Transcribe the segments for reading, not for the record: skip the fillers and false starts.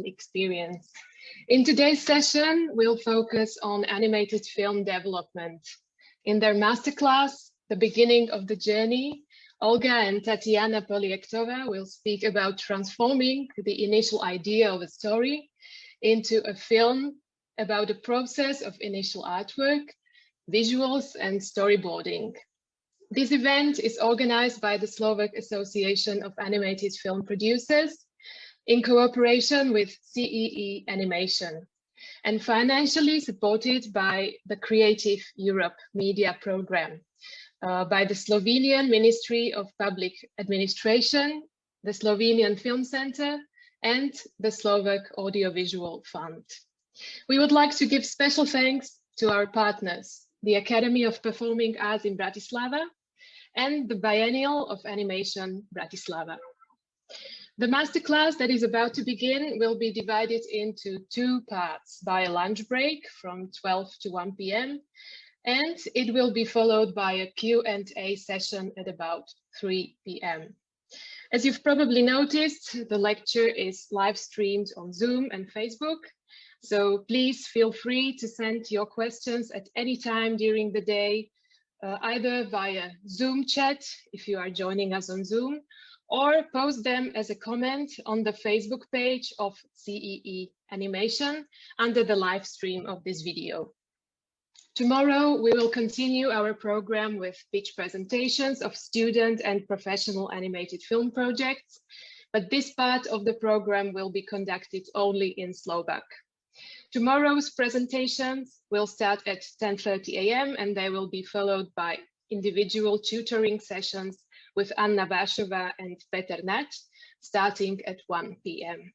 experience. In today's session, we'll focus on animated film development. In their masterclass, The Beginning of the Journey, Olga and Tatiana Poliektova will speak about transforming the initial idea of a story into a film about the process of initial artwork, visuals, and storyboarding. This event is organized by the Slovak Association of Animated Film Producers in cooperation with CEE Animation and financially supported by the Creative Europe Media Program, by the Slovenian Ministry of Public Administration, the Slovenian Film Center, and the Slovak Audiovisual Fund. We would like to give special thanks to our partners, the Academy of Performing Arts in Bratislava and the Biennial of Animation Bratislava. The masterclass that is about to begin will be divided into two parts by a lunch break from 12 to 1 p.m. and it will be followed by a Q&A session at about 3 p.m. As you've probably noticed, the lecture is live streamed on Zoom and Facebook. So please feel free to send your questions at any time during the day, either via Zoom chat, if you are joining us on Zoom, or post them as a comment on the Facebook page of CEE Animation under the live stream of this video. Tomorrow, we will continue our program with pitch presentations of student and professional animated film projects, but this part of the program will be conducted only in Slovak. Tomorrow's presentations will start at 10:30 a.m. and they will be followed by individual tutoring sessions with Anna Vášová and Peter Nať, starting at 1 p.m.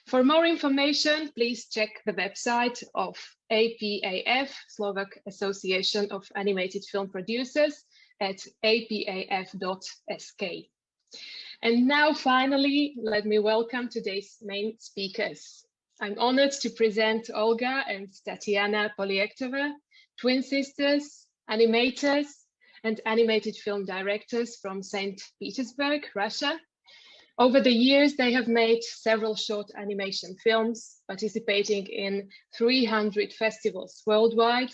For more information, please check the website of APAF, Slovak Association of Animated Film Producers, at apaf.sk. And now, finally, let me welcome today's main speakers. I'm honored to present Olga and Tatiana Poliektova, twin sisters, animators, and animated film directors from St. Petersburg, Russia. Over the years, they have made several short animation films, participating in 300 festivals worldwide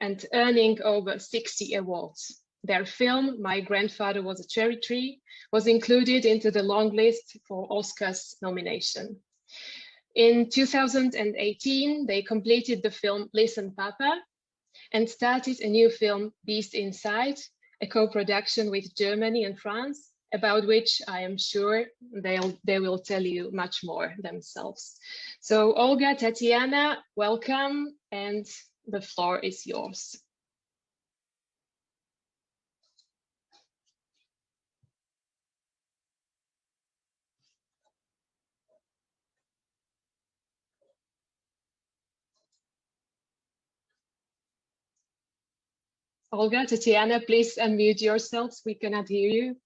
and earning over 60 awards. Their film, My Grandfather Was a Cherry Tree, was included into the long list for Oscar's nomination. In 2018, they completed the film Listen, Papa, and started a new film, Beast Inside, a co-production with Germany and France, about which I am sure they will tell you much more themselves. So Olga, Tatiana, welcome, and the floor is yours. Olga, Tatiana, please unmute yourselves. We cannot hear you.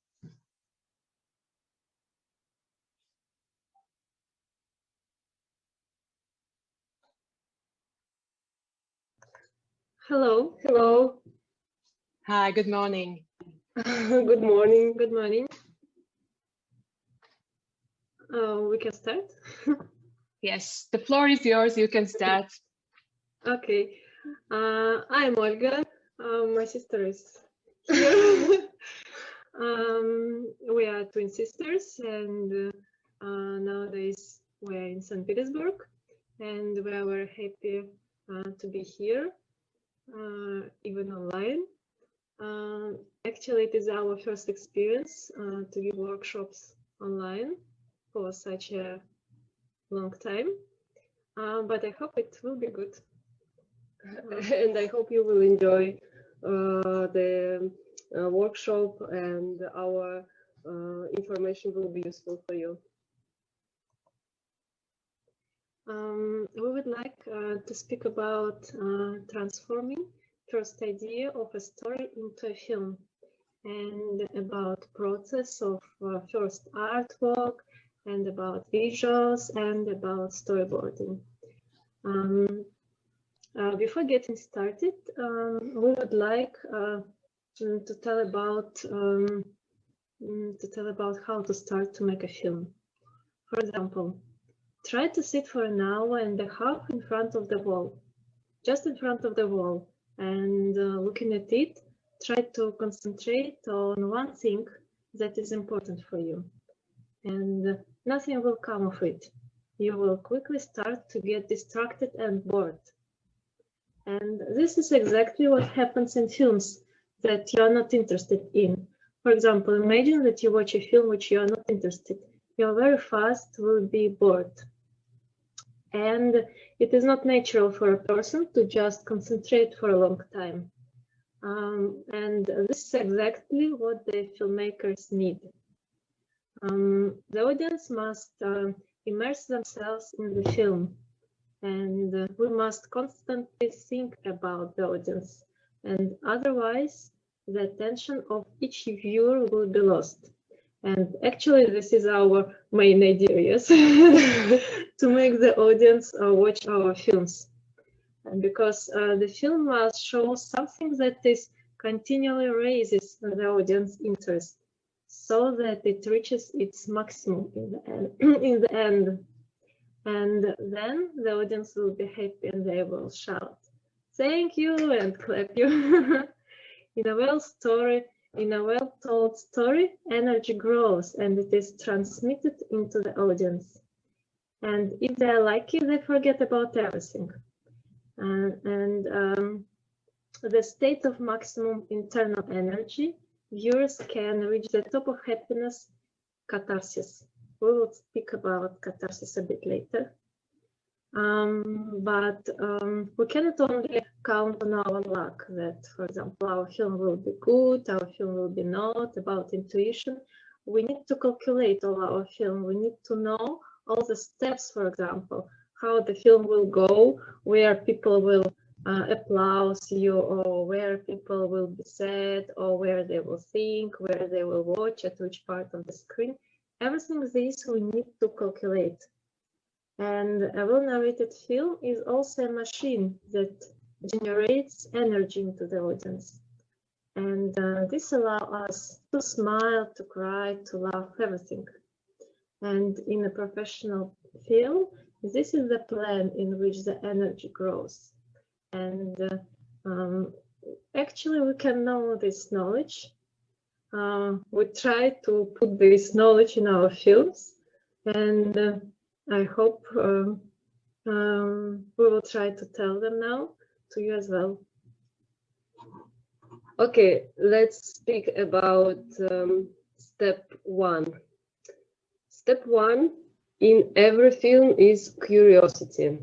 Hello. Hello. Hi, good morning. Good morning. Good morning. We can start? Yes, the floor is yours. You can start. Okay. I'm Olga. My sister is here. We are twin sisters, and nowadays we are in St. Petersburg, and we are very happy to be here, even online. Actually, it is our first experience to give workshops online for such a long time, but I hope it will be good. And I hope you will enjoy the workshop, and our information will be useful for you. We would like to speak about transforming first idea of a story into a film, and about process of first artwork, and about visuals, and about storyboarding. Before getting started, we would like to tell about how to start to make a film. For example, try to sit for an hour and a half in front of the wall, just in front of the wall, and looking at it, try to concentrate on one thing that is important for you, and nothing will come of it. You will quickly start to get distracted and bored. And this is exactly what happens in films that you are not interested in. For example, imagine that you watch a film which you are not interested. You very fast will be bored. And it is not natural for a person to just concentrate for a long time. And this is exactly what the filmmakers need. The audience must immerse themselves in the film. And we must constantly think about the audience, and otherwise the attention of each viewer will be lost. And actually this is our main idea, yes, to make the audience watch our films. And because the film must show something that is continually raises the audience interest, so that it reaches its maximum in the end. And then the audience will be happy and they will shout, "Thank you," and clap you. In a well-told story, energy grows and it is transmitted into the audience. And if they are lucky, they forget about everything. The state of maximum internal energy, viewers can reach the top of happiness, catharsis. We will speak about catharsis a bit later. But we cannot only count on our luck that, for example, our film will be good, our film will be not, about intuition. We need to calculate all our film. We need to know all the steps, for example, how the film will go, where people will applaud you, or where people will be sad, or where they will think, where they will watch, at which part of the screen. Everything this we need to calculate. And a well-narrated film is also a machine that generates energy into the audience. And this allows us to smile, to cry, to laugh, everything. And in a professional film, this is the plan in which the energy grows. And actually, we can know this knowledge. We try to put this knowledge in our films, and I hope we will try to tell them now to you as well. Okay, let's speak about step one. Step one in every film is curiosity.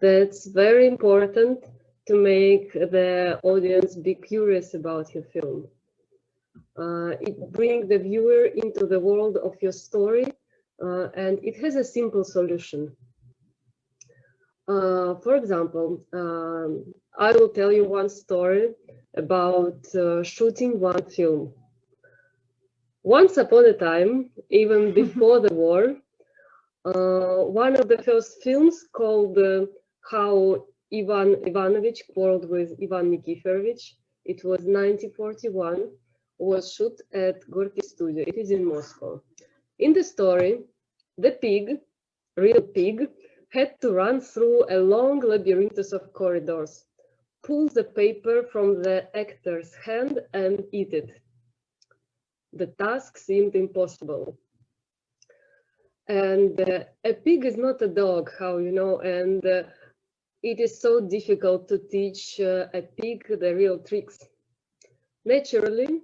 That's very important to make the audience be curious about your film. It brings the viewer into the world of your story, and it has a simple solution. For example, I will tell you one story about shooting one film. Once upon a time, even before the war, one of the first films called How Ivan Ivanovich Quarreled with Ivan Nikiforovich, it was 1941, was shot at Gorky Studio. It is in Moscow. In the story, the pig, real pig, had to run through a long labyrinth of corridors, pull the paper from the actor's hand and eat it. The task seemed impossible. And a pig is not a dog, how you know, and it is so difficult to teach a pig the real tricks. Naturally,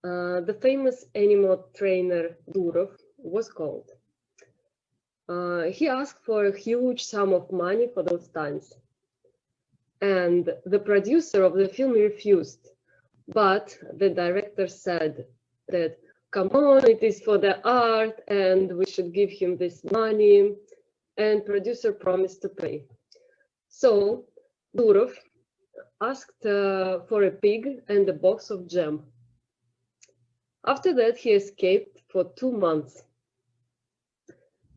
the famous animal trainer Durov was called. He asked for a huge sum of money for those stunts. And the producer of the film refused. But the director said that, come on, it is for the art and we should give him this money. And producer promised to pay. So Durov asked for a pig and a box of jam. After that, he escaped for 2 months.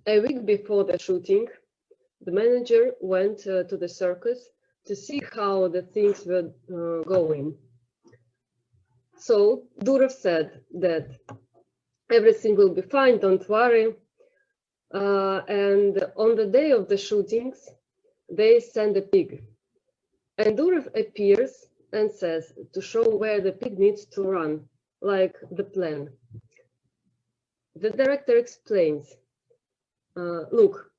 A week before the shooting, the manager went to the circus to see how the things were going. So Durov said that everything will be fine, don't worry. and on the day of the shootings, they send a pig. And Durov appears and says to show where the pig needs to run, like the plan. The director explains, look,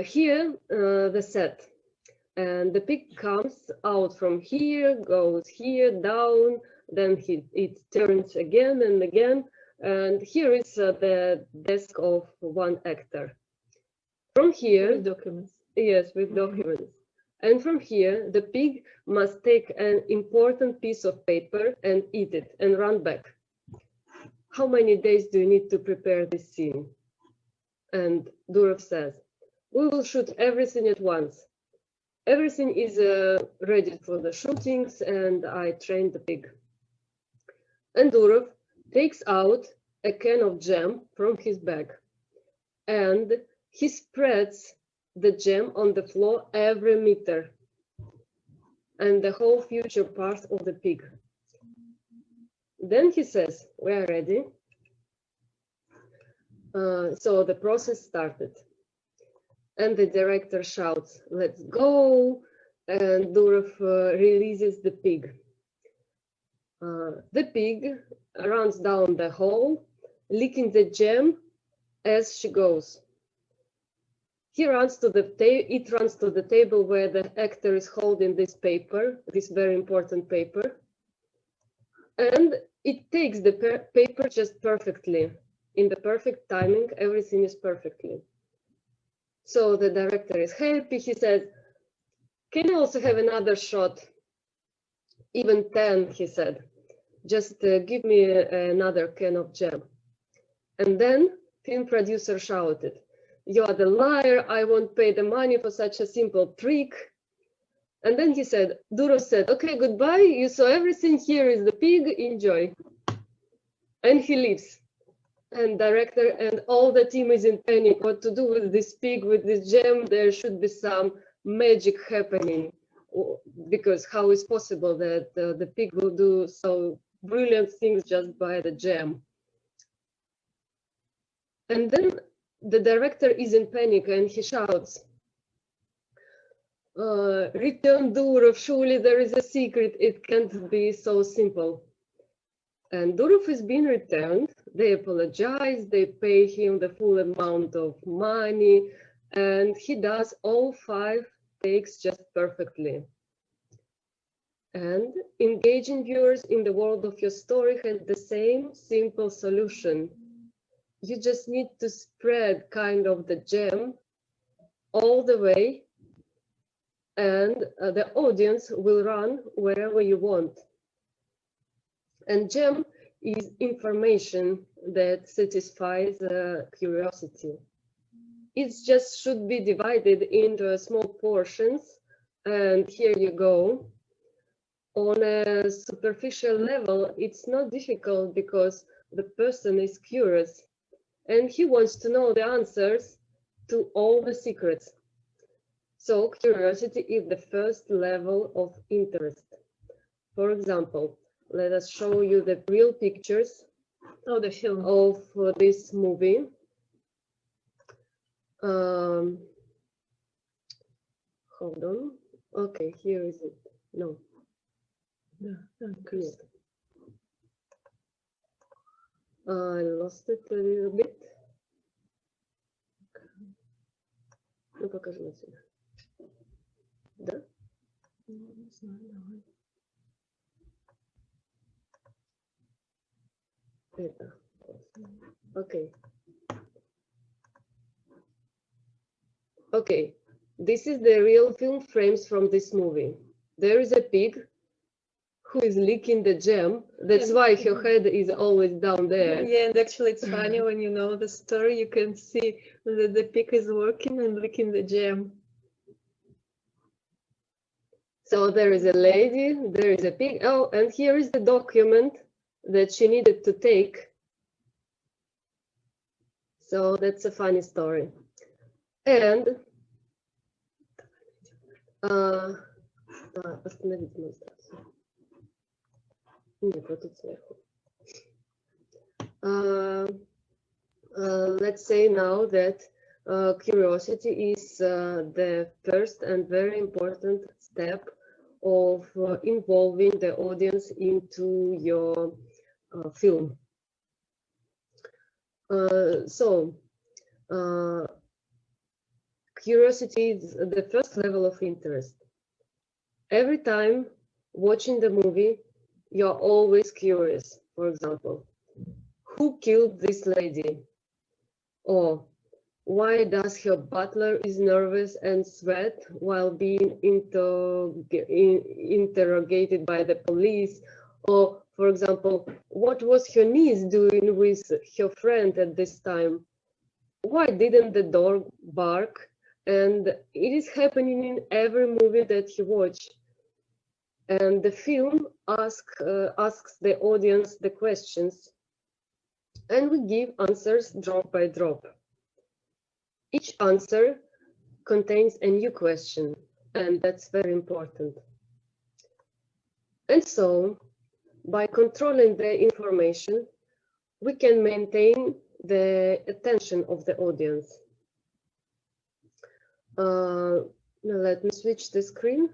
here the set, and the pig comes out from here, goes here, down, then it turns again and again, and here is the desk of one actor. From here, With documents. Yes, with documents. And from here, the pig must take an important piece of paper and eat it and run back. How many days do you need to prepare this scene? And Durov says, we will shoot everything at once. Everything is ready for the shootings, and I trained the pig. And Durov takes out a can of jam from his bag, and he spreads the jam on the floor every meter, and the whole future part of the pig. Then he says, we are ready. So the process started. And the director shouts, let's go. And Durov releases the pig. The pig runs down the hall, licking the jam as she goes. It runs to the table where the actor is holding this paper, this very important paper. And it takes the paper just perfectly. In the perfect timing, everything is perfectly. So the director is happy. He says, can I also have another shot? Even 10, he said. Just give me another can of jam. And then film producer shouted, you are the liar, I won't pay the money for such a simple trick. And then he said, Durov said, okay, goodbye, you saw everything, here is the pig, enjoy. And he leaves. And director and all the team is in panic, what to do with this pig, with this jam, there should be some magic happening. Because how is possible that the pig will do so brilliant things just by the jam? And then the director is in panic and he shouts, return Durov, surely there is a secret, it can't be so simple. And Durov is being returned, they apologize, they pay him the full amount of money, and he does all 5 takes just perfectly. And engaging viewers in the world of your story has the same simple solution. You just need to spread kind of the jam all the way, and the audience will run wherever you want. And jam is information that satisfies curiosity. It just should be divided into small portions, and here you go. On a superficial level, it's not difficult because the person is curious and he wants to know the answers to all the secrets. So curiosity is the first level of interest. For example, let us show you the real pictures of the film of this movie. Hold on. Okay, here is it. No. Yeah, Yes. I lost it a little bit. Ну, покажи на себя. Да? Не знаю, давай. Это. Okay. Okay. This is the real film frames from this movie. There is a pig who is licking the jam. That's why her head is always down there. Yeah, and actually it's funny when you know the story, you can see that the pig is working and licking the jam. So there is a lady, there is a pig. Oh, and here is the document that she needed to take. So that's a funny story. And остановить демонстрацию. Нет, вот тут сверху. Let's say now that curiosity is the first and very important step of involving the audience into your film. Curiosity is the first level of interest. Every time watching the movie, you're always curious. For example, who killed this lady? Or why does her butler is nervous and sweat while being interrogated by the police? Or, for example, what was her niece doing with her friend at this time? Why didn't the dog bark? And it is happening in every movie that you watch. And the film asks the audience the questions, and we give answers drop by drop. Each answer contains a new question, and that's very important. And so, by controlling the information, we can maintain the attention of the audience. Now let me switch the screen.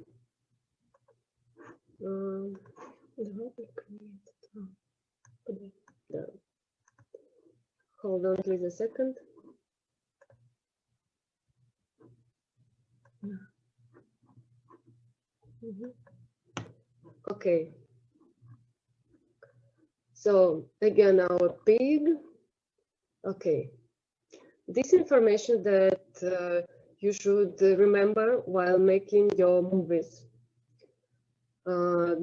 Hold on please a second. Okay. So again, our pig. Okay. This information that you should remember while making your movies.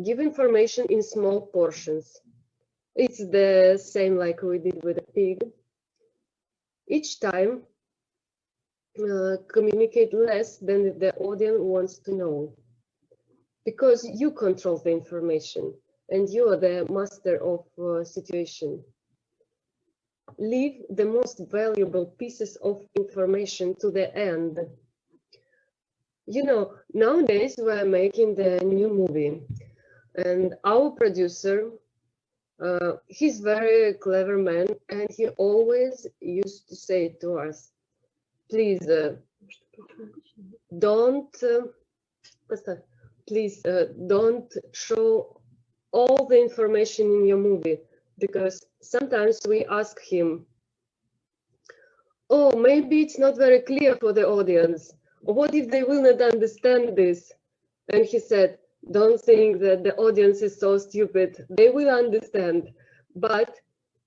Give information in small portions. It's the same like we did with the pig. Each time, communicate less than the audience wants to know. Because you control the information and you are the master of situation. Leave the most valuable pieces of information to the end. You know, nowadays we're making the new movie, and our producer, he's very clever man, and he always used to say to us, please don't show all the information in your movie, because sometimes we ask him, oh, maybe it's not very clear for the audience. What if they will not understand this? And he said, don't think that the audience is so stupid. They will understand. But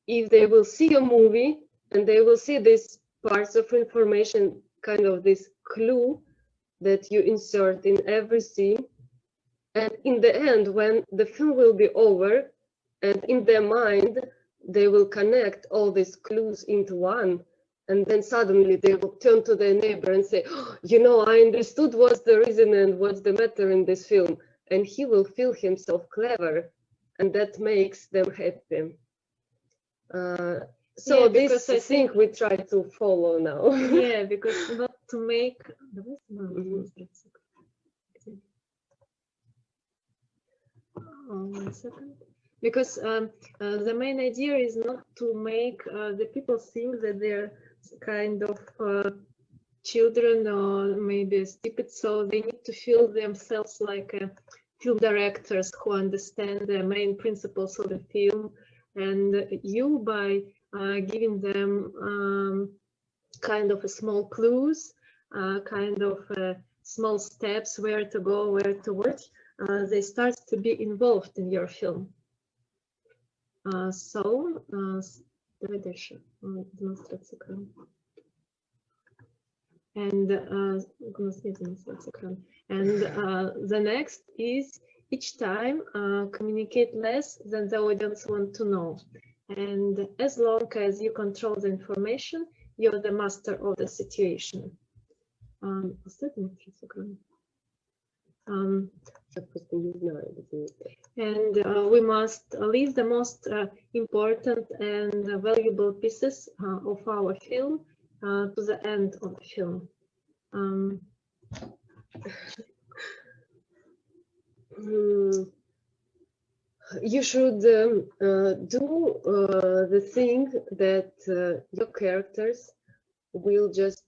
if they will see a movie and they will see these parts of information, kind of this clue that you insert in every scene, and in the end, when the film will be over, and in their mind, they will connect all these clues into one. And then suddenly they will turn to their neighbor and say, oh, you know, I understood what's the reason and what's the matter in this film. And he will feel himself clever, and that makes them happy. So yeah, this I think we try to follow now. Yeah, because not to make... One second. Because the main idea is not to make the people think that they're kind of children or maybe stupid, so they need to feel themselves like film directors who understand the main principles of the film. And you, by giving them kind of a small clues, kind of small steps, where to go, where to watch, they start to be involved in your film. Давай дальше. Демонстрация экрана. And у нас нет демонстрации экрана. And the next is each time communicate less than the audience want to know. And as long as you control the information, you're the master of the situation. Оставь демонстрацию экрана. And we must leave the most important and valuable pieces of our film to the end of the film. You should do the thing that your characters will just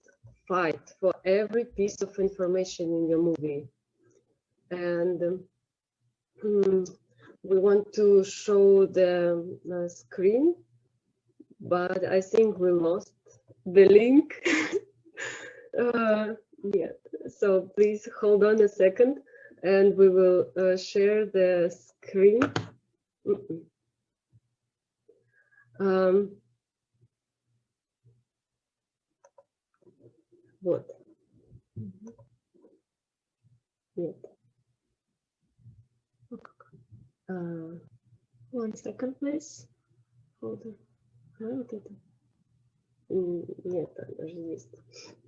fight for every piece of information in your movie. And we want to show the screen, but I think we lost the link. Yeah, so please hold on a second and we will share the screen. What? Yeah. 1 second, please. Hold on. Вот это. Нет, она же есть.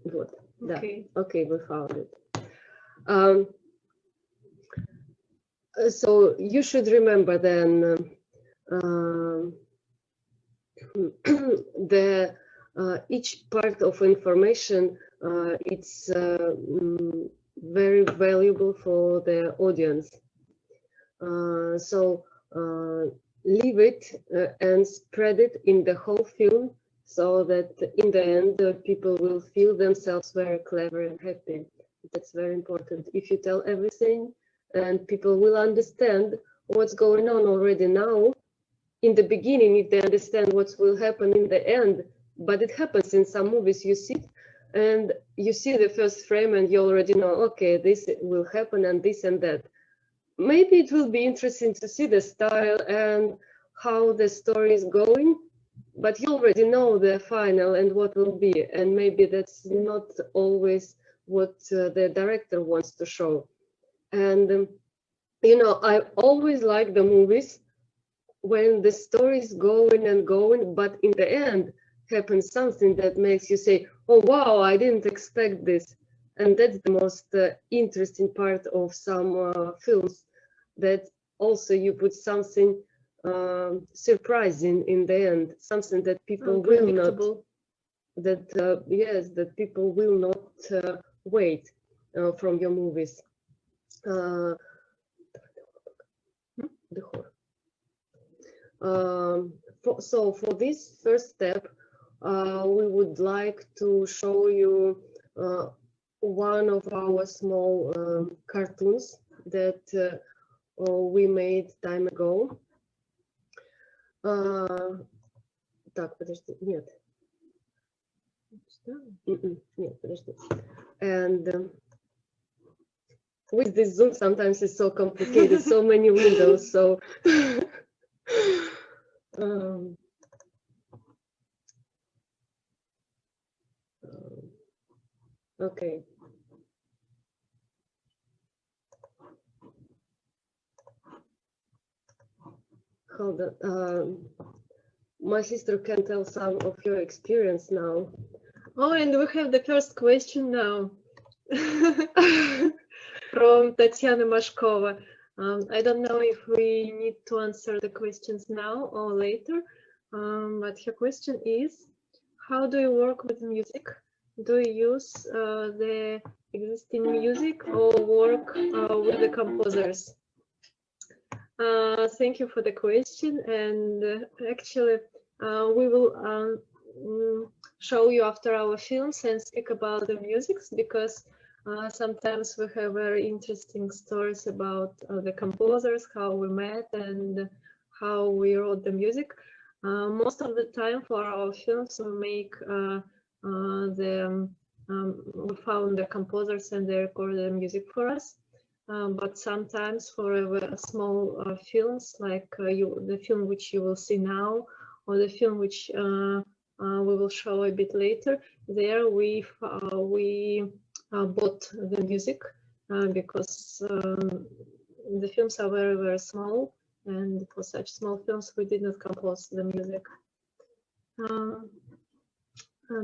Вот. Okay. Да. Okay, we found it. So you should remember then the each part of information it's very valuable for the audience. So leave it and spread it in the whole film, so that in the end people will feel themselves very clever and happy. That's very important. If you tell everything and people will understand what's going on already now, in the beginning, if they understand what will happen in the end, but it happens in some movies, you sit and you see the first frame and you already know, okay, this will happen and this and that. Maybe it will be interesting to see the style and how the story is going, but you already know the final and what will be, and maybe that's not always what the director wants to show. And you know, I always like the movies when the story is going and going, but in the end happens something that makes you say, oh wow, I didn't expect this. And that's the most interesting part of some films, that also you put something surprising in the end, something that people will not, that yes, that people will not wait from your movies. So for this first step, we would like to show you one of our small cartoons that we made time ago. Так, подожди, нет. Нет, подожди. And with this Zoom, sometimes it's so complicated, so many windows, so okay. Hold on. My sister can tell some of your experience now. Oh, and we have the first question now from Tatiana Mashkova. I don't know if we need to answer the questions now or later, but her question is, how do you work with music? Do you use the existing music or work with the composers? Thank you for the question, and actually we will show you after our films and speak about the music, because sometimes we have very interesting stories about the composers, how we met and how we wrote the music. Most of the time for our films we make we found the composers and they record the music for us. But sometimes for small films, like the film which you will see now, or the film which we will show a bit later, there we bought the music because the films are very, very small, and for such small films we did not compose the music.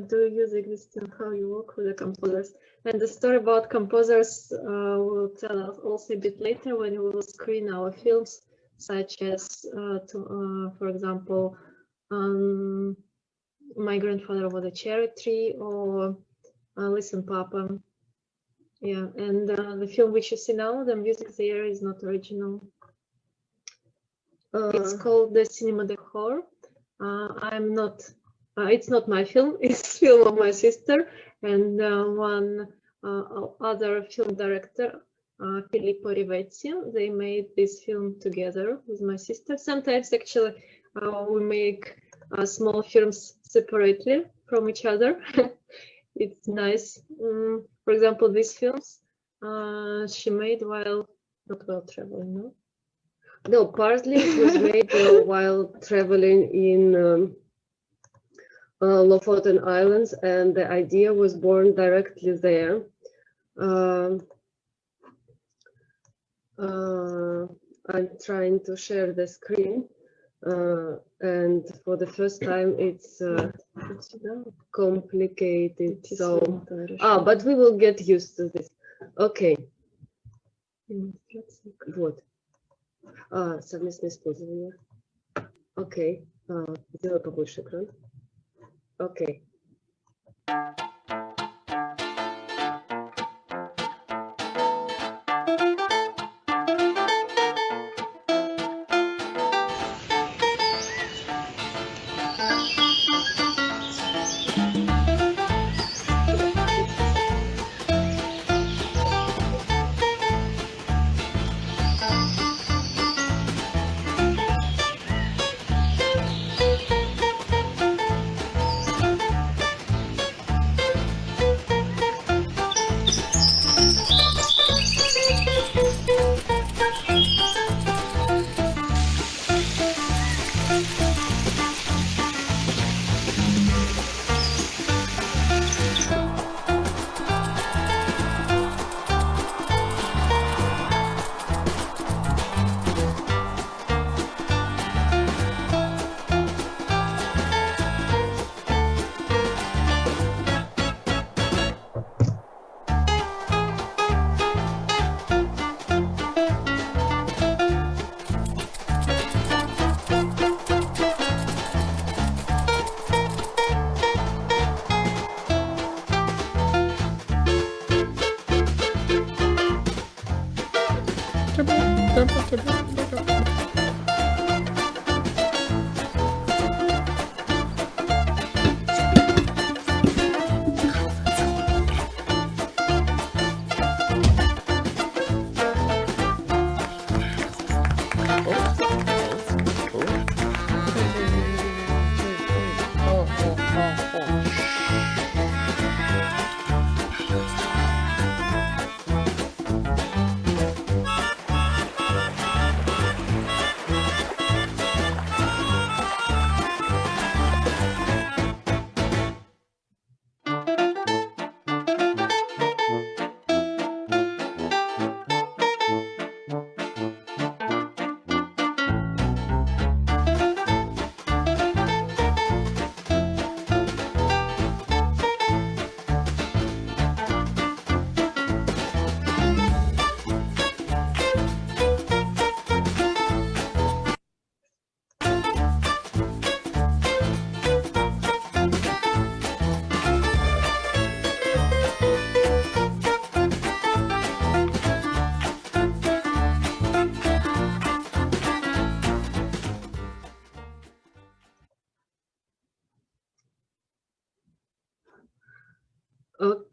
Do you use existing, how you work with the composers? And the story about composers we'll tell us also a bit later when we will screen our films, such as, for example, My Grandfather Was a Cherry Tree, or Listen Papa. Yeah, and the film which you see now, the music there is not original. It's called the Cinema de Horror. I'm not it's not my film, it's film of my sister and one other film director, Filippo Rivetti. They made this film together with my sister. Sometimes actually we make small films separately from each other. It's nice. For example, these films she made while traveling, no? No, partly it was made while traveling in Lofoten Islands, and the idea was born directly there. I'm trying to share the screen, and for the first time it's complicated. So, but we will get used to this. Okay. Вот. Совместное использование. Окей. Сделай побольше экран. Окей.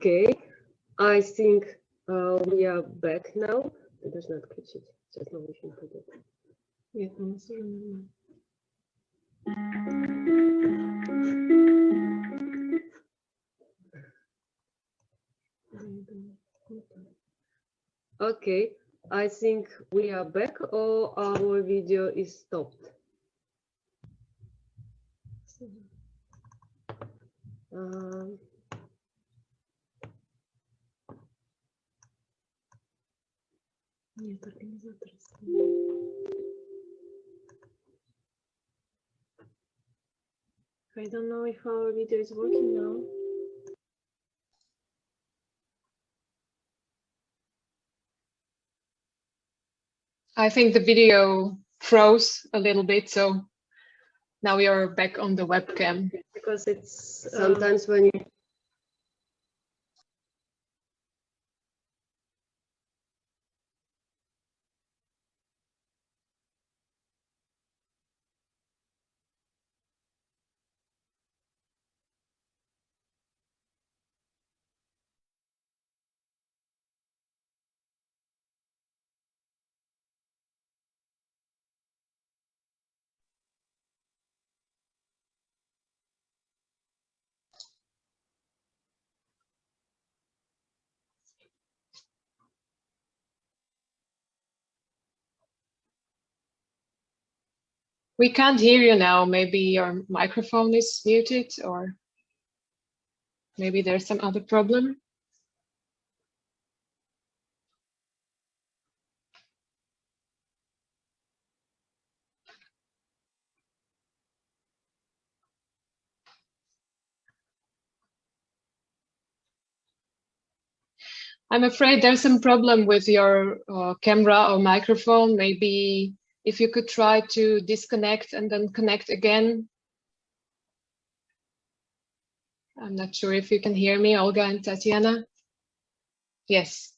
Okay, I think we are back now. Ты должна отключить. Сейчас новый фильм пойдет. Нет, у нас уже нормально. Okay, I think we are back, or our video is stopped. Нет, организатор. I don't know if our video is working now. I think the video froze a little bit, so now we are back on the webcam. Because it's Sometimes when you We can't hear you now. Maybe your microphone is muted, or maybe there's some other problem. I'm afraid there's some problem with your camera or microphone. Maybe if you could try to disconnect and then connect again. I'm not sure if you can hear me, Olga and Tatiana. Yes.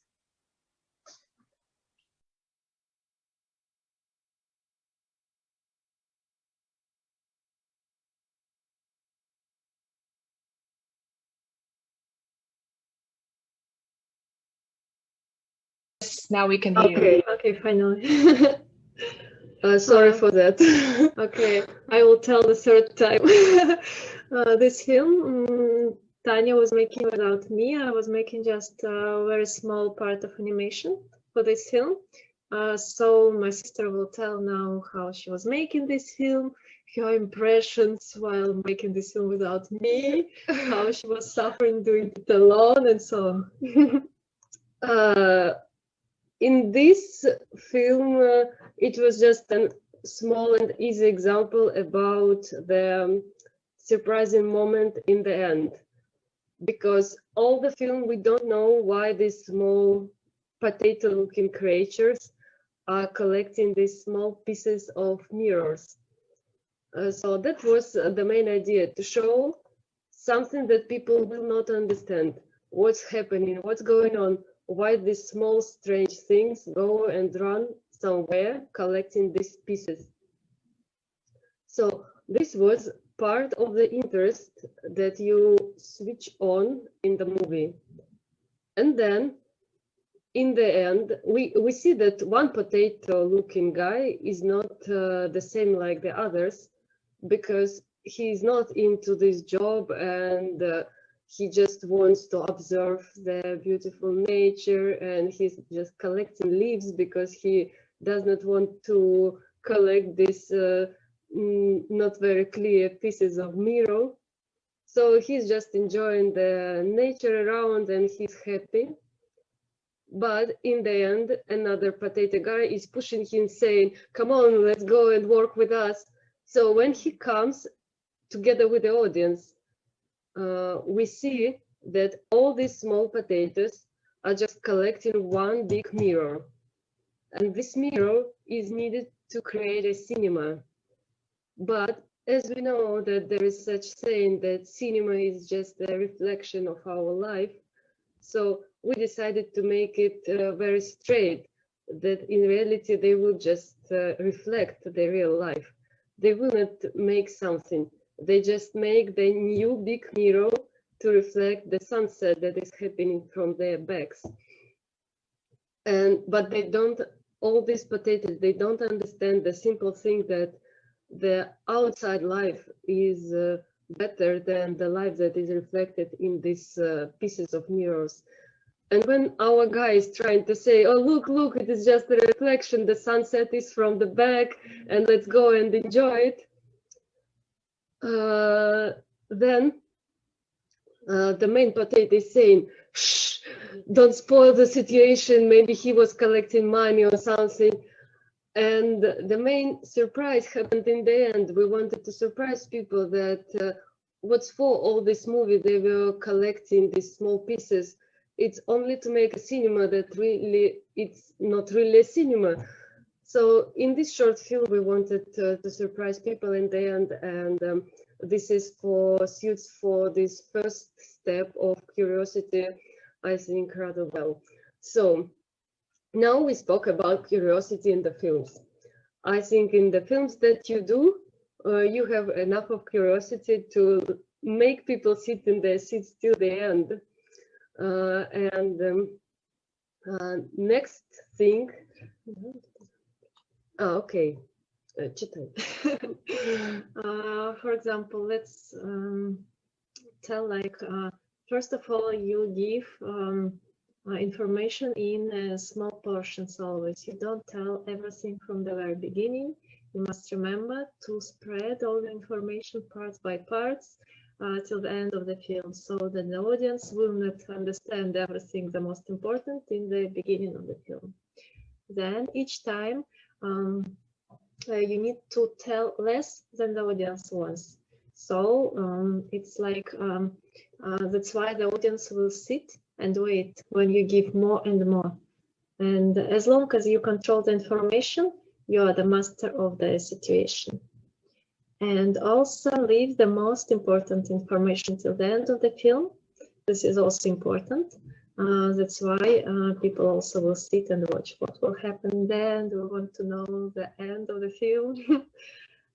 Now we can hear you. Okay, finally. Sorry for that. Okay, I will tell the third time. This film, Tanya was making without me. I was making just a very small part of animation for this film. So my sister will tell now how she was making this film, her impressions while making this film without me, how she was suffering doing it alone, and so on. In this film, it was just a small and easy example about the surprising moment in the end. Because all the film, we don't know why these small potato-looking creatures are collecting these small pieces of mirrors. So that was the main idea, to show something that people will not understand. What's happening, what's going on, why these small strange things go and run somewhere collecting these pieces. So this was part of the interest that you switch on in the movie. And then in the end, we see that one potato looking guy is not the same like the others, because he's not into this job, and he just wants to observe the beautiful nature, and he's just collecting leaves because he does not want to collect these not very clear pieces of mirror. So he's just enjoying the nature around and he's happy. But in the end, another potato guy is pushing him, saying, "Come on, let's go and work with us." So when he comes together with the audience, we see that all these small potatoes are just collecting one big mirror. And this mirror is needed to create a cinema. But as we know that there is such saying that cinema is just a reflection of our life, so we decided to make it very straight, that in reality they will just reflect the real life. They will not make something. They just make the new big mirror to reflect the sunset that is happening from their backs. But they don't, all these potatoes, they don't understand the simple thing that the outside life is better than the life that is reflected in these pieces of mirrors. And when our guy is trying to say, "Oh, look, it is just a reflection, the sunset is from the back, and let's go and enjoy it," then the main potato is saying, "Shh, don't spoil the situation, maybe he was collecting money or something." And the main surprise happened in the end. We wanted to surprise people that what's for all this movie, they were collecting these small pieces. It's only to make a cinema that really, it's not really a cinema. So in this short film, we wanted to surprise people in the end, and this is for suits for this first step of curiosity, I think, rather well. So now we spoke about curiosity in the films. I think in the films that you do, you have enough of curiosity to make people sit in their seats till the end. Next thing, okay, for example, let's tell, like, first of all, you give information in small portions always. You don't tell everything from the very beginning. we must remember to spread all the information parts by parts till the end of the film, so that the audience will not understand everything the most important in the beginning of the film. Then each time you need to tell less than the audience wants. So it's like that's why the audience will sit and wait when you give more and more. And as long as you control the information, you are the master of the situation. And also leave the most important information till the end of the film. This is also important. That's why people also will sit and watch what will happen then. They want to know the end of the film.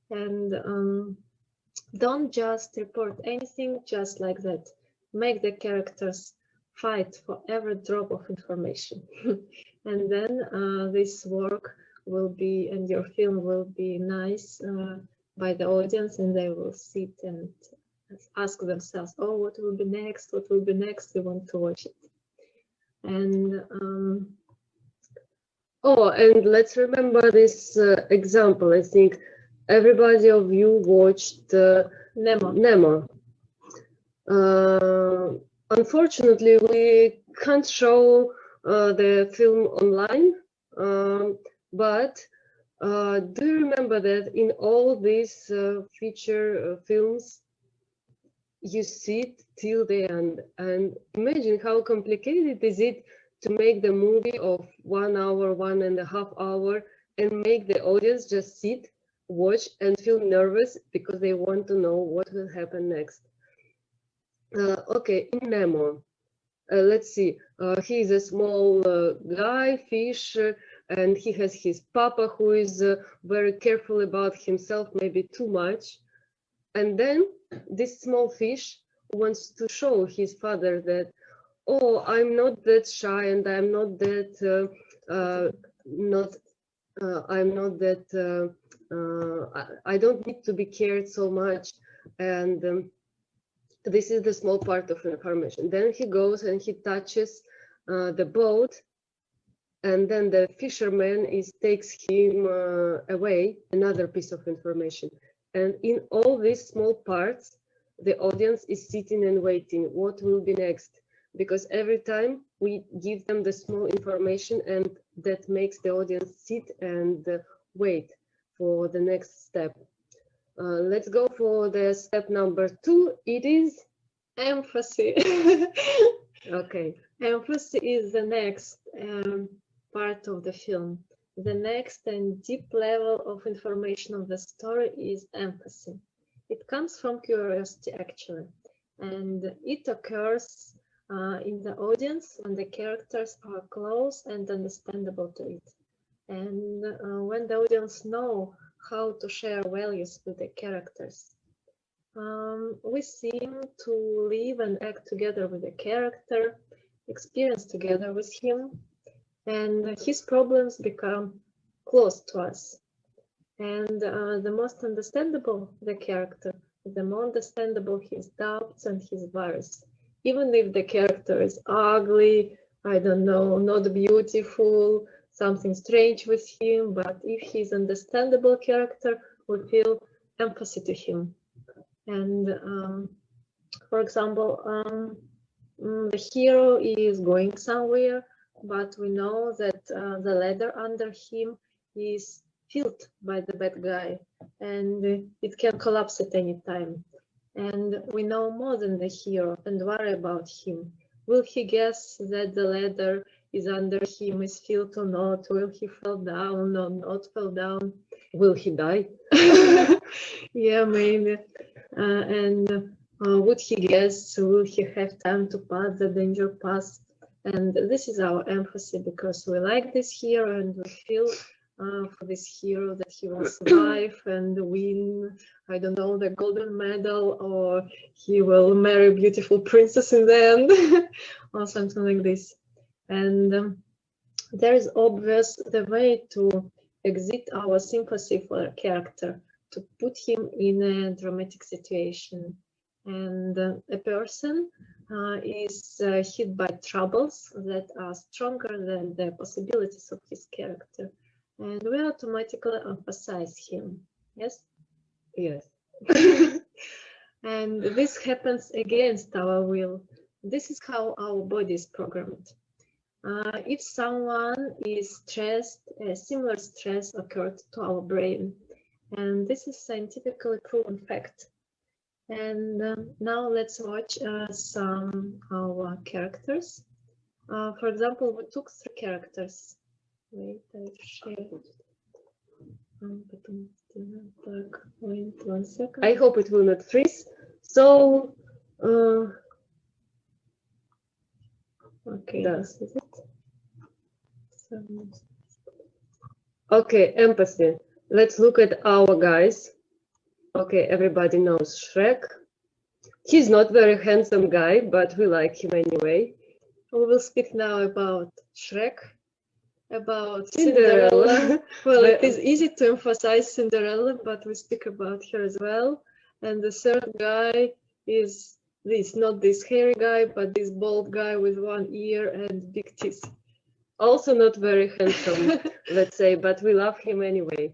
And don't just report anything just like that. Make the characters fight for every drop of information. And then this work will be, and your film will be nice by the audience, and they will sit and ask themselves, oh, what will be next? What will be next? We want to watch it. And oh, and let's remember this example. I think everybody of you watched Nemo. Unfortunately, we can't show the film online, but do you remember that in all these feature films, you sit till the end? And imagine how complicated is it to make the movie of 1 hour, 1.5 hours, and make the audience just sit, watch, and feel nervous because they want to know what will happen next. Okay, in Nemo, let's see. He is a small guy, fish, and he has his papa who is very careful about himself, maybe too much. And then this small fish wants to show his father that, oh, I'm not that shy, and I'm not that I don't need to be cared so much. And this is the small part of information. Then he goes and he touches the boat, and then the fisherman takes him away, another piece of information. And in all these small parts, the audience is sitting and waiting. What will be next? Because every time we give them the small information, and that makes the audience sit and wait for the next step. Let's go for the step number 2. It is empathy. Okay. Empathy is the next part of the film. The next and deep level of information of the story is empathy. It comes from curiosity, actually, and it occurs in the audience when the characters are close and understandable to it, and when the audience know how to share values with the characters. We seem to live and act together with the character, experience together with him, and his problems become close to us. And the most understandable the character, the more understandable his doubts and his worries. Even if the character is ugly, I don't know, not beautiful, something strange with him, but if he's understandable character, we feel empathy to him. And for example, the hero is going somewhere, but we know that the ladder under him is filled by the bad guy, and it can collapse at any time. And we know more than the hero and worry about him. Will he guess that the ladder is under him is filled or not? Will he fall down or not fall down? Will he die? Yeah, maybe. And would he guess? Will he have time to pass the danger pass? And this is our empathy, because we like this hero and we feel for this hero that he will survive and win, I don't know, the golden medal, or he will marry a beautiful princess in the end, or something like this. And there is obvious the way to exit our sympathy for a character, to put him in a dramatic situation. And a person is hit by troubles that are stronger than the possibilities of his character. and we automatically emphasize him. Yes? Yes. And this happens against our will. This is how our body is programmed. If someone is stressed, a similar stress occurred to our brain. And this is scientifically proven fact. And now let's watch some of our characters. For example, we took 3 characters. Wait, I've shared. Wait 1 second. I hope it will not freeze. So, okay, да. this is it. So, Okay, empathy. Let's look at our guys. Okay, everybody knows Shrek. He's not very handsome guy, but we like him anyway. we will speak now about Shrek, about Cinderella. Cinderella. Well, it is easy to emphasize Cinderella, but we speak about her as well. And the third guy is this, not this hairy guy, but this bald guy with 1 ear and big teeth. Also not very handsome, let's say, but we love him anyway.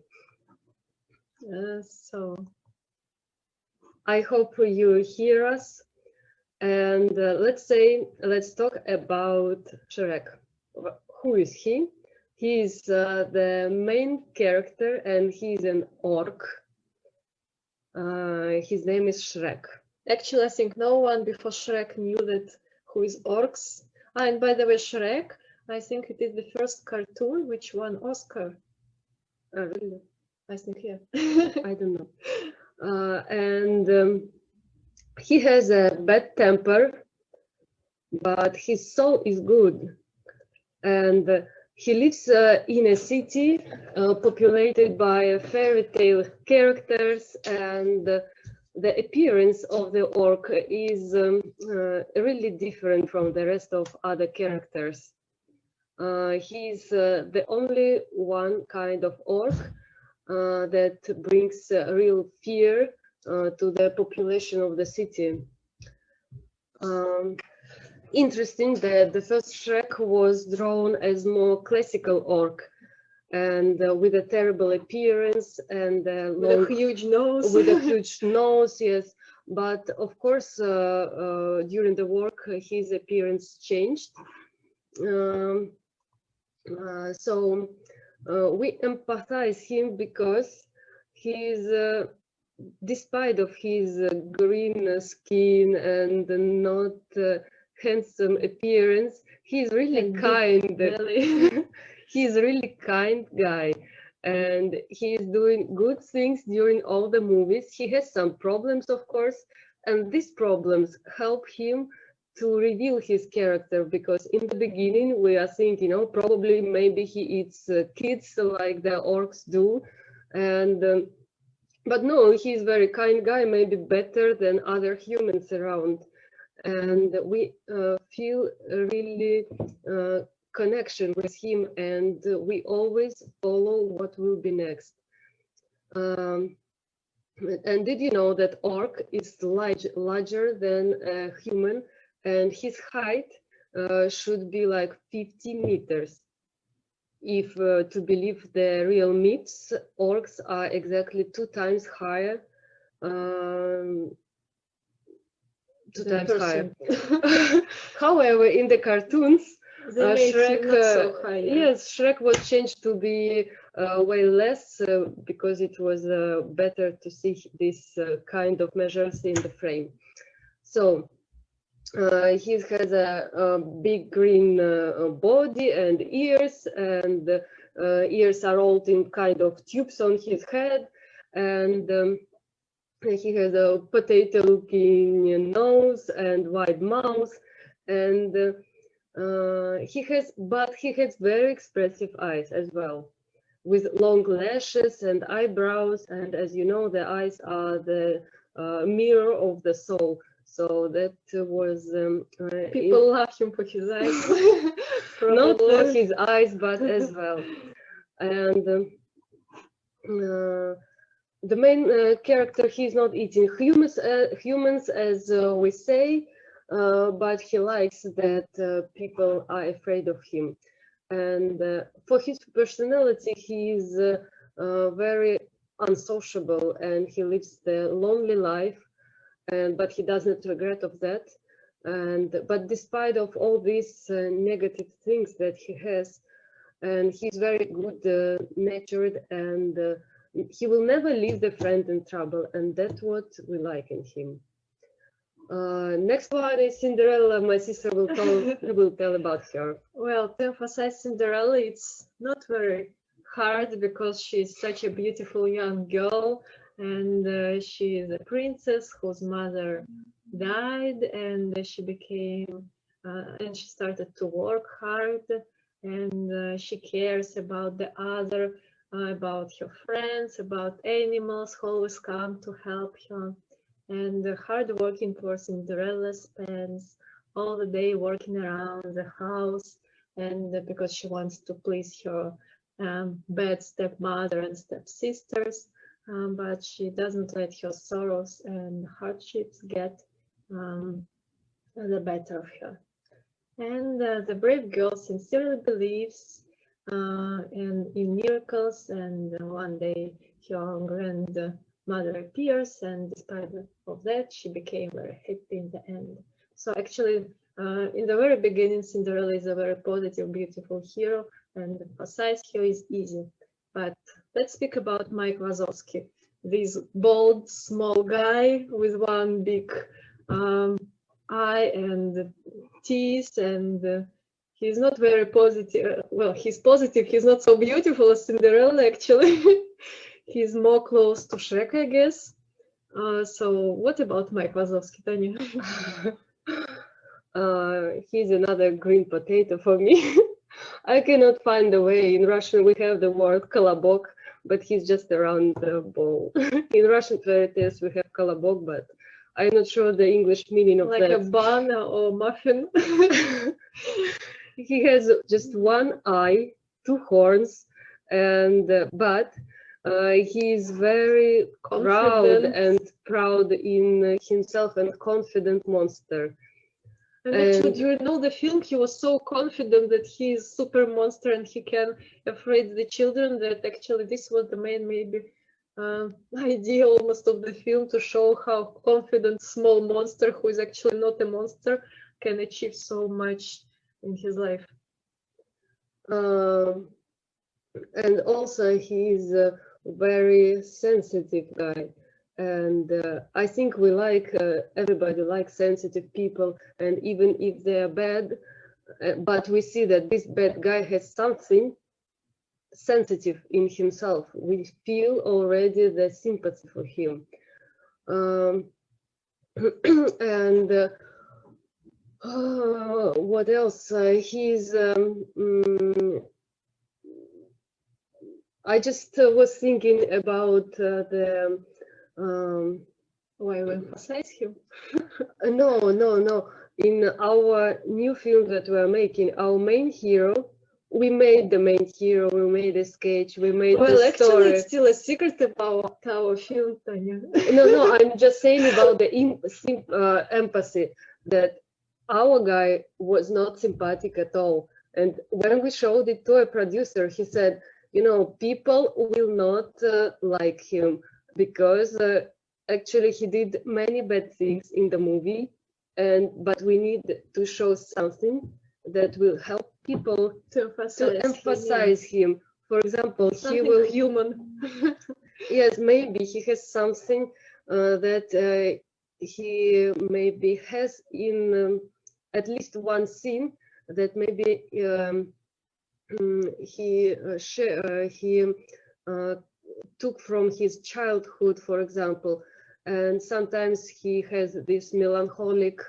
So I hope you hear us. And let's talk about Shrek. Who is he? He is the main character, and he's an orc. His name is Shrek. actually, I think no one before Shrek knew that who is orcs. And by the way, Shrek, I think it is the first cartoon which won Oscar. Really? I think, yeah. I don't know. And he has a bad temper, but his soul is good. And he lives in a city populated by fairy tale characters, and the appearance of the orc is really different from the rest of other characters. He's the only one kind of orc that brings real fear to the population of the city. Interesting that the first Shrek was drawn as more classical orc, and with a terrible appearance and With a huge nose. With a huge nose, yes. But of course, during the work, his appearance changed. So we empathize him because he's, despite of his green skin and not handsome appearance, he's really kind. He's a really kind guy, and he's doing good things during all the movies. He has some problems, of course, and these problems help him to reveal his character, because in the beginning we are thinking, oh, probably maybe he eats kids like the orcs do, and but no, he's a very kind guy, maybe better than other humans around, and we feel really connection with him, and we always follow what will be next. And did you know that orc is larger than a human, and his height should be like 50 meters. If to believe the real myths, orcs are exactly 2 times higher. 2 times higher. However, in the cartoons, Shrek, so high, yeah. Yes, Shrek was changed to be way less because it was better to see this kind of measures in the frame. So he has a big green body and ears, and ears are rolled in kind of tubes on his head, and he has a potato-looking nose and wide mouth, and he has very expressive eyes as well, with long lashes and eyebrows, and as you know, the eyes are the mirror of the soul. So that was people love him for his eyes. Not for his eyes, but as well. And the main character, he's not eating humans as we say, but he likes that people are afraid of him. And for his personality, he is very unsociable, and he lives the lonely life, but he doesn't regret of that. But despite of all these negative things that he has, and he's very good natured, and he will never leave the friend in trouble, and that's what we like in him. Next one is Cinderella. My sister will tell about her. Well, to emphasize Cinderella, it's not very hard because she's such a beautiful young girl, and she is a princess whose mother died, and she became and she started to work hard, and she cares about the other, about her friends, about animals who always come to help her. And the hard working for Cinderella spends all the day working around the house, and because she wants to please her bad stepmother and stepsisters, but she doesn't let her sorrows and hardships get the better of her. And the brave girl sincerely believes in miracles, and one day her grandmother appears, and despite of that, she became very happy in the end. So actually, in the very beginning, Cinderella is a very positive, beautiful hero, and emphasize her is easy. But let's speak about Mike Wazowski, this bold, small guy with one big eye and teeth, and he's not very positive. Well, he's positive. He's not so beautiful as Cinderella, actually. He's more close to Shrek, I guess. So what about Mike Wazowski, Tanya? He's another green potato for me. I cannot find a way. In Russian, we have the word kolobok, but he's just a round ball. In Russian fairy tales, we have kolobok, but I'm not sure the English meaning of like that. Like a bun or muffin. He has just one eye, two horns, and but he is very proud in himself and confident monster. And actually, during all the film, he was so confident that he is super monster and he can afraid the children, that actually this was the main maybe idea almost of the film, to show how confident small monster, who is actually not a monster, can achieve so much in his life. And also he is a very sensitive guy, and I think we like everybody likes sensitive people, and even if they are bad, but we see that this bad guy has something sensitive in himself. We feel already the sympathy for him. And what else? He's I just was thinking about the why we emphasize him. No. In our new film that we are making, our main hero, we made the main hero, we made a sketch, we made the story. Actually, it's still a secret about our film, Tanya. No, I'm just saying about the empathy, that our guy was not sympathetic at all. And when we showed it to a producer, he said, you know, people will not like him because actually he did many bad things in the movie, but we need to show something that will help people to emphasize him. For example, something he will human. Yes, maybe he has something that he maybe has in at least one scene that maybe he took from his childhood, for example, and sometimes he has these melancholic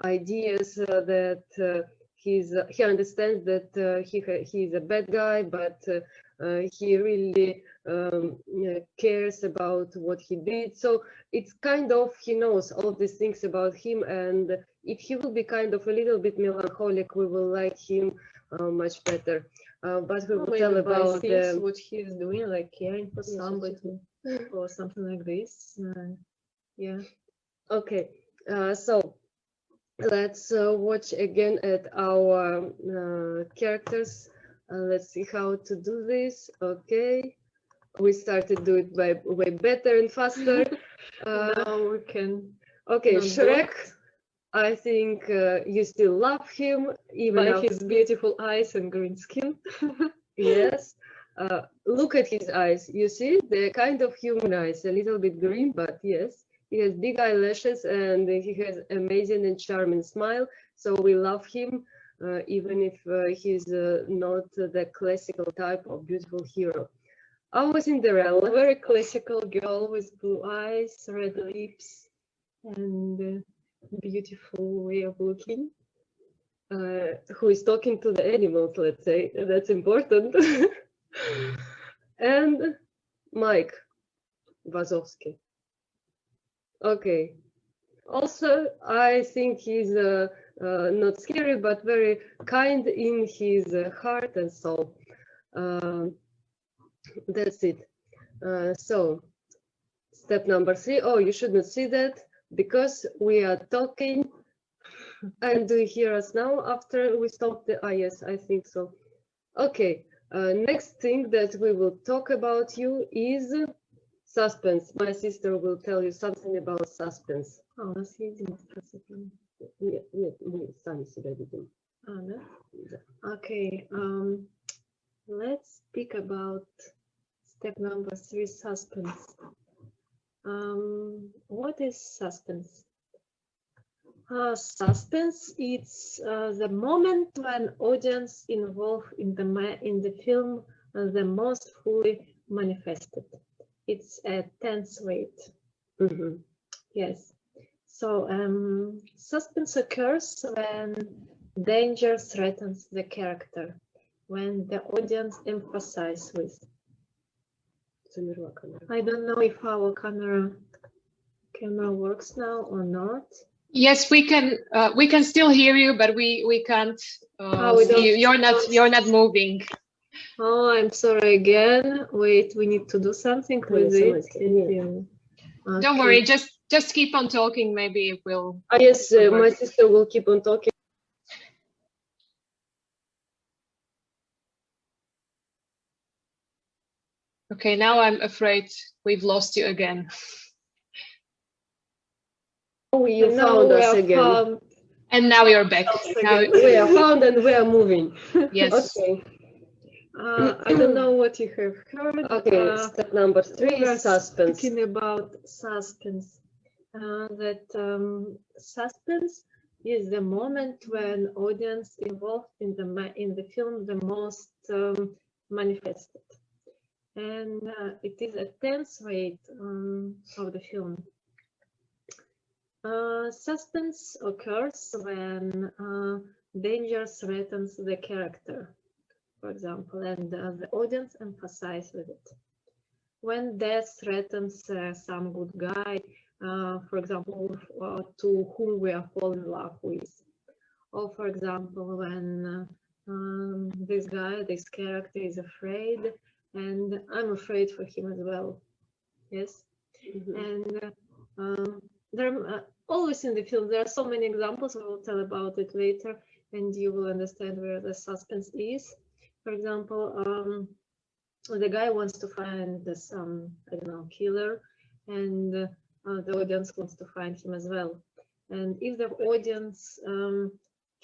ideas that he understands that he is a bad guy, but he really cares about what he did. So it's kind of, he knows all these things about him, and if he will be kind of a little bit melancholic, we will like him much better. But we will tell about what he is doing, like caring for somebody or something like this. Yeah. Okay. So Let's watch again at our characters. Let's see how to do this. Okay, we started do it by way better and faster. Now we can. Okay, not Shrek. block. I think you still love him, even By after his beautiful eyes and green skin. yes. Look at his eyes. You see, they're kind of human eyes, a little bit green, but yes. He has big eyelashes and he has amazing and charming smile. So we love him, even if he's not the classical type of beautiful hero. Our Cinderella. A very classical girl with blue eyes, red lips, and beautiful way of looking. Who is talking to the animals, let's say. That's important. And Mike Wazowski. Okay. Also, I think he's not scary, but very kind in his heart and soul. That's it. So, step number 3. Oh, you should not see that because we are talking. And do you hear us now after we stop the... Ah, yes, I think so. Okay. Next thing that we will talk about you is suspense. My sister will tell you something about suspense. А, у нас есть дисциплина. Нет, мы сами себя видим. Да? Okay, let's speak about step number 3, suspense. What is suspense? Suspense is the moment when audience involved in the film the most fully manifested. It's a tense weight. Mm-hmm. Yes. So suspense occurs when danger threatens the character, when the audience emphasizes with. I don't know if our camera works now or not. Yes, we can still hear you, but we can't see you. You're not moving. Oh, I'm sorry again. Wait, we need to do something with it. Okay. Don't worry, just keep on talking. Maybe it will. Yes, my sister will keep on talking. Okay, now I'm afraid we've lost you again. You found us again. And now you're back. Now we are found and we are moving. Yes. Okay. I don't know what you have heard. Okay, step number 3 is suspense. Speaking about suspense, suspense is the moment when audience involved in the film the most manifested, and it is a tense weight of the film. Suspense occurs when danger threatens the character, for example, and the audience emphasizes with it. When death threatens some good guy, for example, to whom we are falling in love with, or for example, when this character is afraid, and I'm afraid for him as well. Yes, and there are always in the film there are so many examples. We will tell about it later, and you will understand where the suspense is. For example, the guy wants to find some, I don't know, killer, and the audience wants to find him as well. And if the audience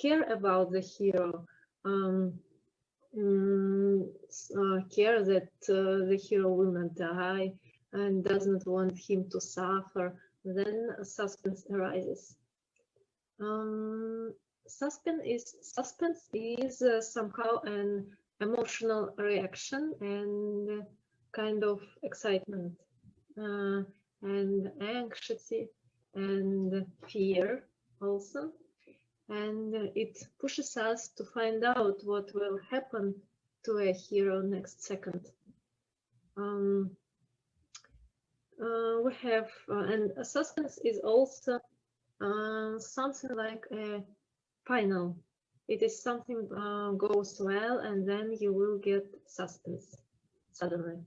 care about the hero, care that the hero will not die and does not want him to suffer, then suspense arises. Suspense is somehow an emotional reaction and kind of excitement and anxiety and fear also, and it pushes us to find out what will happen to a hero next second. We have and suspense is also something like a final. It is something goes well, and then you will get suspense suddenly.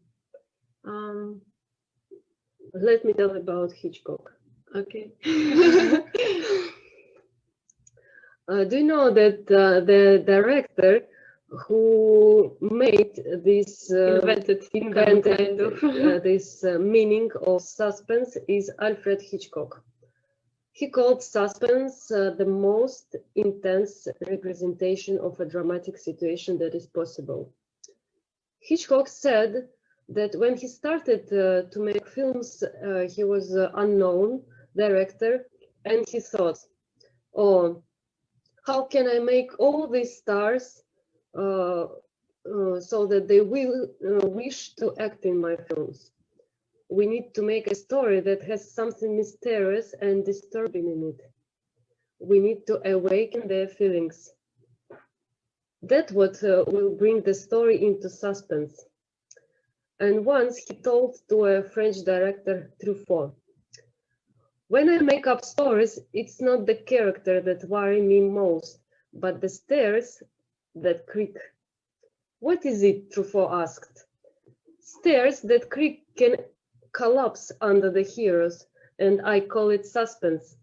Let me tell about Hitchcock. Okay. Do you know that the director who made this Invented kind of. this meaning of suspense is Alfred Hitchcock. He called suspense the most intense representation of a dramatic situation that is possible. Hitchcock said that when he started to make films, he was an unknown director, and he thought, oh, how can I make all these stars so that they will wish to act in my films? We need to make a story that has something mysterious and disturbing in it. We need to awaken their feelings. That's what will bring the story into suspense. And once he told to a French director, Truffaut, when I make up stories, it's not the character that worry me most, but the stairs that creak. What is it? Truffaut asked. Stairs that creak can collapse under the heroes, and I call it suspense.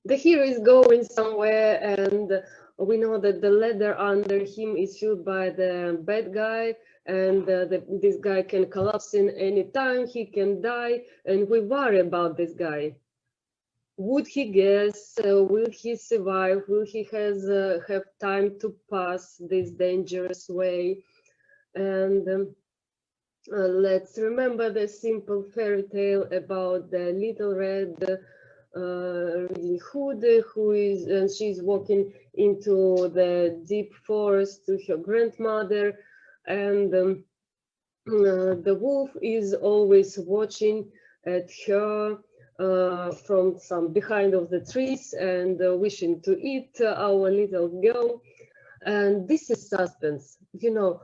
The hero is going somewhere, and we know that the ladder under him is filled by the bad guy, and this guy can collapse in any time, he can die, and we worry about this guy. Would he guess? Will he survive? Will he have time to pass this dangerous way? And let's remember the simple fairy tale about the little red Riding Hood, and she's walking into the deep forest to her grandmother, and the wolf is always watching at her from some behind of the trees and wishing to eat our little girl. And this is suspense. You know,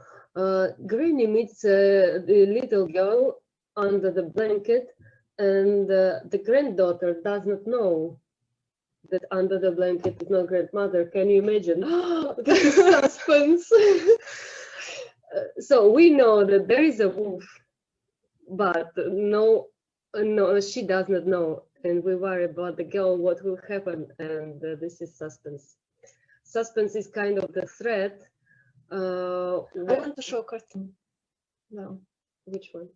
Granny meets the little girl under the blanket, and the granddaughter does not know that under the blanket is not grandmother. Can you imagine? This is suspense. So we know that there is a wolf, but no, she does not know, and we worry about the girl, what will happen, and this is suspense. Suspense is kind of the threat. I want to show cartoon now. Which one?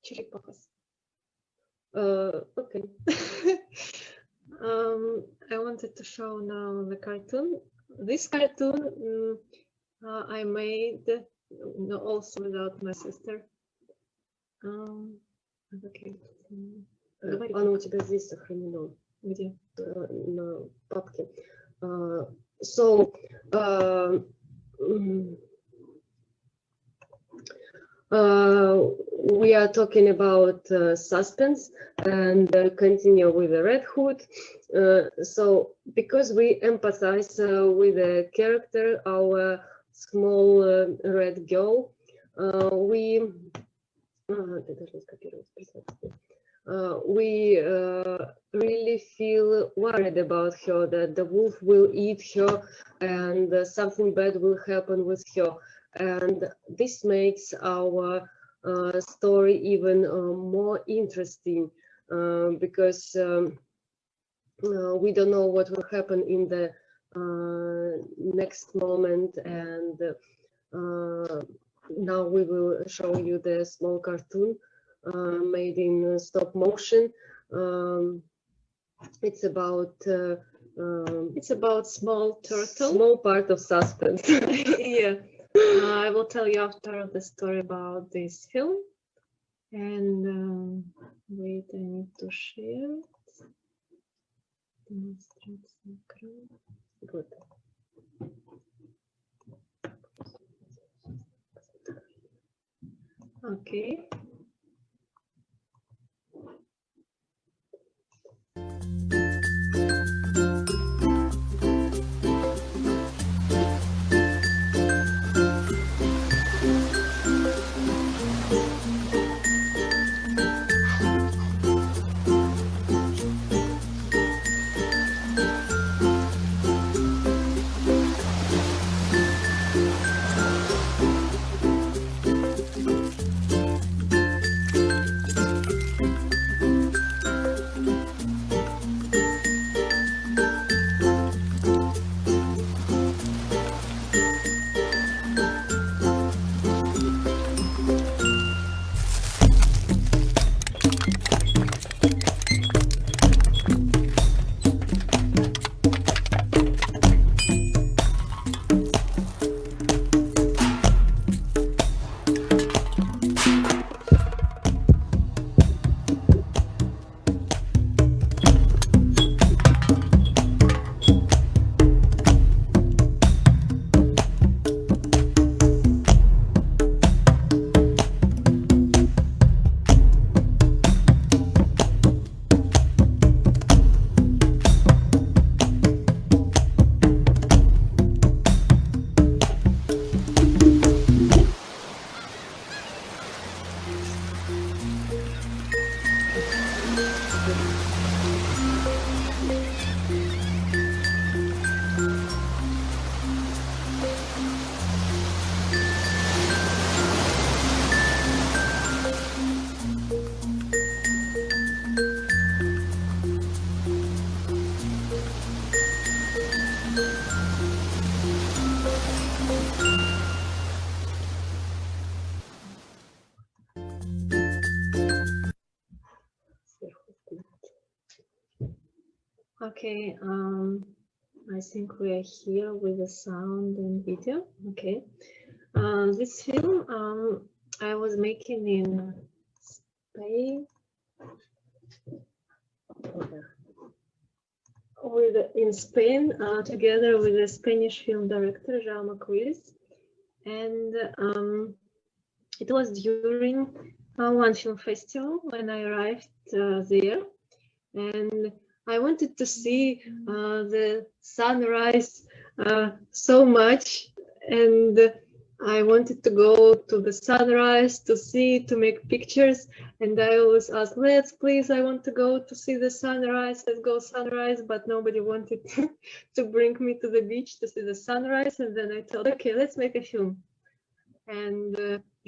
Черепахas. Okay. I wanted to show now the cartoon. This cartoon I made also without my sister. Okay. Оно у тебя здесь сохранено. Где? На папке. So we are talking about suspense and continue with the Red Hood. So because we empathize with the character, our small red girl, we really feel worried about her, that the wolf will eat her and something bad will happen with her. And this makes our story even more interesting because we don't know what will happen in the next moment. And now we will show you the small cartoon made in stop motion. It's about small turtle. Small part of suspense. Yeah. I will tell you after the story about this film. And wait, I need to share it. Good. Okay. Okay, I think we are here with the sound and video. Okay, this film I was making in Spain together with a Spanish film director, Jaume Quiris, and it was during one film festival when I arrived there, and I wanted to see the sunrise so much, and I wanted to go to the sunrise to see, to make pictures, and I always asked, let's please, I want to go to see the sunrise, let's go sunrise, but nobody wanted to bring me to the beach to see the sunrise, and then I thought, okay, let's make a film. And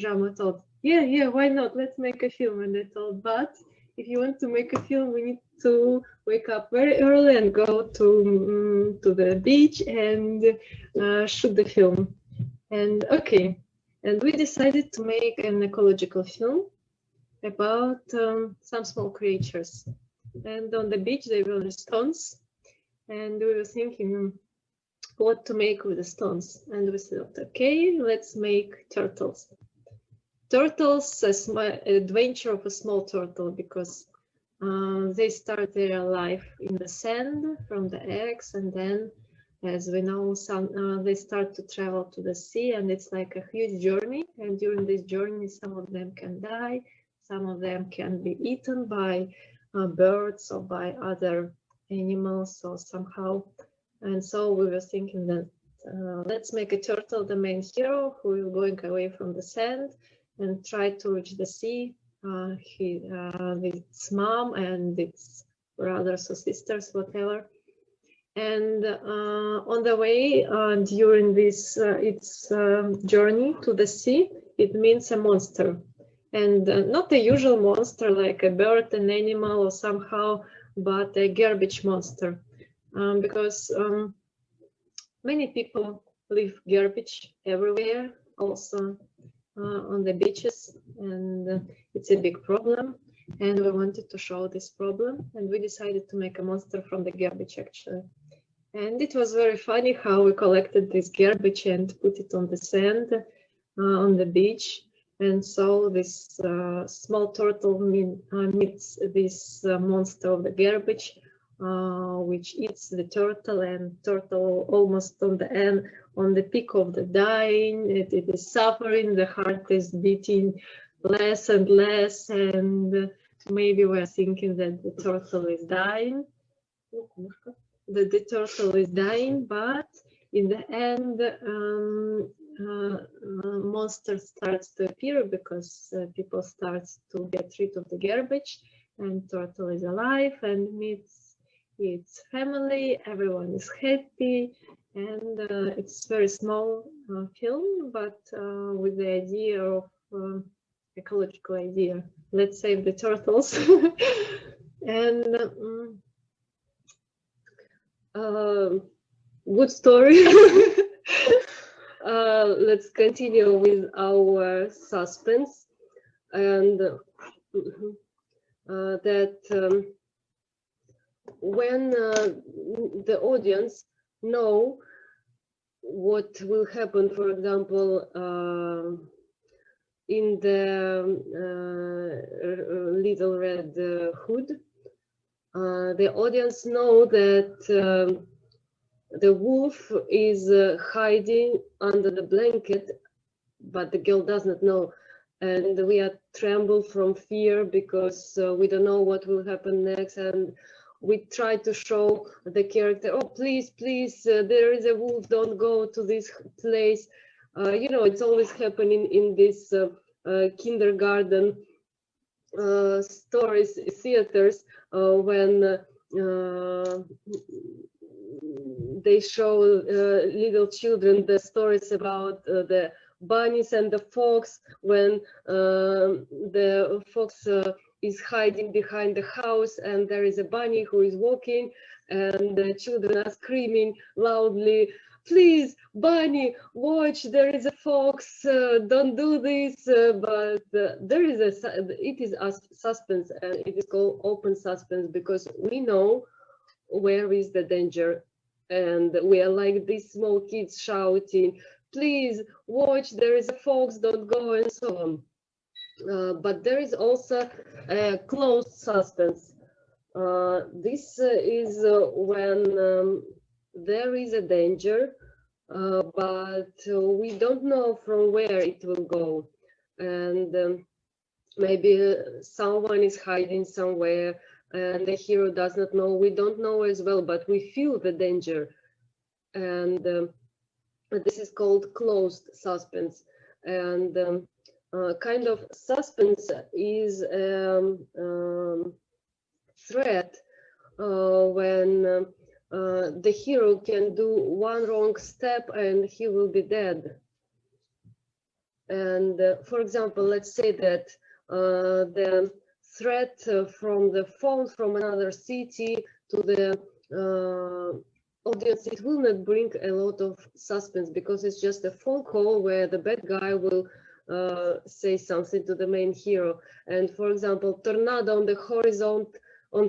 Jaume thought, yeah, why not, let's make a film. And I thought, but if you want to make a film, we need to wake up very early and go to the beach and shoot the film. And okay, and we decided to make an ecological film about some small creatures. And on the beach there were the stones, and we were thinking what to make with the stones. And we thought, okay, let's make turtles. Turtles, adventure of a small turtle, because they start their life in the sand from the eggs, and then, as we know, they start to travel to the sea, and it's like a huge journey. And during this journey, some of them can die, some of them can be eaten by birds or by other animals or somehow. And so we were thinking that let's make a turtle the main hero who is going away from the sand and try to reach the sea with its mom and its brothers or sisters, whatever. And on the way, during this its journey to the sea, it meets a monster, and not a usual monster like a bird, an animal, or somehow, but a garbage monster, because many people leave garbage everywhere, also on the beaches, and it's a big problem. And we wanted to show this problem, and we decided to make a monster from the garbage, actually. And it was very funny how we collected this garbage and put it on the sand on the beach. And so this small turtle meets this monster of the garbage, which eats the turtle, and turtle almost on the end, on the peak of the dying. It is suffering, the heart is beating less and less, and maybe we're thinking that the turtle is dying. The turtle is dying, but in the end, monster starts to appear because people start to get rid of the garbage, and turtle is alive and meets its family. Everyone is happy, and it's very small film, but with the idea of ecological idea. Let's save the turtles. And good story. Let's continue with our suspense, and that when the audience know what will happen, for example, in the Little Red Hood, the audience know that the wolf is hiding under the blanket, but the girl does not know, and we are trembled from fear because we don't know what will happen next. And we try to show the character, oh please, there is a wolf, don't go to this place. You know, it's always happening in this kindergarten stories theaters, when they show little children the stories about the bunnies and the fox, when the fox is hiding behind the house and there is a bunny who is walking, and the children are screaming loudly, please, bunny, watch, there is a fox, don't do this. But there is it is a suspense, and it is called open suspense, because we know where is the danger? And we are like these small kids shouting, please watch, there is a fox, don't go, and so on. But there is also a closed suspense. This is when there is a danger, but we don't know from where it will go. And maybe someone is hiding somewhere and the hero does not know. We don't know as well, but we feel the danger. And this is called closed suspense. And kind of suspense is threat when the hero can do one wrong step and he will be dead. And for example, let's say that the threat from the phone from another city to the audience, it will not bring a lot of suspense because it's just a phone call where the bad guy will say something to the main hero. And for example, tornado on the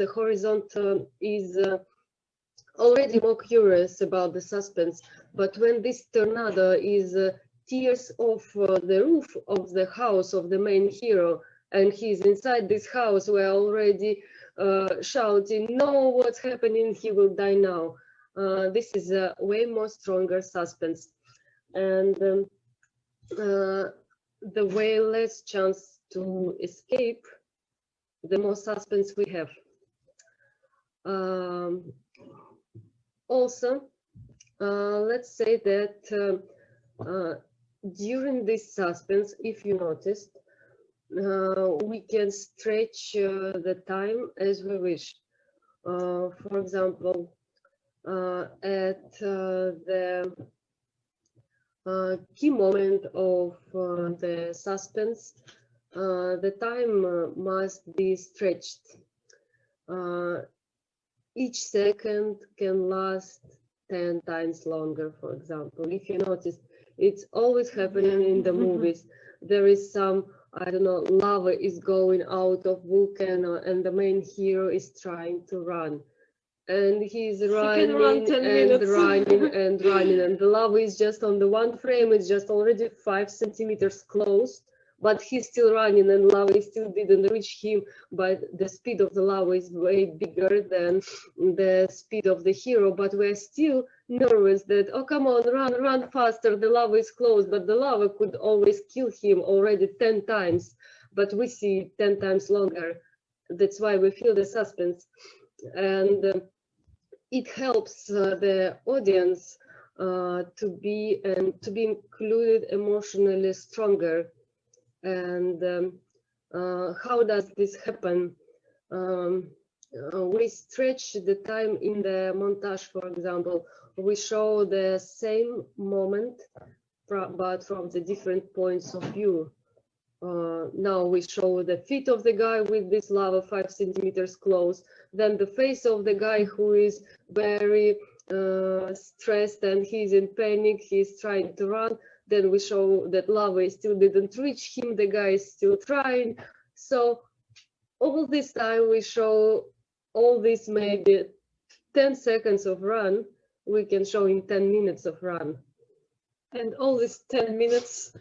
horizon is already more curious about the suspense. But when this tornado is tears off the roof of the house of the main hero, and he's inside this house, we're already shouting, no, what's happening? He will die now. This is a way more stronger suspense. And the way less chance to escape, the more suspense we have. Also, let's say that during this suspense, if you noticed, we can stretch the time as we wish. For example, at the key moment of the suspense, the time must be stretched. Each second can last 10 times longer, for example. If you notice, it's always happening in the movies. There is some, I don't know, lava is going out of volcano and the main hero is trying to run. And he's running and running and running, and the lava is just on the one frame, it's just already 5 centimeters close, but he's still running and lava still didn't reach him, but the speed of the lava is way bigger than the speed of the hero, but we're still nervous that, oh, come on, run faster, the lava is close, but the lava could always kill him already 10 times, but we see 10 times longer. That's why we feel the suspense. And it helps the audience to be included emotionally stronger. And how does this happen? We stretch the time in the montage, for example. We show the same moment, but from the different points of view. Now we show the feet of the guy with this lava 5 centimeters close, then the face of the guy who is very stressed and he's in panic, he's trying to run. Then we show that lava still didn't reach him, the guy is still trying. So all this time we show all this maybe 10 seconds of run, we can show in 10 minutes of run. And all these 10 minutes,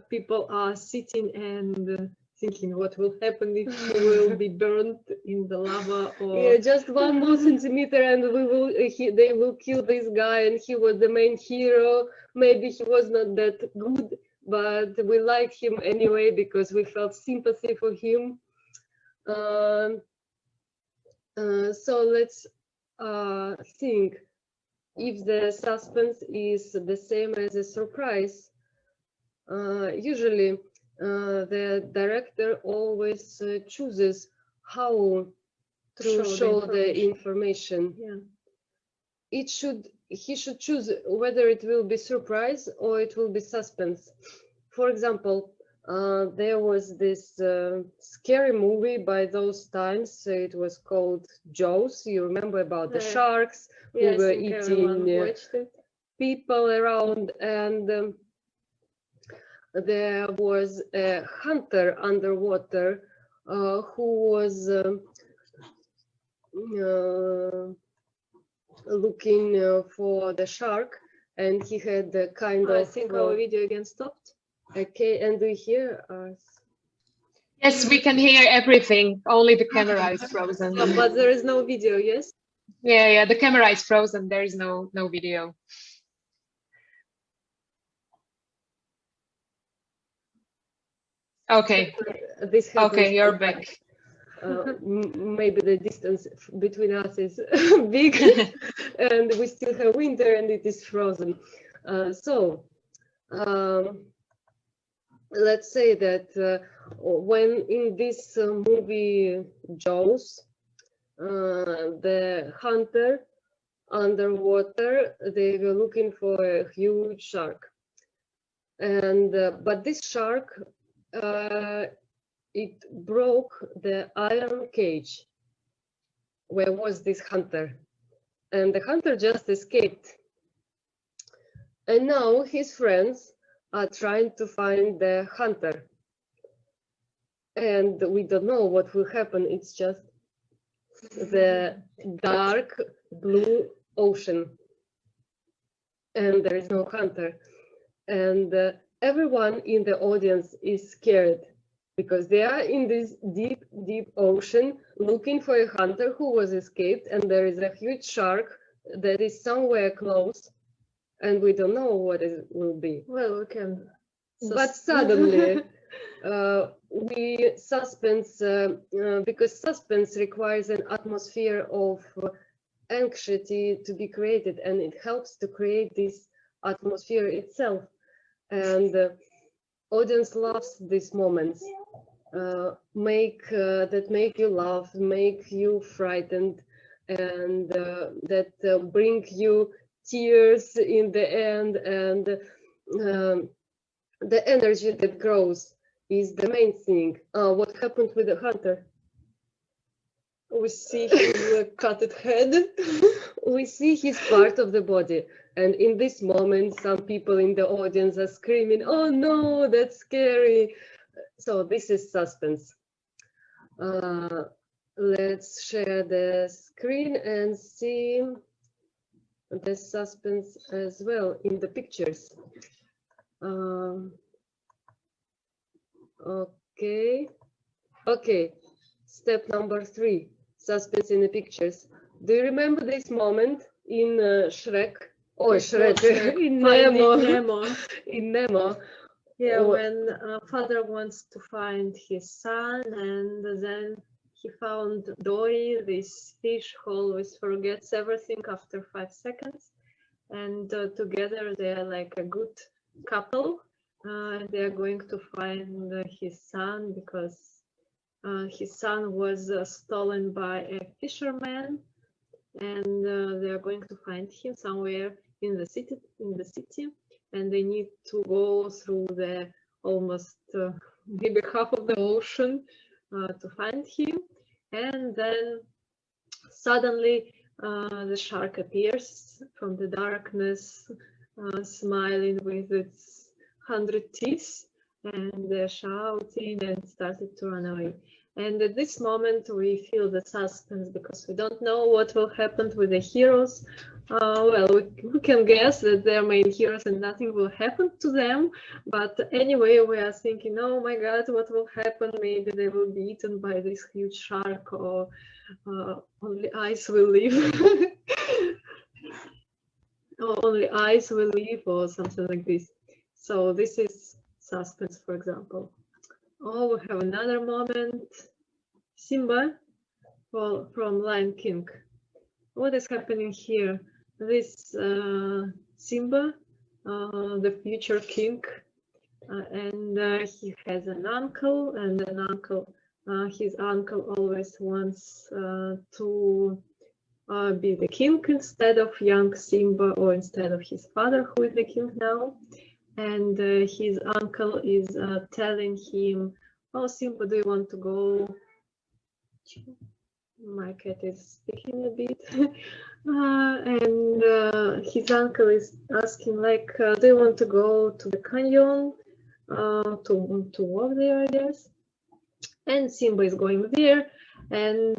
people are sitting and thinking what will happen if he will be burned in the lava, or yeah, just 1 more centimeter and they will kill this guy, and he was the main hero. Maybe he was not that good, but we like him anyway because we felt sympathy for him. So let's think, if the suspense is the same as a surprise, usually the director always chooses how to show the information. Yeah. He should choose whether it will be surprise or it will be suspense. For example, there was this scary movie by those times. It was called Jaws. You remember about the sharks who were eating people around, and there was a hunter underwater who was looking for the shark, and he had the kind of. I think our video again stopped. Okay, and do you hear us? Yes, we can hear everything. Only the camera is frozen. But there is no video, yes? Yeah, the camera is frozen. There is no video. Okay. Okay, you're back. Maybe the distance between us is big, and we still have winter, and it is frozen. Let's say that when in this movie Jaws, the hunter underwater, they were looking for a huge shark, and but this shark it broke the iron cage where was this hunter, and the hunter just escaped, and now his friends are trying to find the hunter, and we don't know what will happen. It's just the dark blue ocean, and there is no hunter, and everyone in the audience is scared because they are in this deep ocean looking for a hunter who was escaped, and there is a huge shark that is somewhere close, and we don't know what it will be. Well, we can. But suddenly, because suspense requires an atmosphere of anxiety to be created, and it helps to create this atmosphere itself. And the audience loves these moments, that make you laugh, make you frightened, and that bring you tears in the end, and the energy that grows is the main thing. What happened with the hunter? We see his cutted head. We see his part of the body, and in this moment some people in the audience are screaming, "Oh no, that's scary!" So this is suspense. Let's share the screen and see the suspense as well in the pictures. Okay, step number 3, suspense in the pictures. Do you remember this moment in Shrek? Or Shrek, in Nemo. In Nemo. Yeah, when father wants to find his son, and then he found Dory, this fish who always forgets everything after 5 seconds. And together they are like a good couple. They are going to find his son because his son was stolen by a fisherman, and they are going to find him somewhere in the city. And they need to go through the almost maybe half of the ocean to find him. And then suddenly the shark appears from the darkness, smiling with its 100 teeth, and they're shouting and started to run away. And at this moment we feel the suspense because we don't know what will happen with the heroes. Well, we can guess that they're main heroes and nothing will happen to them, but anyway we are thinking, oh my god, what will happen? Maybe they will be eaten by this huge shark, or only ice will live. Or only ice will live, or something like this. So this is suspense, for example. Oh, we have another moment. Simba from Lion King. What is happening here? This Simba, the future king, and he has an uncle, and his uncle always wants to be the king instead of young Simba, or instead of his father, who is the king now. And his uncle is telling him, "Oh, Simba, do you want to go?" My cat is speaking a bit. And his uncle is asking, like, do you want to go to the canyon to walk there, I guess? And Simba is going there, And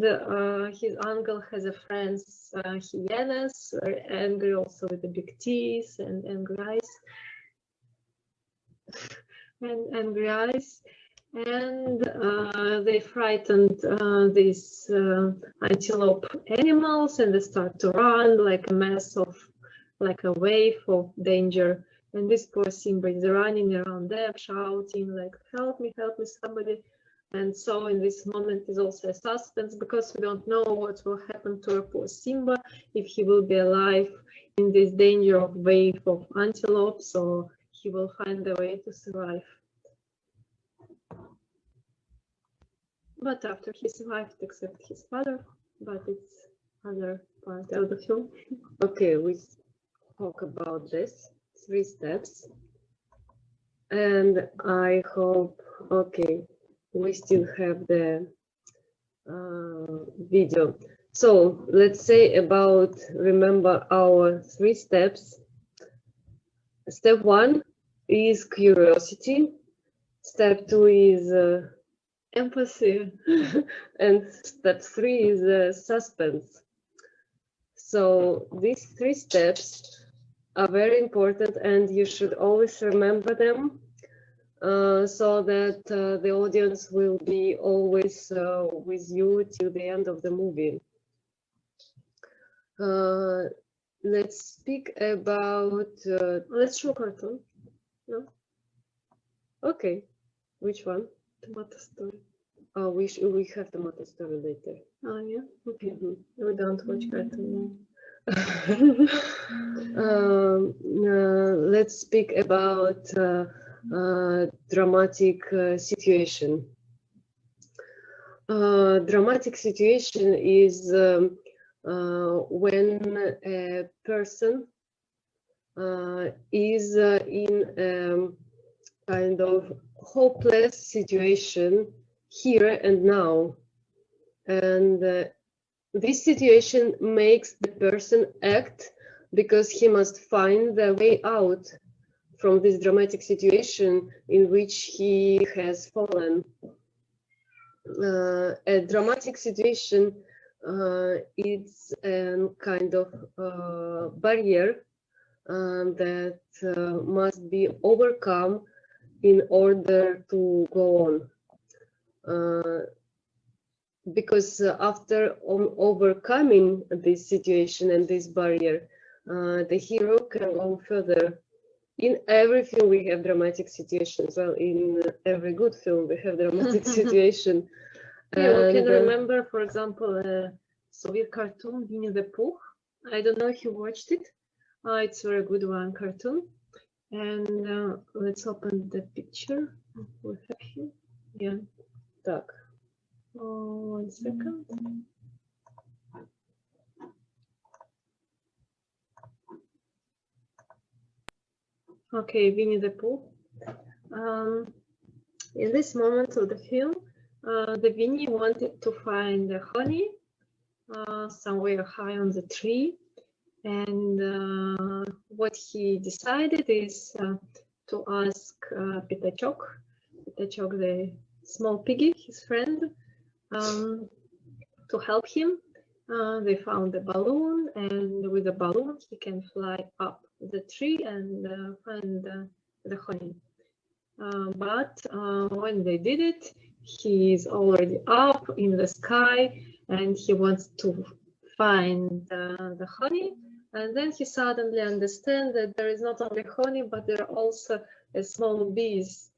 his uncle has a friends, hyenas, very angry, also with the big teeth and angry eyes. And angry eyes. And they frightened these antelope animals, and they start to run like a mass of, like a wave of danger. And this poor Simba is running around them, shouting like, help me, somebody. And so in this moment is also a suspense, because we don't know what will happen to our poor Simba, if he will be alive in this danger of wave of antelopes, or he will find a way to survive. But after he survived, except his father, but it's other part of the film. Okay, we talk about this 3 steps, and I hope, okay, we still have the video. So let's say about, remember our 3 steps. Step 1 is curiosity. Step 2 is Empathy. and step 3 is suspense. So these 3 steps are very important, and you should always remember them, so that the audience will be always with you till the end of the movie. Let's speak about. Let's show cartoon. No? Okay, which one? Tomato Story. Oh, we have Tomato Story later. Oh yeah. Okay. We don't watch cartoon. Let's speak about dramatic situation. Dramatic situation is when a person is in kind of hopeless situation here and now, and this situation makes the person act because he must find the way out from this dramatic situation in which he has fallen. A dramatic situation is a kind of barrier that must be overcome in order to go on. Because after overcoming this situation and this barrier, the hero can go further. In every film we have dramatic situations. Well, in every good film we have dramatic situation. Yeah, we can remember, for example, a Soviet cartoon, Winnie the Pooh. I don't know if you watched it. It's a very good one, cartoon. And let's open the picture we have here. Yeah. Так. Oh, 1 second. Okay, Winnie the Pooh. In this moment of the film, the Winnie wanted to find the honey somewhere high on the tree, and what he decided is to ask Petachok, the small piggy, his friend, to help him. They found a balloon, and with the balloon he can fly up the tree and find the honey. But when they did it, he is already up in the sky, and he wants to find the honey. And then he suddenly understands that there is not only honey, but there are also small bees,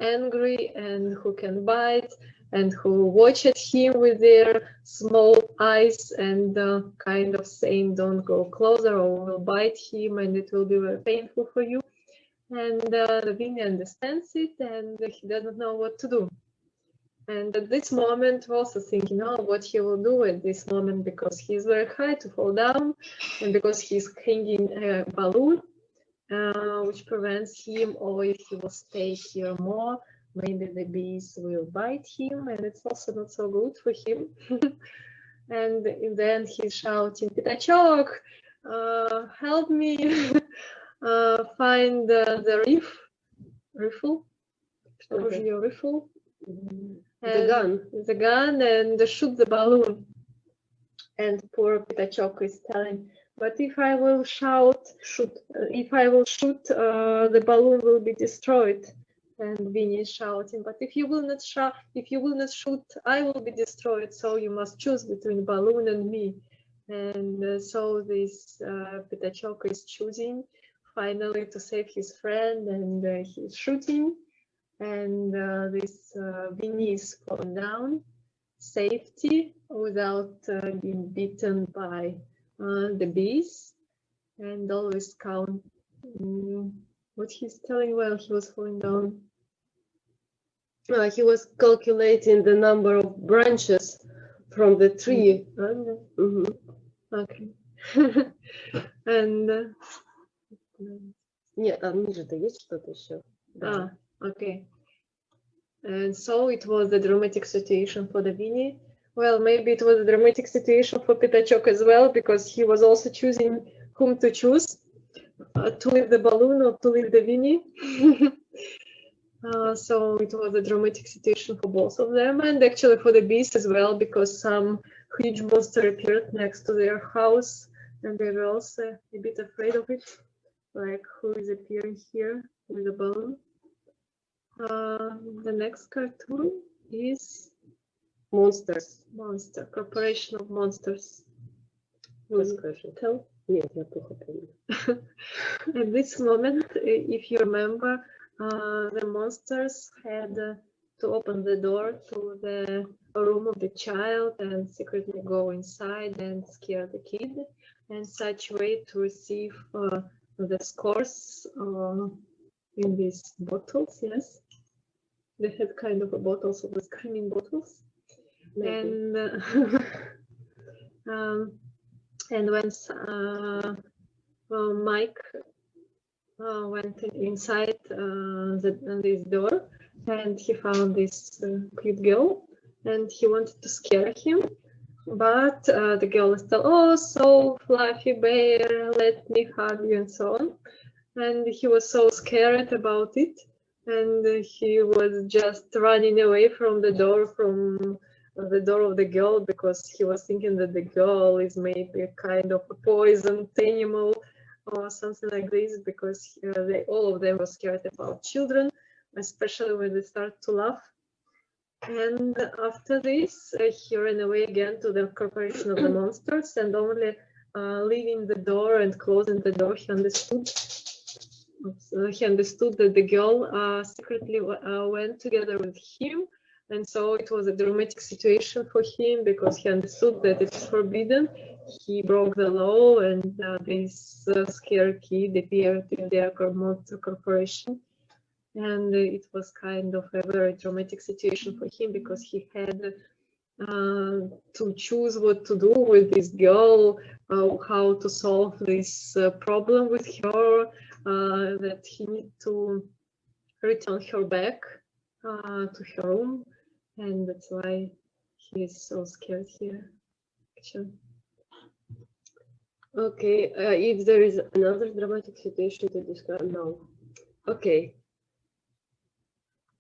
angry and who can bite, and who watch at him with their small eyes and kind of saying, don't go closer or we'll bite him and it will be very painful for you. And the Winnie understands it, and he doesn't know what to do. And at this moment, we're also thinking, oh, what he will do at this moment, because he's very high to fall down, and because he's hanging a balloon, which prevents him, or if he will stay here more, maybe the bees will bite him, and it's also not so good for him. And in the end, he's shouting, Petachok, help me find the riffle. Okay. Riffle. the gun and shoot the balloon. And poor Petachok is telling, but if I will shoot, the balloon will be destroyed. And Vinny is shouting, but if you will not shoot, I will be destroyed. So you must choose between balloon and me. And so this Petachok is choosing finally to save his friend, and he's shooting. And this Vinny is falling down, safety, without being bitten by the bees, and always count what he's telling while he was falling down. He was calculating the number of branches from the tree. Okay. And Нет, там ниже-то есть что-то еще? Да. Okay. And so it was a dramatic situation for the Vinny. Well, maybe it was a dramatic situation for Petachok as well, because he was also choosing whom to choose, to leave the balloon or to leave the Vinny. So it was a dramatic situation for both of them, and actually for the bees as well, because some huge monster appeared next to their house, and they were also a bit afraid of it, like who is appearing here with a balloon. The next cartoon is Monsters. Monster, Corporation of Monsters. Расскажи. Tell. Нет, я плохо помню. At this moment, if you remember, the monsters had to open the door to the room of the child and secretly go inside and scare the kid, and such way to receive the scores in these bottles. Yes, they had kind of a bottles of the screaming bottles. Maybe. And when Mike went inside this door, and he found this cute girl, and he wanted to scare him, but the girl is still, oh, so fluffy bear, let me hug you, and so on. And he was so scared about it, and he was just running away from the door of the girl, because he was thinking that the girl is maybe a kind of a poisoned animal or something like this, because all of them were scared about children, especially when they start to laugh. And after this, he ran away again to the Corporation of the Monsters, and only leaving the door and closing the door, he understood that the girl secretly went together with him. And so it was a dramatic situation for him, because he understood that it's forbidden. He broke the law, and this scared kid appeared in their monster corporation. And it was kind of a very dramatic situation for him, because he had to choose what to do with this girl, how to solve this problem with her, that he needed to return her back to her room. And that's why he is so scared here, actually. Okay, if there is another dramatic situation to describe now. Okay.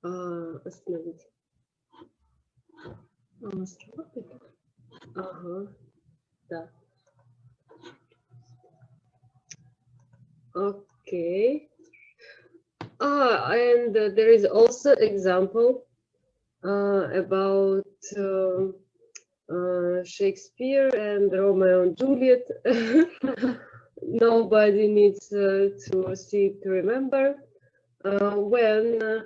Остановить. Ага, да. Okay. And there is also example about Shakespeare and Romeo and Juliet. Nobody needs to see to remember when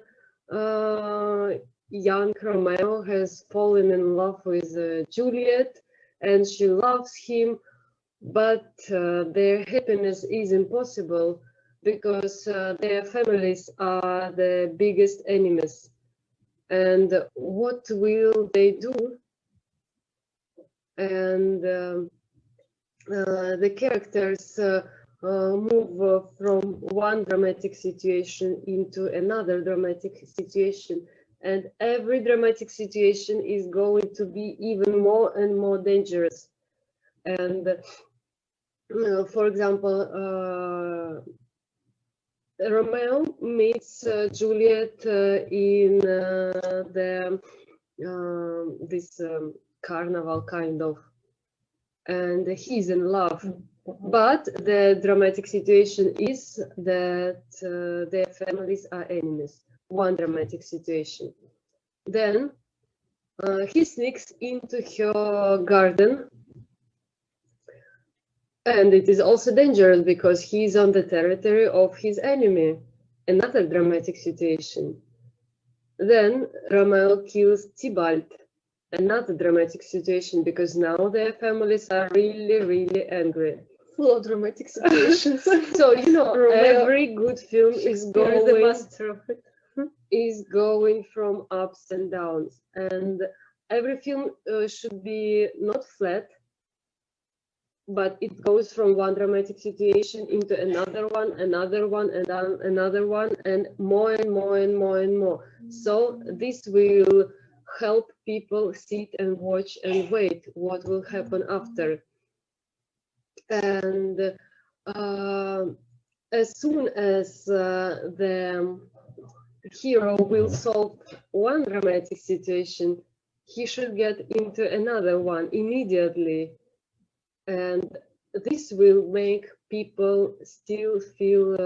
young Romeo has fallen in love with Juliet, and she loves him, but their happiness is impossible, because their families are the biggest enemies. And what will they do? And the characters move from one dramatic situation into another dramatic situation, and every dramatic situation is going to be even more and more dangerous. And for example, Romeo meets Juliet in the this carnival kind of, and he's in love. But the dramatic situation is that their families are enemies. One dramatic situation. Then he sneaks into her garden, and it is also dangerous because he's on the territory of his enemy. Another dramatic situation. Then Romeo kills Tybalt. Another dramatic situation because now their families are really, really angry. Full of dramatic situations. So you know, every good film is the master of it. going from ups and downs, and every film should be not flat, but it goes from one dramatic situation into another one, and another one, and more and more and more and more. So this will help people sit and watch and wait what will happen after. And as soon as the hero will solve one dramatic situation, he should get into another one immediately. And this will make people still feel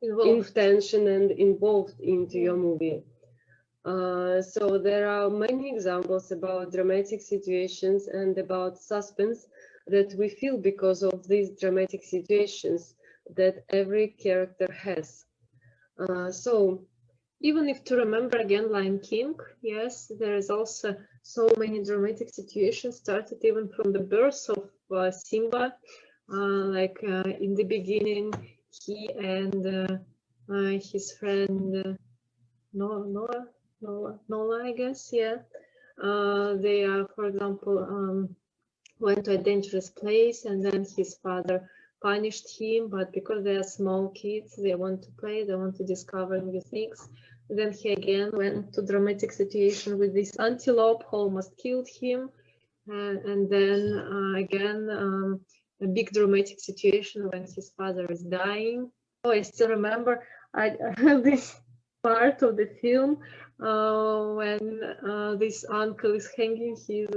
in tension and involved into your movie. So there are many examples about dramatic situations and about suspense that we feel because of these dramatic situations that every character has. So even if to remember again Lion King, yes, there is also so many dramatic situations started even from the birth of Simba. Like in the beginning, he and his friend Nola, I guess, yeah. They are, for example, went to a dangerous place, and then his father punished him, but because they are small kids, they want to play, they want to discover new things. Then he again went to dramatic situation with this antelope who almost killed him, and then again a big dramatic situation when his father is dying. Oh, I still remember I have this part of the film when this uncle is hanging his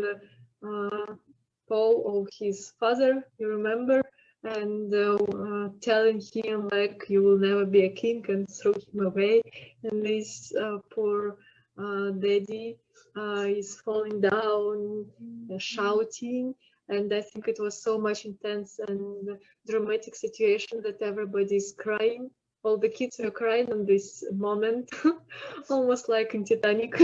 pole of his father, you remember, and telling him like you will never be a king and throw him away, and this poor daddy is falling down, shouting, and I think it was so much intense and dramatic situation that everybody is crying. All the kids were crying in this moment, almost like in Titanic.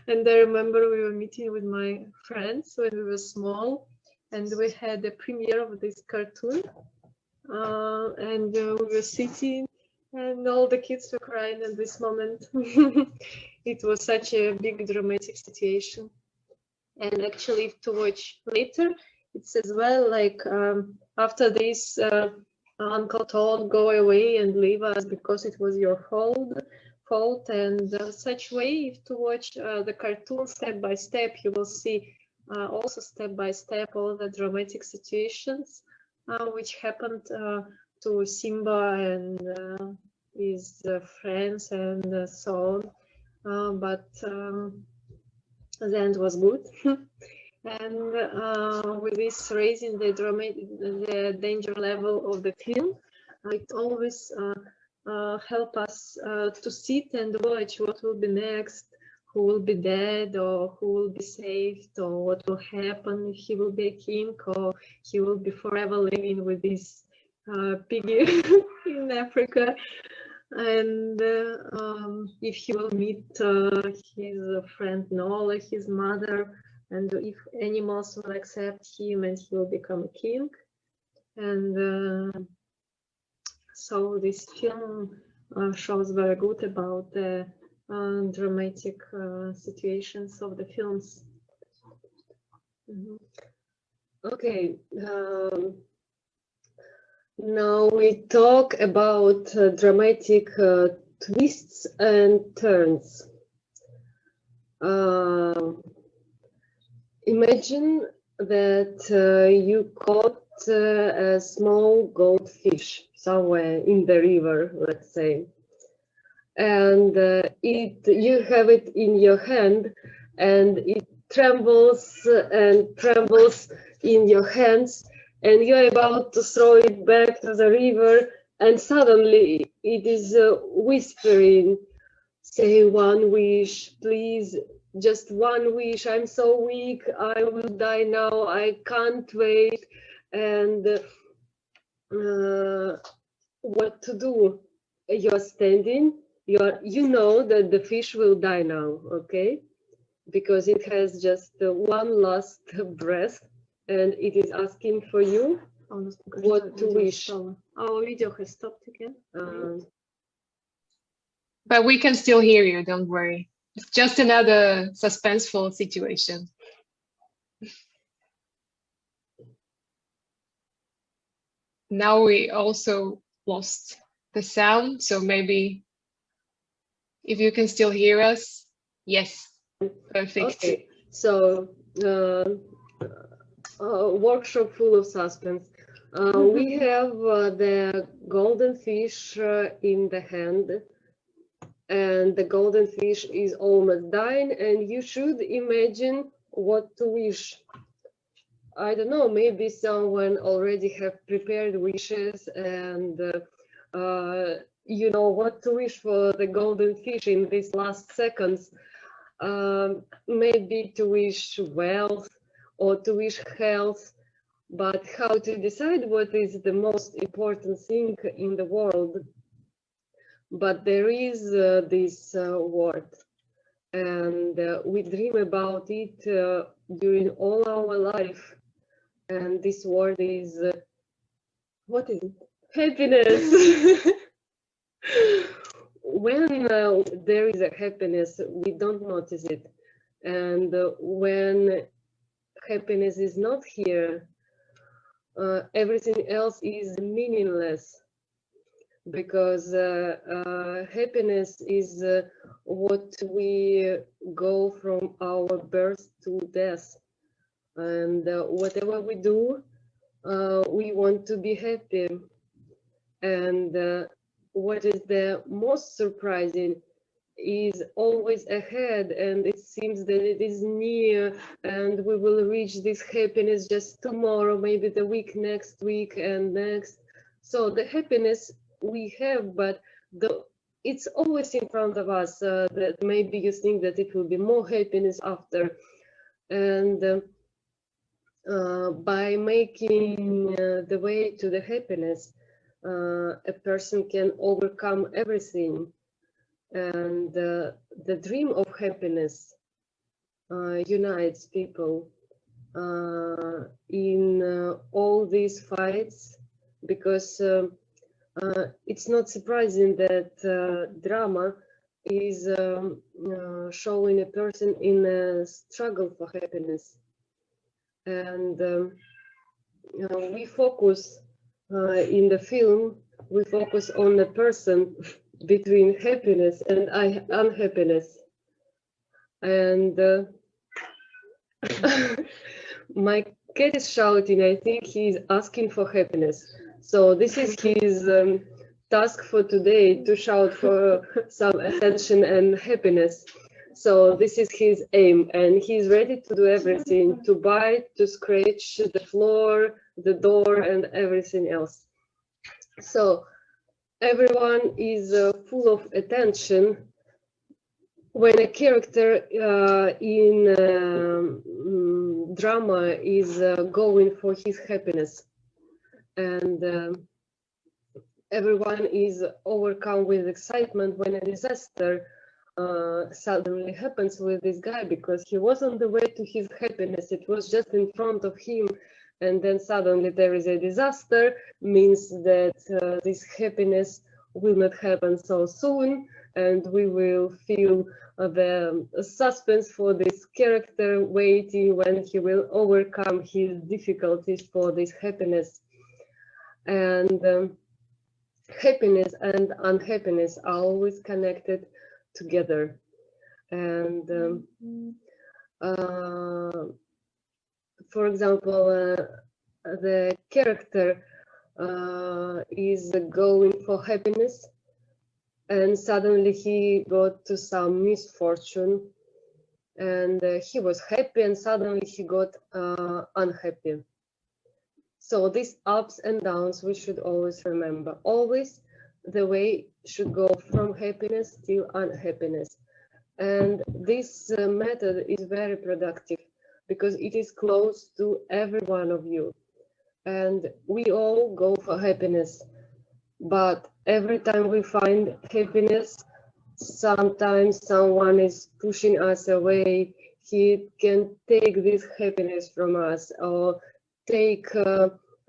And I remember we were meeting with my friends when we were small, and we had a premiere of this cartoon, and we were sitting, and all the kids were crying at this moment. It was such a big dramatic situation. And actually, to watch later, it's as well like after this, Uncle told, go away and leave us because it was your fault, and such way. If to watch the cartoon step by step, you will see also step by step all the dramatic situations which happened to Simba and his friends and so on. But the end was good. And with this raising the danger level of the film, it always help us to sit and watch what will be next, who will be dead or who will be saved, or what will happen if he will be a king or he will be forever living with this piggy in Africa. And if he will meet his friend Nola, his mother, and if animals will accept him and he will become a king. And so this film shows very good about the dramatic situations of the films. Okay, now we talk about dramatic twists and turns. Imagine that you caught a small goldfish somewhere in the river, let's say, and you have it in your hand, and it trembles and trembles in your hands, and you're about to throw it back to the river, and suddenly it is whispering, say one wish, please, just one wish, I'm so weak, I will die now, I can't wait. And what to do? You're standing, you know that the fish will die now, okay? Because it has just one last breath, and it is asking for you what to wish. Our video has stopped again. But we can still hear you, don't worry. It's just another suspenseful situation. Now we also lost the sound, so maybe if you can still hear us, yes, perfect. Okay, so workshop full of suspense. We have the golden fish in the hand, and the golden fish is almost dying, and you should imagine what to wish. I don't know, maybe someone already have prepared wishes, and you know what to wish for the golden fish in these last seconds. Maybe to wish wealth or to wish health, but how to decide what is the most important thing in the world? But there is this word, and we dream about it during all our life, and this word is what is it? Happiness. When there is a happiness, we don't notice it, and when happiness is not here, everything else is meaningless, because happiness is what we go from our birth to death, and whatever we do, we want to be happy. And what is the most surprising is always ahead, and it seems that it is near, and we will reach this happiness just tomorrow, maybe the week, next week, and next. So the happiness we have, but it's always in front of us. That maybe you think that it will be more happiness after, and by making the way to the happiness, a person can overcome everything. And the dream of happiness unites people in all these fights, because it's not surprising that drama is showing a person in a struggle for happiness. And we focus in the film, we focus on the person between happiness and unhappiness. And my cat is shouting. I think he's asking for happiness. So this is his task for today, to shout for some attention and happiness. So this is his aim, and he's ready to do everything, to bite, to scratch the floor, the door, and everything else. So everyone is full of attention when a character in drama is going for his happiness, and everyone is overcome with excitement when a disaster suddenly happens with this guy, because he was on the way to his happiness. It was just in front of him, and then suddenly there is a disaster, means that this happiness will not happen so soon, and we will feel the suspense for this character, waiting when he will overcome his difficulties for this happiness. And happiness and unhappiness are always connected together. And for example, the character is going for happiness, and suddenly he got to some misfortune, and he was happy, and suddenly he got unhappy. So these ups and downs we should always remember. Always the way should go from happiness to unhappiness. And this method is very productive because it is close to every one of you. And we all go for happiness. But every time we find happiness, sometimes someone is pushing us away. He can take this happiness from us, or take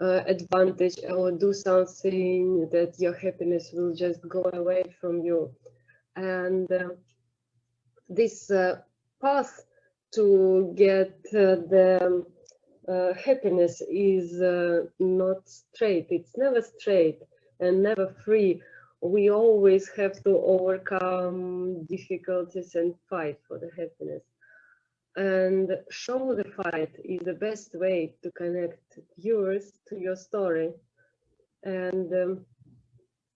advantage, or do something that your happiness will just go away from you. And this path to get the happiness is not straight. It's never straight and never free. We always have to overcome difficulties and fight for the happiness. And show the fight is the best way to connect viewers to your story. And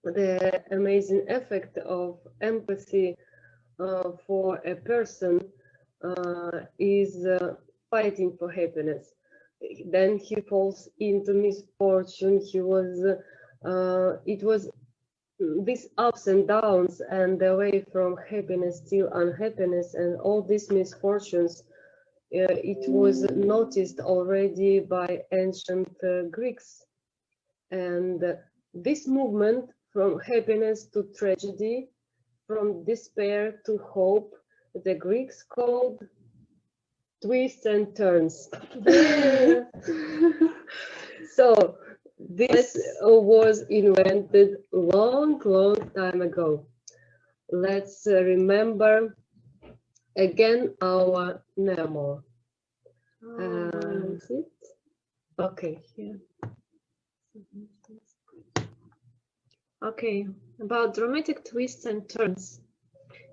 the amazing effect of empathy for a person is fighting for happiness. Then he falls into misfortune. It was these ups and downs and the way from happiness to unhappiness and all these misfortunes. It was noticed already by ancient Greeks. And this movement from happiness to tragedy, from despair to hope, the Greeks called twists and turns. Yeah. So this was invented long time ago. Let's remember again our Nemo. Is it? Okay. Yeah. Okay, about dramatic twists and turns.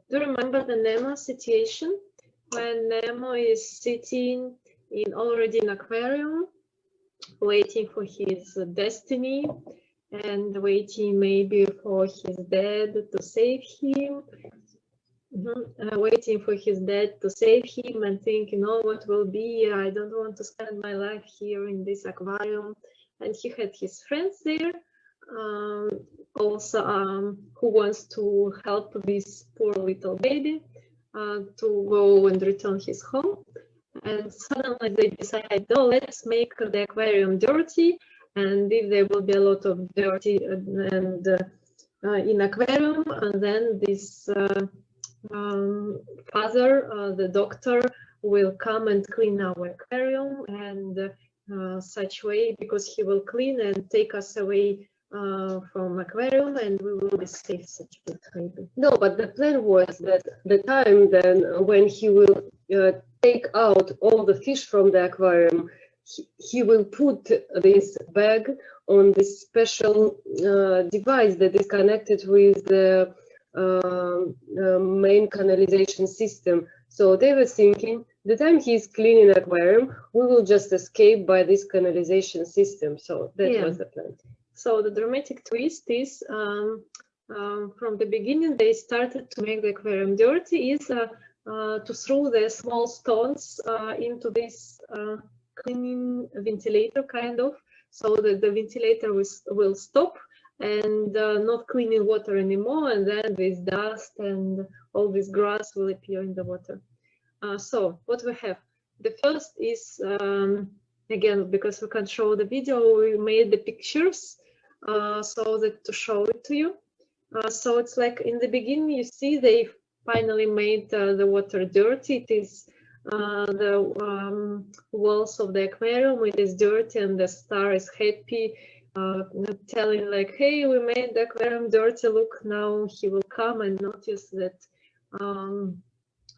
Do you remember the Nemo situation? When Nemo is sitting already in aquarium, waiting for his destiny and waiting maybe for his dad to save him. Waiting for his dad to save him and thinking, oh, what will be? I don't want to spend my life here in this aquarium. And he had his friends there, also who wants to help this poor little baby to go and return his home. And suddenly they decide, oh, let's make the aquarium dirty. And if there will be a lot of dirty and in aquarium, and then this father, the doctor, will come and clean our aquarium, and such way, because he will clean and take us away from aquarium, and we will be safe. Such maybe. No, but the plan was that the time then when he will take out all the fish from the aquarium, he will put this bag on this special device that is connected with the main canalization system. So they were thinking, the time he's cleaning the aquarium, we will just escape by this canalization system. So that was the plan. So the dramatic twist is, from the beginning, they started to make the aquarium dirty, is to throw the small stones into this cleaning ventilator, kind of, so that the ventilator will stop and not cleaning water anymore, and then this dust and all this grass will appear in the water. So what we have, the first is, again, because we can't show the video, we made the pictures so that to show it to you. So it's like in the beginning, you see they finally made the water dirty. It is the walls of the aquarium, it is dirty, and the star is happy, telling like, hey, we made the aquarium dirty, look, now he will come and notice that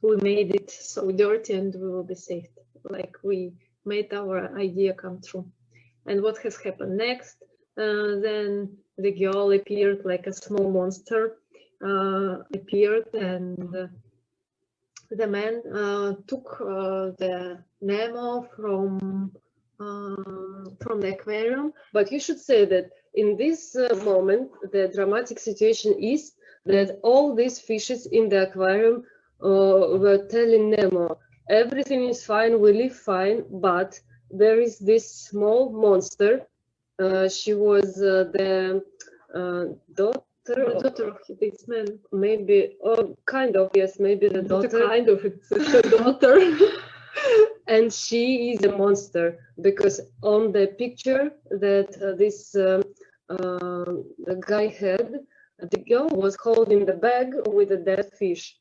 we made it so dirty and we will be saved, like we made our idea come true. And what has happened next? Then the girl appeared, like a small monster appeared, and the man took the Nemo from the aquarium. But you should say that in this moment, the dramatic situation is that all these fishes in the aquarium were telling Nemo, everything is fine, we live fine, but there is this small monster. She was the daughter of this man. maybe, or kind of, yes, maybe the daughter. Kind of, it's the daughter. And she is a monster, because on the picture that the guy had, the girl was holding the bag with a dead fish.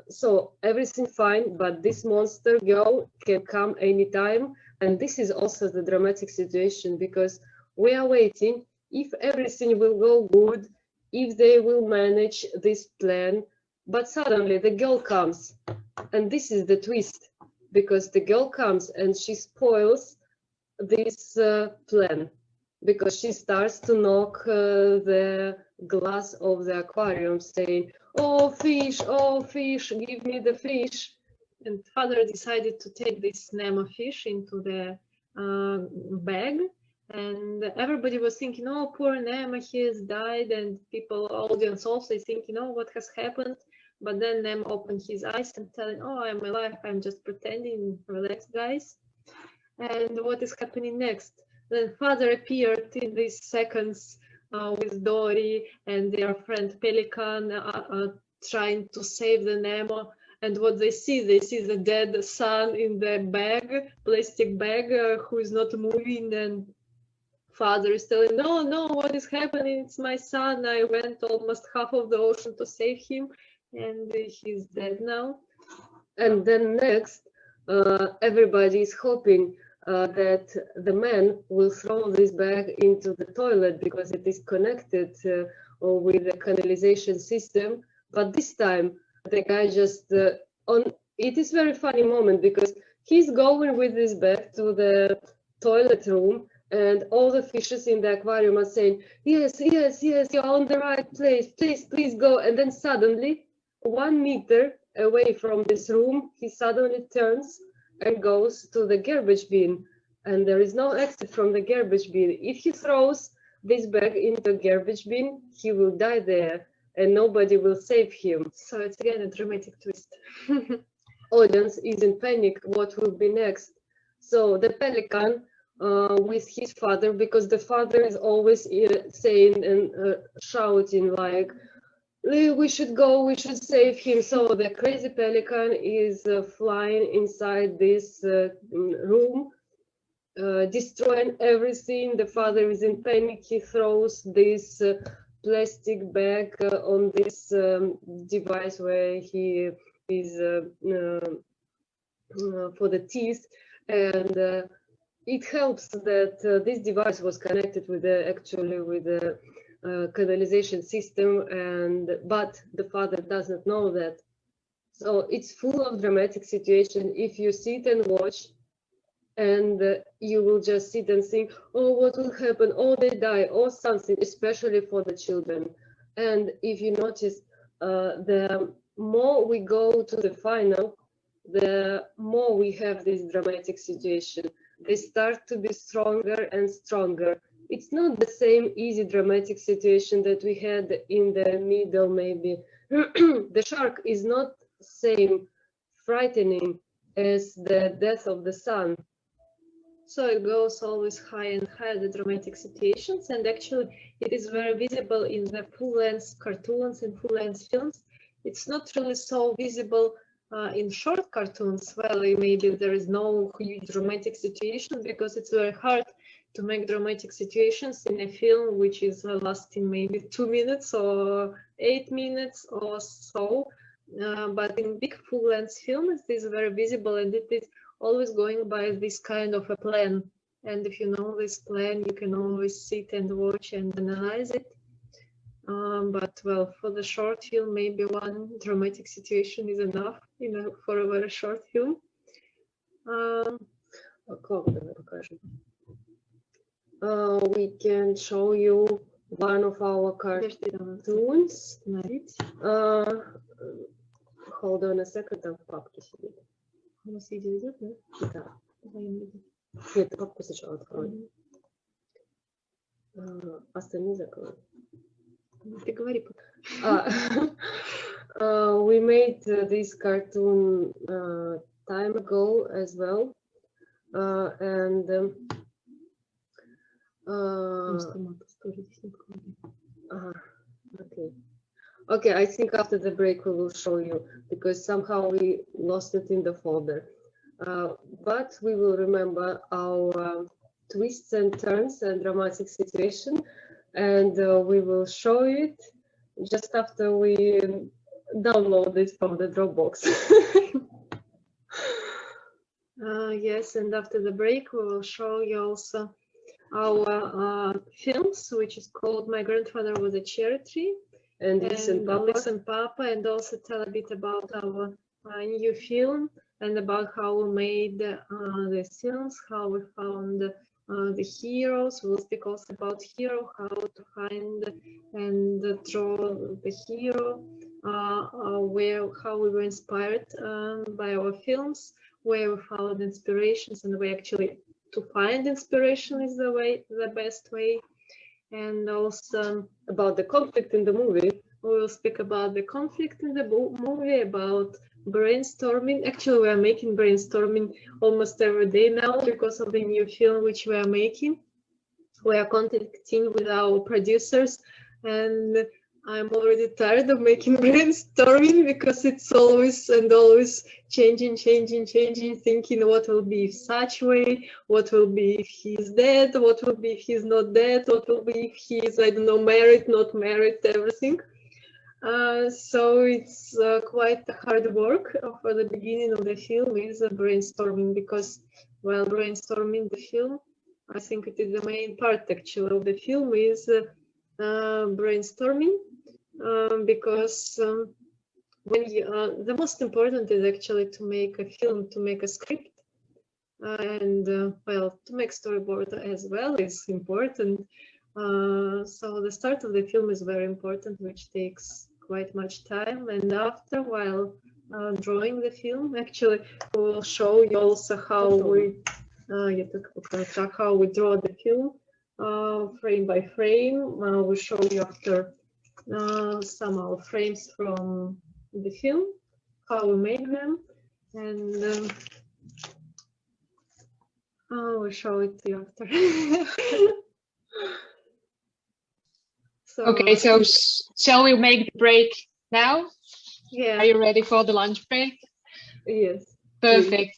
So everything fine, but this monster girl can come anytime. And this is also the dramatic situation, because we are waiting if everything will go good, if they will manage this plan. But suddenly the girl comes, and this is the twist, because the girl comes and she spoils this plan, because she starts to knock the glass of the aquarium, saying, oh fish, give me the fish. And father decided to take this Nemo fish into the bag, and everybody was thinking, oh, poor Nemo, he has died, and people, audience also is thinking, oh, what has happened? But then Nemo opened his eyes and telling, oh, I'm alive, I'm just pretending, relax, guys. And what is happening next? Then father appeared in these seconds with Dory and their friend Pelican trying to save the Nemo. And what they see the dead son in the bag, plastic bag, who is not moving. And father is telling, no, what is happening? It's my son. I went almost half of the ocean to save him, and he's dead now. And then next, everybody is hoping that the man will throw this bag into the toilet, because it is connected with the canalization system. But this time, the guy just it is very funny moment, because he's going with this bag to the toilet room, and all the fishes in the aquarium are saying, yes, you're on the right place, please go. And then suddenly, 1 meter away from this room, he suddenly turns and goes to the garbage bin, and there is no exit from the garbage bin. If he throws this bag into the garbage bin, he will die there, and nobody will save him. So it's again a dramatic twist. Audience is in panic, what will be next? So the pelican with his father, because the father is always saying and shouting like, we should go, we should save him. So the crazy pelican is flying inside this room, destroying everything. The father is in panic. He throws this plastic bag on this device where he is for the teeth, and it helps that this device was connected with the canalization system, but the father doesn't know that. So it's full of dramatic situation. If you sit and watch, and you will just sit and think, oh, what will happen? Oh, they die, or something, especially for the children. And if you notice, the more we go to the final, the more we have this dramatic situation. They start to be stronger and stronger. It's not the same easy dramatic situation that we had in the middle, maybe. The shark is not same frightening as the death of the son. So it goes always higher and higher, the dramatic situations, and actually it is very visible in the full-length cartoons and full-length films. It's not really so visible in short cartoons. Well, maybe there is no huge dramatic situation, because it's very hard to make dramatic situations in a film which is lasting maybe 2 minutes or 8 minutes or so. But in big full-length films, it is very visible, and it is always going by this kind of a plan. And if you know this plan, you can always sit and watch and analyze it. But well, for the short film, maybe one dramatic situation is enough, for a very short film. We can show you one of our cartoons. Hold on a second, там в папке сидит. У нас видео идет, да? Да. Нет, ты папку сначала открой. Остальные закрой. Ты говори пока. We made this cartoon time ago as well. Okay, I think after the break we will show you, because somehow we lost it in the folder. But we will remember our twists and turns and dramatic situation, and we will show it just after we download it from the Dropbox. Yes, and after the break we will show you also our films, which is called My Grandfather Was a Cherry Tree, and Listen Papa, and also tell a bit about our new film and about how we made the films, how we found the heroes. We'll speak also about hero, how to find and draw the hero, how we were inspired by our films, where we found inspirations, and we actually to find inspiration is the best way. And also about the conflict in the movie. We will speak about the conflict in the movie, about brainstorming. Actually, we are making brainstorming almost every day now because of the new film which we are making. We are contacting with our producers, and I'm already tired of making brainstorming because it's always changing, thinking what will be if such way, what will be if he's dead, what will be if he's not dead, what will be if he's, I don't know, married, not married, everything. So it's quite hard work for the beginning of the film is brainstorming, because while brainstorming the film, I think it is the main part actually of the film is brainstorming, because when you, the most important is actually to make a film, to make a script, and well, to make storyboard as well is important. So the start of the film is very important, which takes quite much time, and after while drawing the film, actually we will show you also how we draw the film frame by frame. We'll show you after some of our frames from the film, how we make them, and we'll show it to you after. So, okay, so shall we make the break now? Yeah. Are you ready for the lunch break? Yes. Perfect.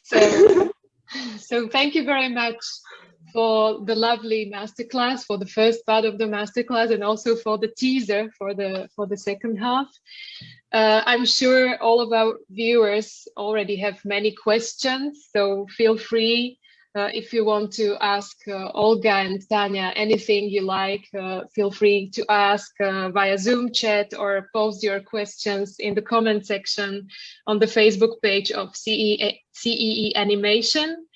So thank you very much for the lovely masterclass, for the first part of the masterclass, and also for the teaser for the second half. I'm sure all of our viewers already have many questions, so feel free. If you want to ask Olga and Tanya anything you like, feel free to ask via Zoom chat or post your questions in the comment section on the Facebook page of CEE Animation.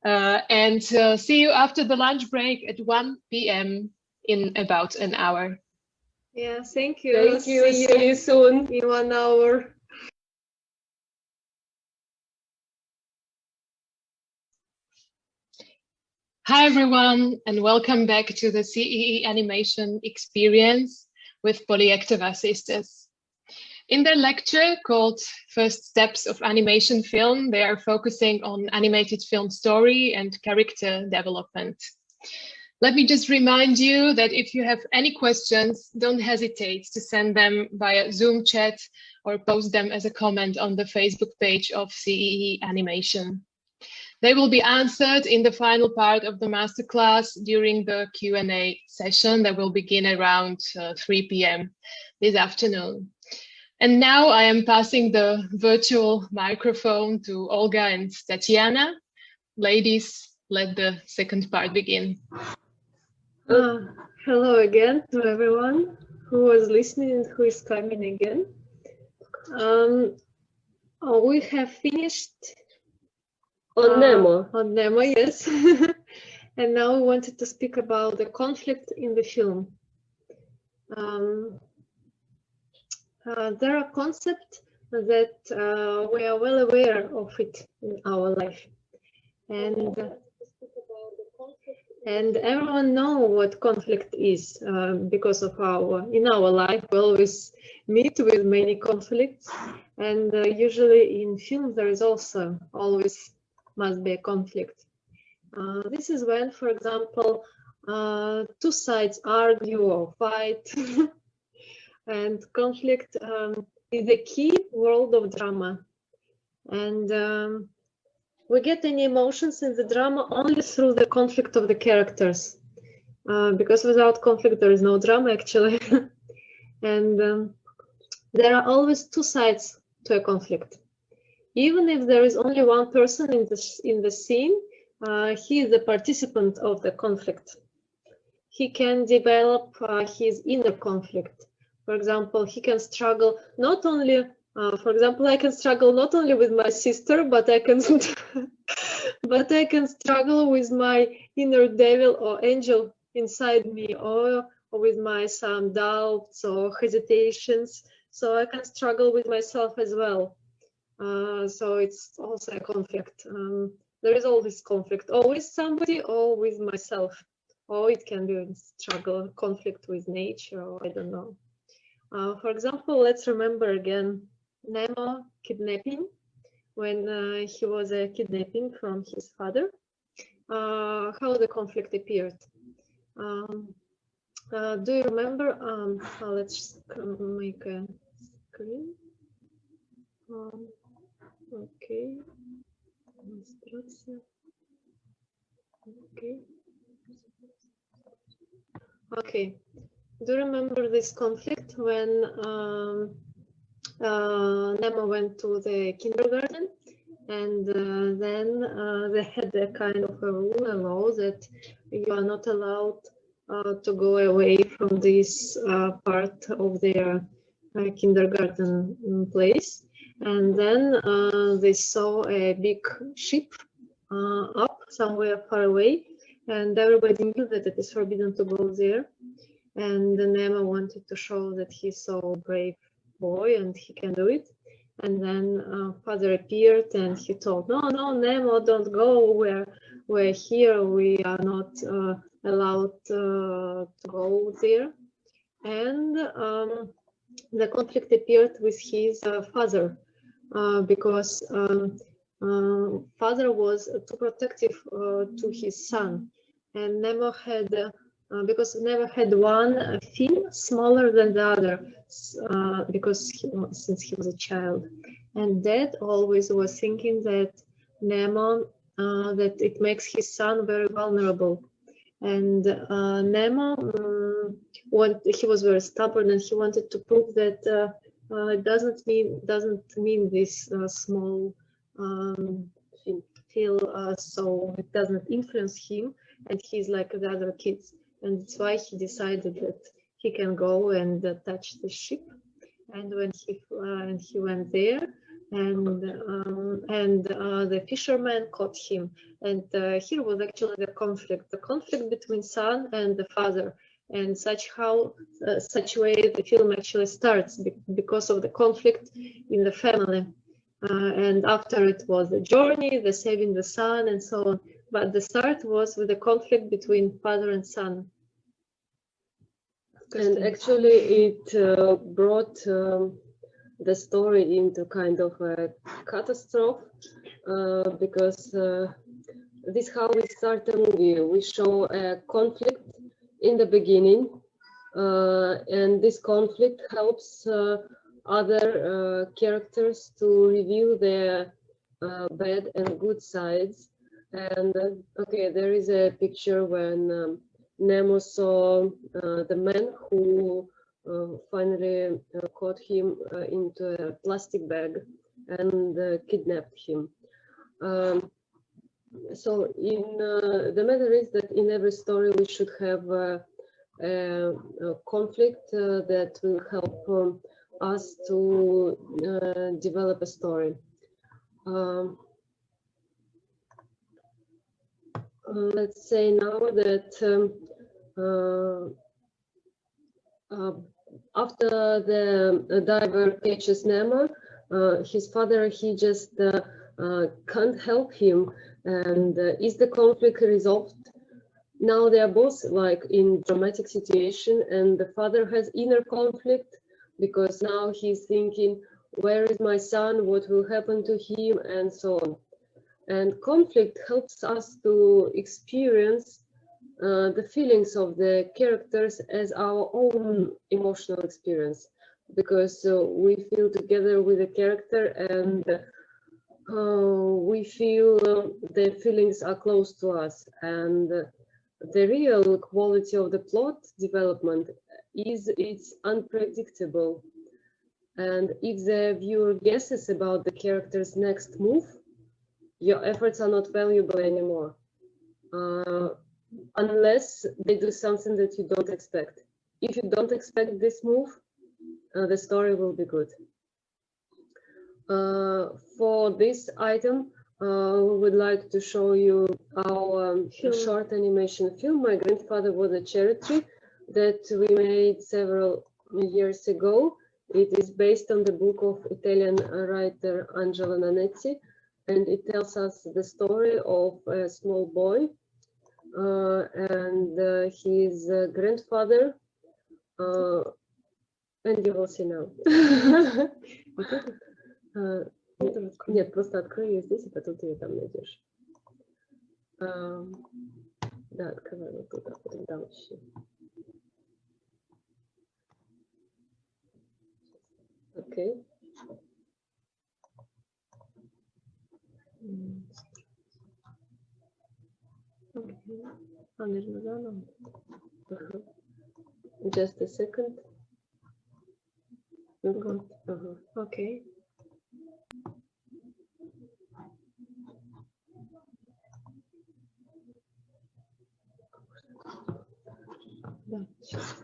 And see you after the lunch break at 1 p.m. in about an hour. Yeah, thank you. Thank you. See you soon in 1 hour. Hi everyone, and welcome back to the CEE Animation Experience with Poliektova sisters. In their lecture called First Steps of Animation Film, they are focusing on animated film story and character development. Let me just remind you that if you have any questions, don't hesitate to send them via Zoom chat or post them as a comment on the Facebook page of CEE Animation. They will be answered in the final part of the masterclass during the Q&A session that will begin around 3 p.m. this afternoon. And now I am passing the virtual microphone to Olga and Tatiana. Ladies, let the second part begin. Hello again to everyone who was listening and who is coming again. We have finished on Nemo. On Nemo, yes. And now we wanted to speak about the conflict in the film. There are concepts that we are well aware of it in our life. And And everyone know what conflict is because of in our life we always meet with many conflicts, and usually in film there is also always must be a conflict. This is when, for example, two sides argue or fight, and conflict is the key word of drama. And we get any emotions in the drama only through the conflict of the characters, because without conflict there is no drama actually. And there are always two sides to a conflict. Even if there is only one person in the scene, he is the participant of the conflict. He can develop his inner conflict. For example, he can struggle not only, for example, I can struggle not only with my sister, but I can, but I can struggle with my inner devil or angel inside me, or with my some doubts or hesitations. So I can struggle with myself as well. So it's also a conflict. There is always conflict, or with somebody, or with myself, or it can be a struggle, conflict with nature, or I don't know. For example, let's remember again Nemo kidnapping, when he was kidnapping from his father, how the conflict appeared. Do you remember? Let's make a screen. Okay. Okay. Okay. Do you remember this conflict when Nemo went to the kindergarten, and then they had a kind of a rule, a law that you are not allowed to go away from this part of their kindergarten place. And then they saw a big ship up somewhere far away, and everybody knew that it is forbidden to go there. And Nemo wanted to show that he's so brave boy and he can do it. And then father appeared and he told, no, Nemo, don't go. We're here. We are not allowed to go there. And the conflict appeared with his father, because father was too protective to his son, and Nemo had because Nemo had one fin smaller than the other, since he was a child, and Dad always was thinking that Nemo that it makes his son very vulnerable, and Nemo he was very stubborn, and he wanted to prove that it doesn't mean this small feel, so it doesn't influence him, and he's like the other kids, and that's why he decided that he can go and touch the ship. And when he went there, and the fisherman caught him, and here was actually the conflict between son and the father, and such way the film actually starts, because of the conflict in the family. And after it was the journey, the saving the son, and so on. But the start was with the conflict between father and son. And actually it brought the story into kind of a catastrophe, because this is how we start the movie. We show a conflict in the beginning, and this conflict helps other characters to review their bad and good sides. And okay, there is a picture when Nemo saw the man who finally caught him into a plastic bag and kidnapped him. So the matter is that in every story we should have a conflict that will help us to develop a story. Let's say now that after the diver catches Nemo, his father, he just can't help him. And is the conflict resolved? Now they are both like in dramatic situation, and the father has inner conflict because now he's thinking, where is my son? What will happen to him? And so on. And conflict helps us to experience the feelings of the characters as our own emotional experience, because we feel together with the character, and we feel their feelings are close to us. And the real quality of the plot development is it's unpredictable. And if the viewer guesses about the character's next move, your efforts are not valuable anymore, unless they do something that you don't expect. If you don't expect this move, the story will be good. For this item, we would like to show you our short animation film. My grandfather was a cherry tree that we made several years ago. It is based on the book of Italian writer Angelo Nanetti, and it tells us the story of a small boy and his grandfather, and you will see now. Нет, просто открой ее здесь, и потом ты ее там найдешь. Да, открывай вот тут, а потом там ищи. Окей. Just a second. Okay. Да, сейчас.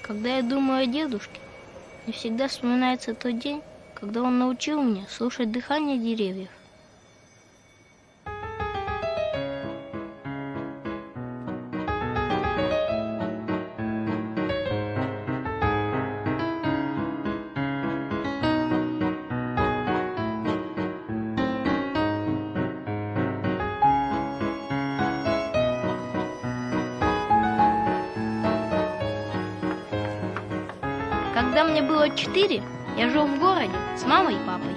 Когда я думаю о дедушке, мне всегда вспоминается тот день, когда он научил меня слушать дыхание деревьев. Когда мне было 4, я жил в городе с мамой и папой.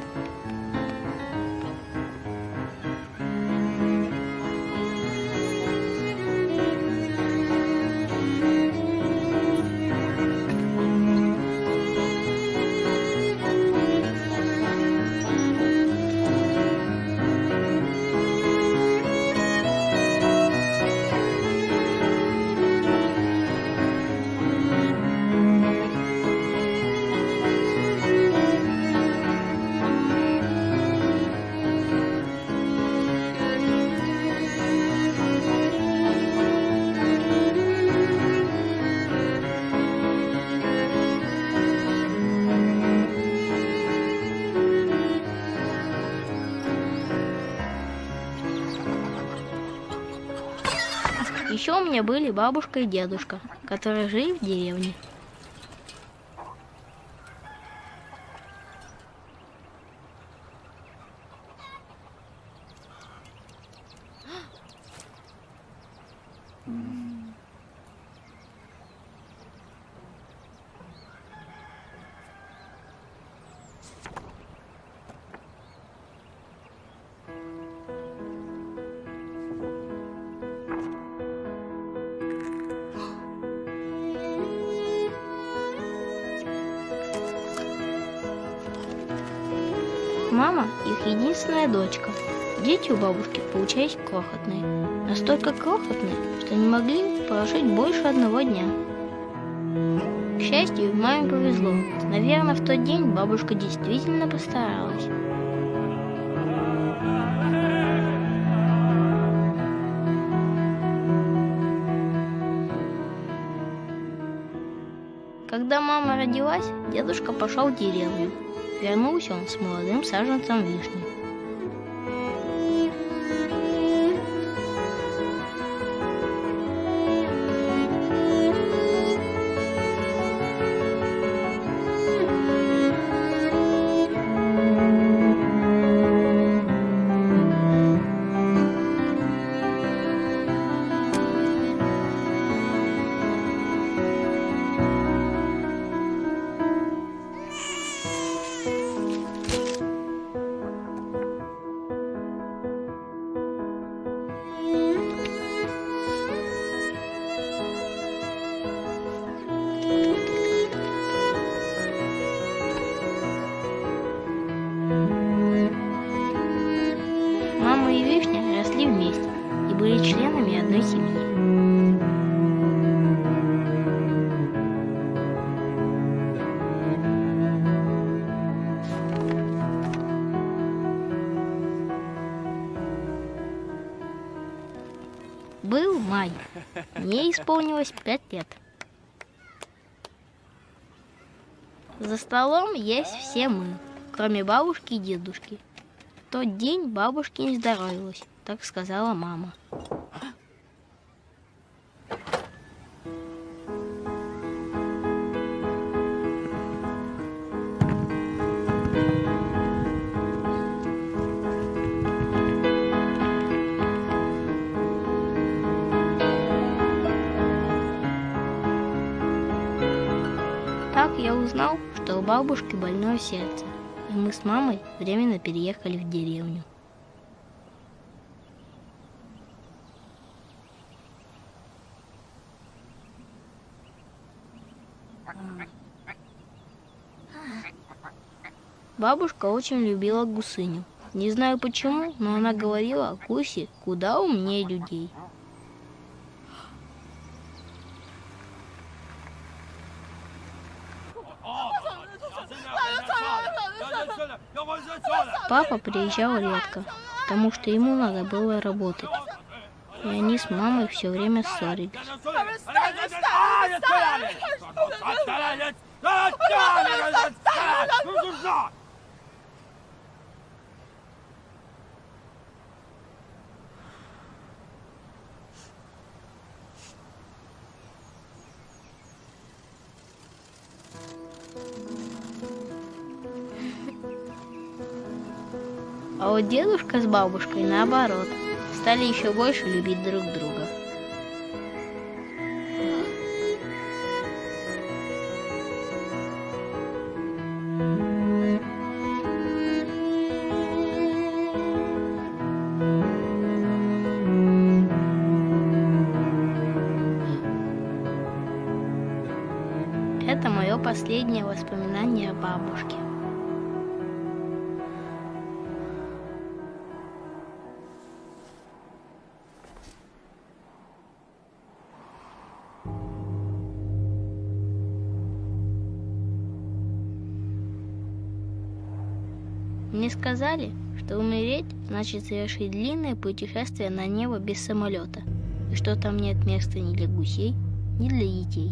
Еще у меня были бабушка и дедушка, которые жили в деревне. Мама – их единственная дочка. Дети у бабушки получались крохотные. Настолько крохотные, что не могли прожить больше 1 дня. К счастью, маме повезло. Наверное, в тот день бабушка действительно постаралась. Когда мама родилась, дедушка пошел в деревню. Вернулся он с молодым саженцем вишни. Мама и Вишня росли вместе и были членами одной семьи. Был май. Мне исполнилось 5 лет. За столом есть все мы, кроме бабушки и дедушки. В тот день бабушке не здоровилась, так сказала мама. Так я узнал, что у бабушки больное сердце, и мы с мамой временно переехали в деревню. Бабушка очень любила гусыню. Не знаю почему, но она говорила, гуси куда умнее людей. Папа приезжал редко, потому что ему надо было работать. И они с мамой все время ссорились. А вот дедушка с бабушкой, наоборот, стали еще больше любить друг друга. Это мое последнее воспоминание о бабушке. Мне сказали, что умереть значит совершить длинное путешествие на небо без самолета, и что там нет места ни для гусей, ни для детей.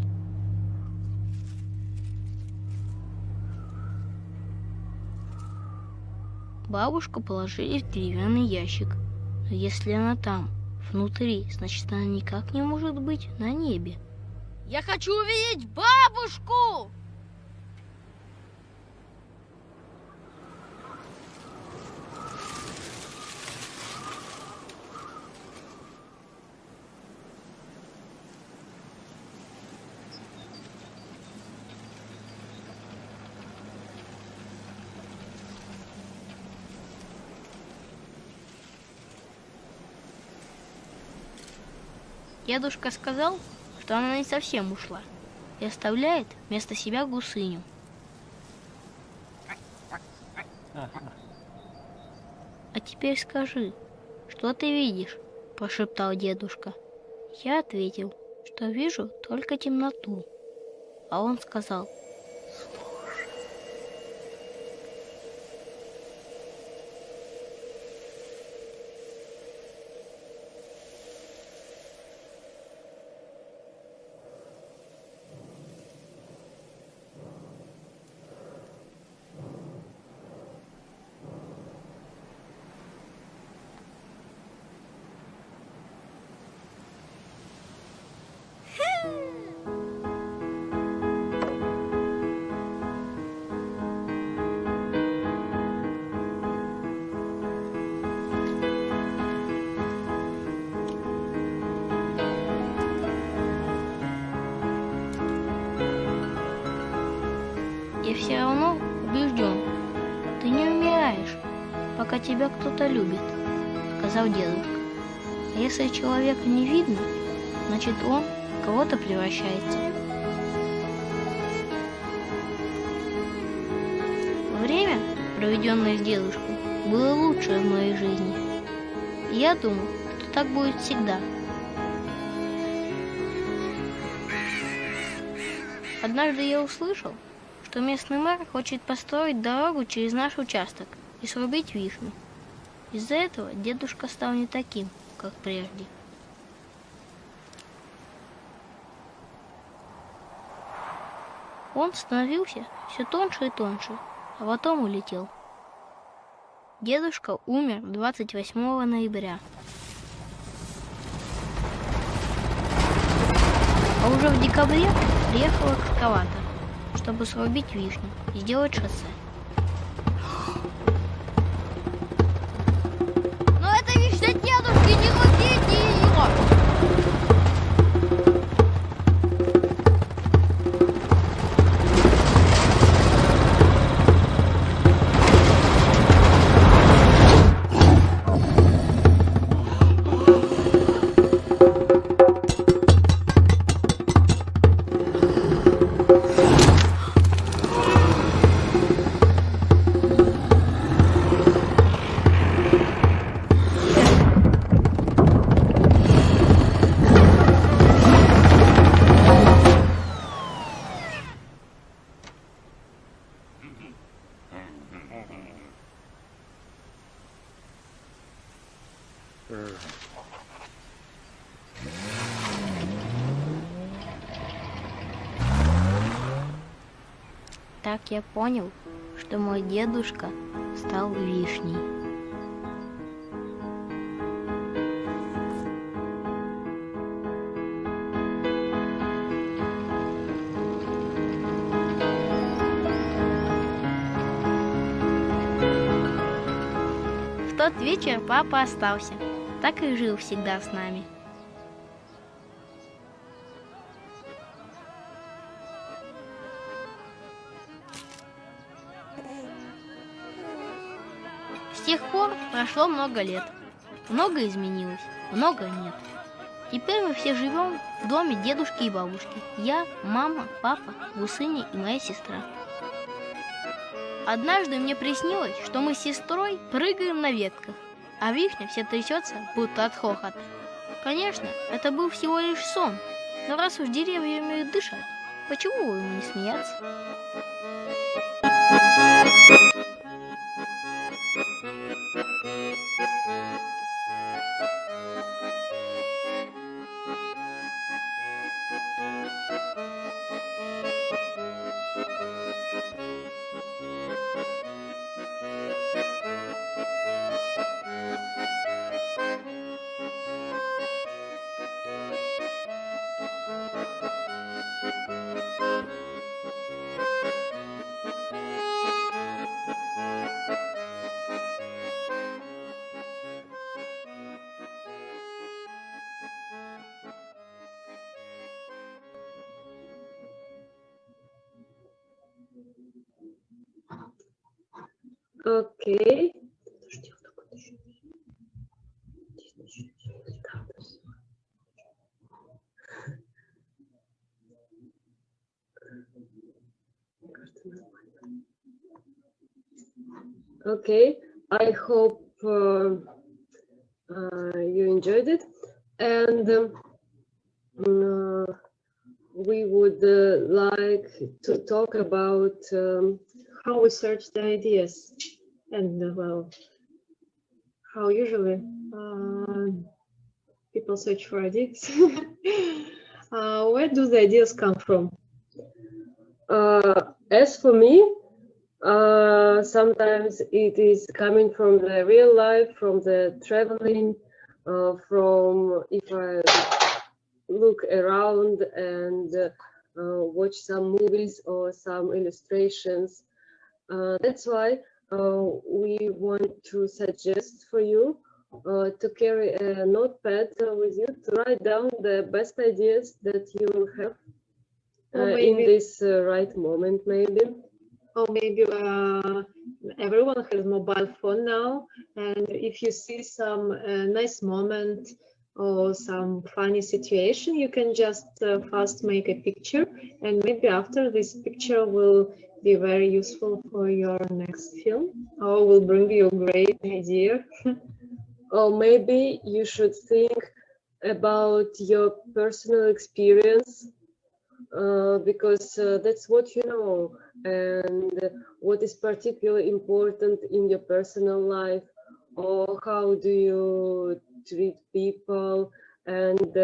Бабушку положили в деревянный ящик, но если она там, внутри, значит она никак не может быть на небе. Я хочу увидеть бабушку! Дедушка сказал, что она не совсем ушла и оставляет вместо себя гусыню. А теперь скажи, что ты видишь? Прошептал дедушка. Я ответил, что вижу только темноту. А он сказал: я все равно убежден, ты не умираешь, пока тебя кто-то любит, сказал дедушка. А если человека не видно, значит он в кого-то превращается. Время, проведенное с дедушкой, было лучшее в моей жизни. Я думаю, что так будет всегда. Однажды я услышал, что местный мэр хочет построить дорогу через наш участок и срубить вишню. Из-за этого дедушка стал не таким, как прежде. Он становился все тоньше и тоньше, а потом улетел. Дедушка умер 28 ноября. А уже в декабре приехал экскаватор, чтобы срубить вишню и сделать шоссе. Но это вишня дедушки, не рубите ее! Так я понял, что мой дедушка стал вишней. В тот вечер папа остался, так и жил всегда с нами. С тех пор прошло много лет. Много изменилось, много нет. Теперь мы все живем в доме дедушки и бабушки. Я, мама, папа, гусыня и моя сестра. Однажды мне приснилось, что мы с сестрой прыгаем на ветках, а вишня вся трясется, будто от хохота. Конечно, это был всего лишь сон, но раз уж деревья умеют дышать, почему бы ему не смеяться? Okay. Okay, I hope you enjoyed it, and we would like to talk about How we search the ideas, and well, how usually people search for ideas. Where do the ideas come from? As for me, sometimes it is coming from the real life, from the traveling, from if I look around and watch some movies or some illustrations. That's why we want to suggest for you to carry a notepad with you to write down the best ideas that you will have in this right moment, maybe. Or maybe everyone has mobile phone now, and if you see some nice moment or some funny situation, you can just fast make a picture, and maybe after this picture will be very useful for your next film or will bring you a great idea. or maybe you should think about your personal experience, because that's what you know, and what is particularly important in your personal life, or how do you treat people, and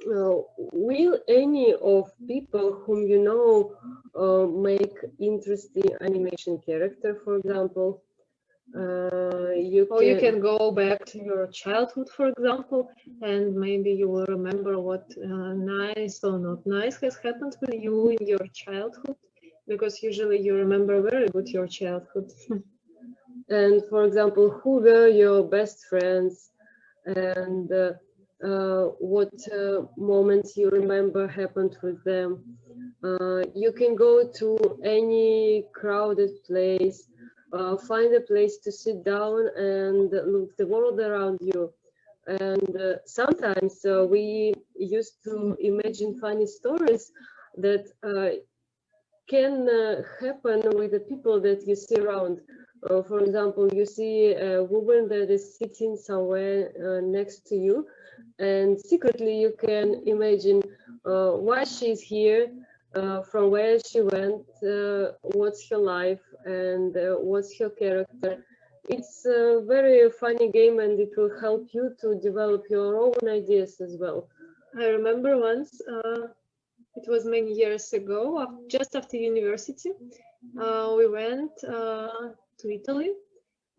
will any of people whom you know make interesting animation character, for example? You can go back to your childhood, for example, and maybe you will remember what nice or not nice has happened with you in your childhood, because usually you remember very good your childhood. And for example, who were your best friends, and what moments you remember happened with them. You can go to any crowded place, find a place to sit down and look the world around you. And sometimes we used to imagine funny stories that can happen with the people that you see around. For example, you see a woman that is sitting somewhere next to you, and secretly you can imagine why she's here, from where she went, what's her life, and what's her character. It's a very funny game, and it will help you to develop your own ideas as well. I remember once, it was many years ago, just after university, we went to Italy.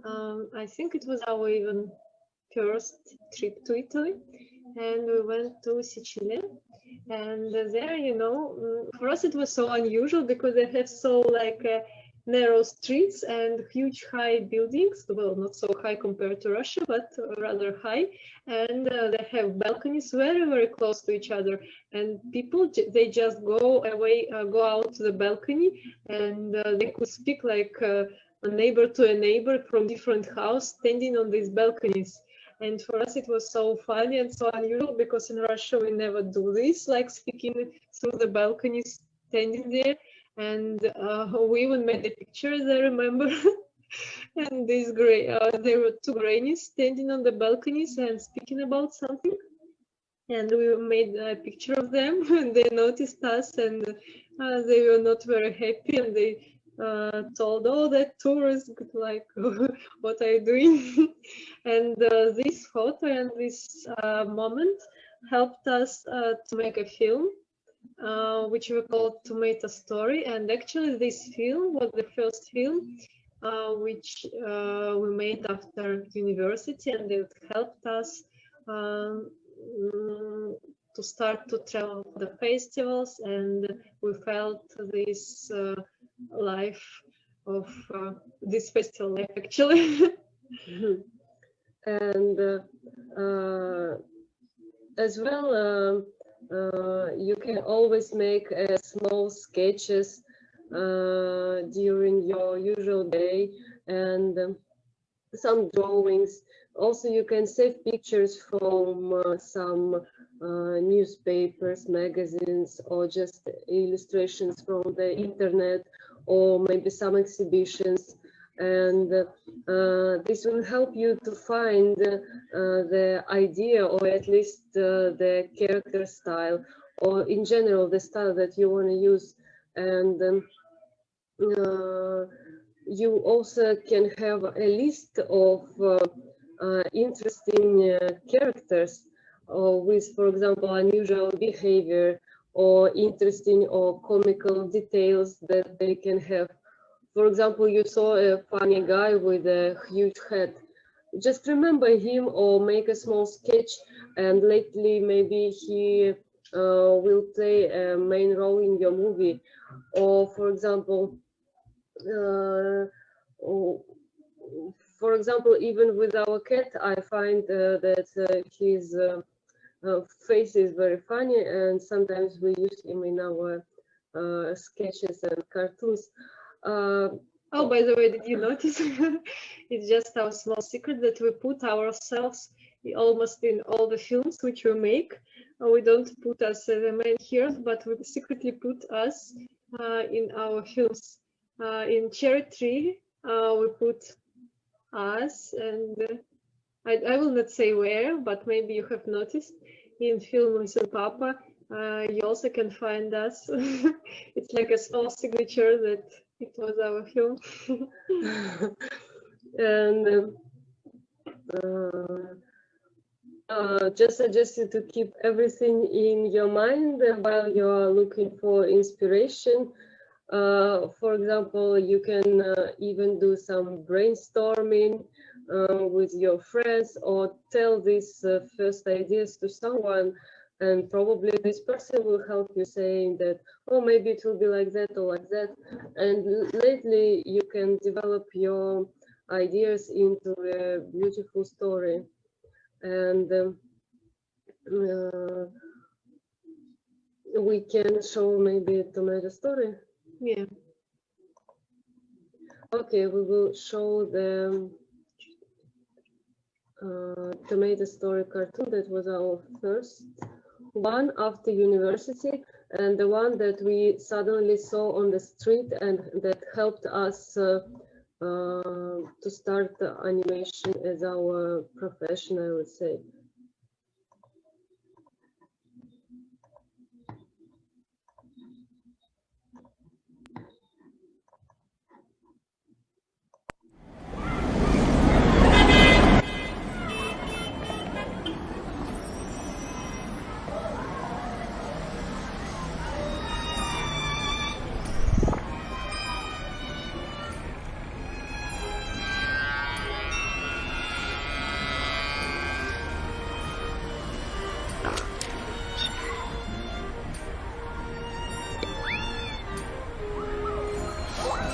I think it was our even first trip to Italy, and we went to Sicily. And there, you know, for us it was so unusual because they have so like narrow streets and huge high buildings. Well, not so high compared to Russia, but rather high. And they have balconies very, very close to each other. And people, they just go away, go out to the balcony, and they could speak like a neighbor to a neighbor from different house, standing on these balconies. And for us, it was so funny and so unusual because in Russia, we never do this, like speaking through the balconies, standing there. And we even made the pictures, I remember. And these there were two grannies standing on the balconies and speaking about something. And we made a picture of them, and they noticed us, and they were not very happy, and they told, "Oh, that tourist, like, what are you doing?" And this photo and this moment helped us to make a film, which we called Tomato Story. And actually, this film was the first film which we made after university, and it helped us to start to travel to the festivals, and we felt this life of this festival life, actually. And as well, you can always make small sketches during your usual day, and some drawings. Also, you can save pictures from some newspapers, magazines, or just illustrations from the internet, or maybe some exhibitions. And this will help you to find the idea, or at least the character style, or in general the style that you want to use. And you also can have a list of interesting characters with, for example, unusual behavior or interesting or comical details that they can have. For example, you saw a funny guy with a huge head. Just remember him or make a small sketch, and lately maybe he will play a main role in your movie. Or for example, even with our cat, I find that his face is very funny, and sometimes we use him in our sketches and cartoons. Oh, by the way, did you notice? It's just our small secret that we put ourselves almost in all the films which we make. We don't put us as the main heroes, but we secretly put us in our films. In Cherry Tree, we put us, and I will not say where, but maybe you have noticed in film with Papa, you also can find us. It's like a small signature that it was our film. And just suggest you to keep everything in your mind while you are looking for inspiration. For example, you can even do some brainstorming with your friends, or tell these first ideas to someone, and probably this person will help you, saying that, oh, maybe it will be like that or like that. And lately you can develop your ideas into a beautiful story. And we can show maybe a tomato story. Yeah. Okay, we will show the tomato story cartoon. That was our first one after university, and the one that we suddenly saw on the street, and that helped us to start the animation as our profession, I would say.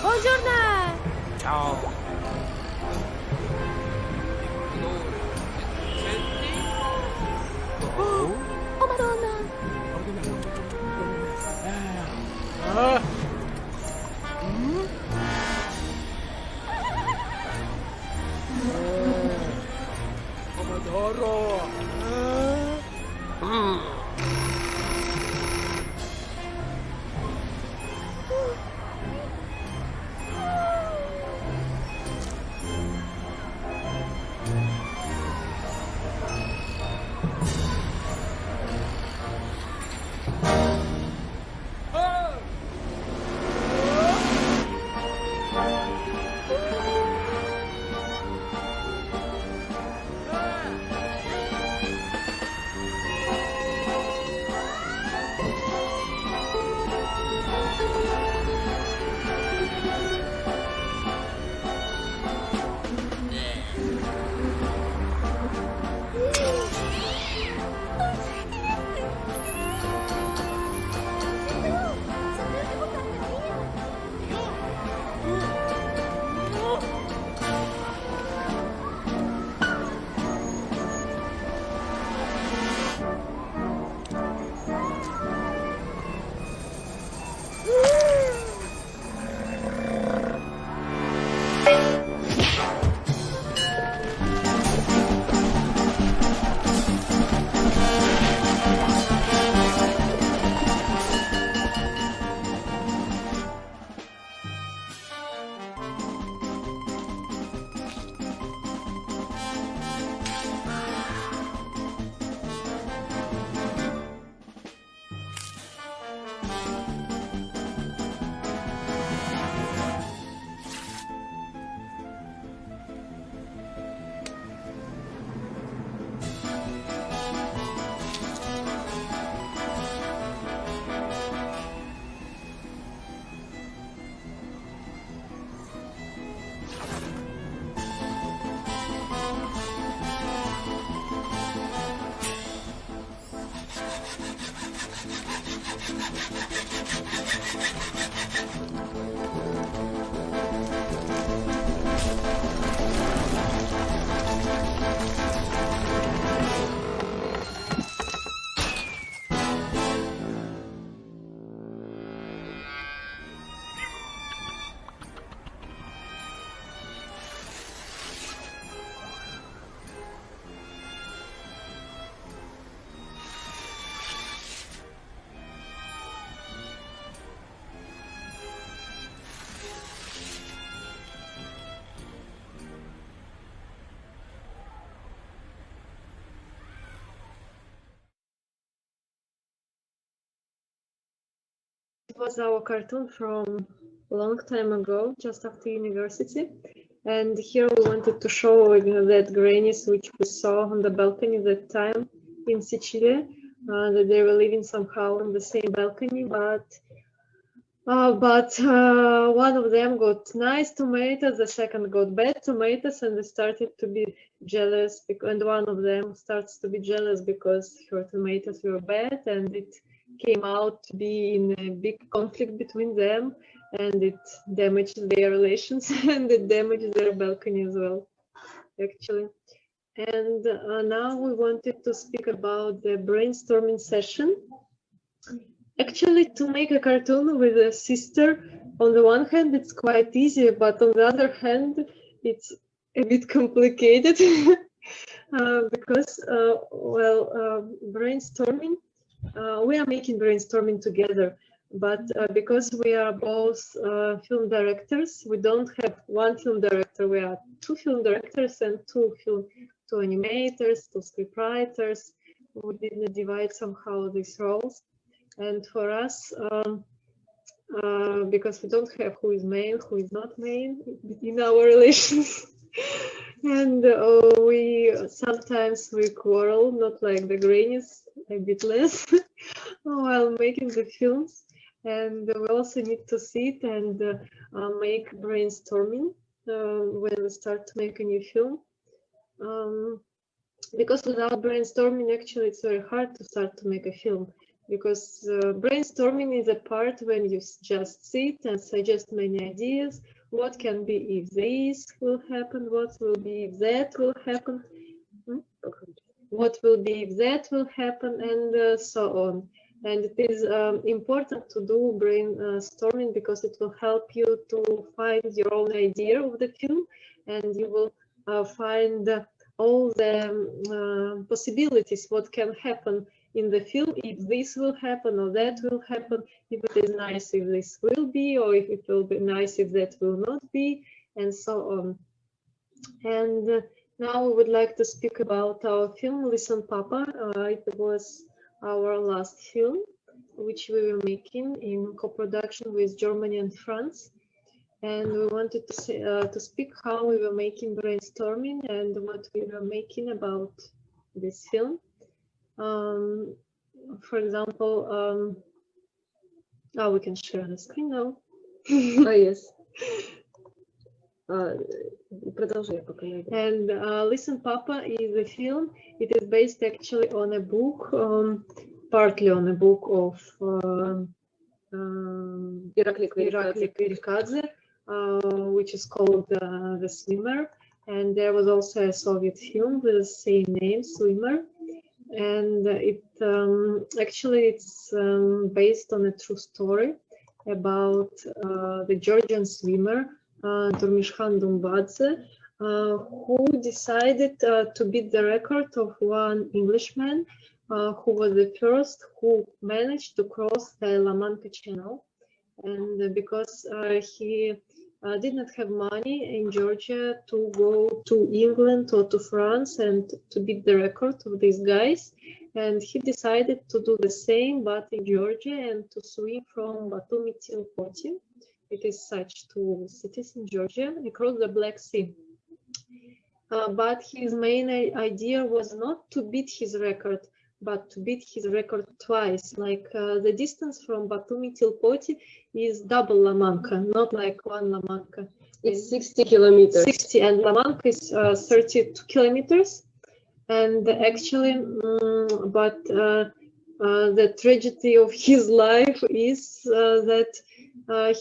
Buongiorno! Ciao. Oh Madonna! Pomodoro. it was our cartoon from a long time ago, just after university. And here we wanted to show that grannies which we saw on the balcony that time in Sicily, that they were living somehow on the same balcony, but one of them got nice tomatoes, the second got bad tomatoes, and they started to be jealous. And one of them starts to be jealous because her tomatoes were bad, and it came out to be in a big conflict between them, and it damaged their relations and it damaged their balcony as well, actually. And now we wanted to speak about the brainstorming session. Actually, to make a cartoon with a sister, on the one hand, it's quite easy, but on the other hand, it's a bit complicated because, brainstorming, we are making brainstorming together, but because we are both film directors, we don't have one film director, we are two film directors and two animators, two scriptwriters. We didn't divide somehow these roles. And for us, because we don't have who is main, who is not main in our relations, and we sometimes quarrel, not like the grannies, a bit less, while making the films. And we also need to sit and make brainstorming when we start to make a new film. Because without brainstorming, actually, it's very hard to start to make a film. Because brainstorming is a part when you just sit and suggest many ideas. What can be if this will happen? What will be if that will happen? What will be if that will happen? And so on. And it is important to do brainstorming because it will help you to find your own idea of the film, and you will find all the possibilities what can happen in the film, if this will happen or that will happen, if it is nice, if this will be, or if it will be nice, if that will not be, and so on. And now we would like to speak about our film, Listen Papa. It was our last film, which we were making in co-production with Germany and France. And we wanted to speak how we were making brainstorming and what we were making about this film. For example, we can share the screen now. Yes. And Listen Papa is a film. It is based actually on a book, partly on a book of Irakli Kvirikadze, which is called The Swimmer. And there was also a Soviet film with the same name, Swimmer. And actually it's based on a true story about the Georgian swimmer Durmishkhan Dumbadze, who decided to beat the record of one Englishman who was the first who managed to cross the La Mancha Channel. And because he didn't have money in Georgia to go to England or to France and to beat the record of these guys, and he decided to do the same but in Georgia and to swim from Batumi till Poti. It is such two cities in Georgia across the Black Sea. But his main idea was not to beat his record, but to beat his record twice. Like the distance from Batumi till Poti is double La Mancha, not like one La Mancha. It's 60 kilometers. 60, and La Mancha is 32 kilometers. And actually, the tragedy of his life is that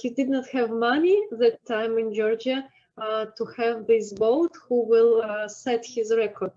he did not have money that time in Georgia to have this boat who will set his record.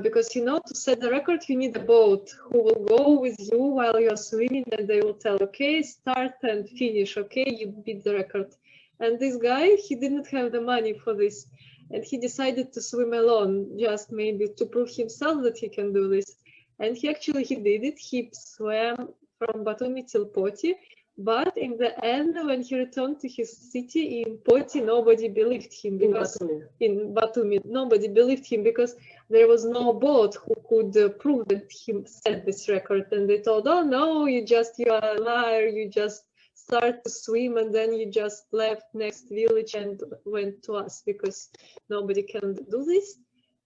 Because, you know, to set the record, you need a boat who will go with you while you're swimming, and they will tell, okay, start and finish, okay, you beat the record. And this guy, he didn't have the money for this. And he decided to swim alone, just maybe to prove himself that he can do this. And he did it. He swam from Batumi till Poti, But in the end, when he returned to his city in Poti, nobody believed him because in Batumi, nobody believed him because there was no boat who could prove that he set this record. And they told, "Oh no, you are a liar. You just start to swim and then you just left next village and went to us because nobody can do this."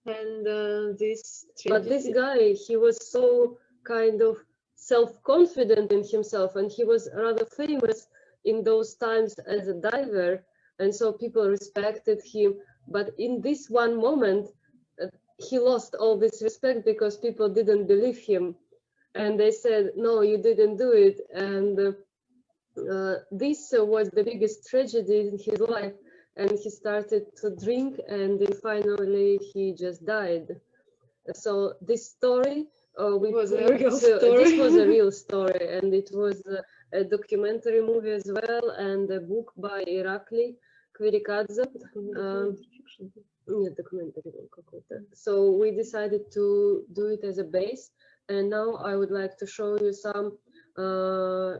And But this guy, he was so kind of self-confident in himself, and he was rather famous in those times as a diver, and so people respected him. But in this one moment, he lost all this respect because people didn't believe him, and they said, "No, you didn't do it." And this was the biggest tragedy in his life, and he started to drink, and then finally he just died. So this story this was a real story, and it was a documentary movie as well, and a book by Irakli Kvirikadze. So we decided to do it as a base, and now I would like to show you some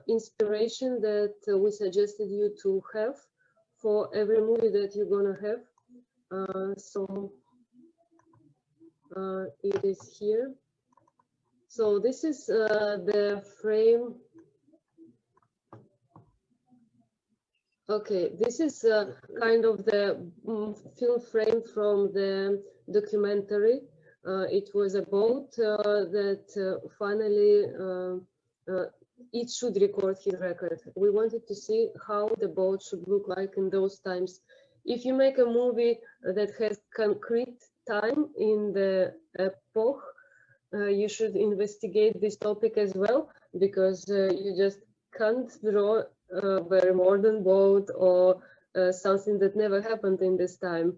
inspiration that we suggested you to have for every movie that you're gonna have. It is here. So this is the frame. Okay, this is kind of the film frame from the documentary. It was a boat that finally it should record his record. We wanted to see how the boat should look like in those times. If you make a movie that has concrete time in the epoch, you should investigate this topic as well, because you just can't draw a very modern boat or something that never happened in this time.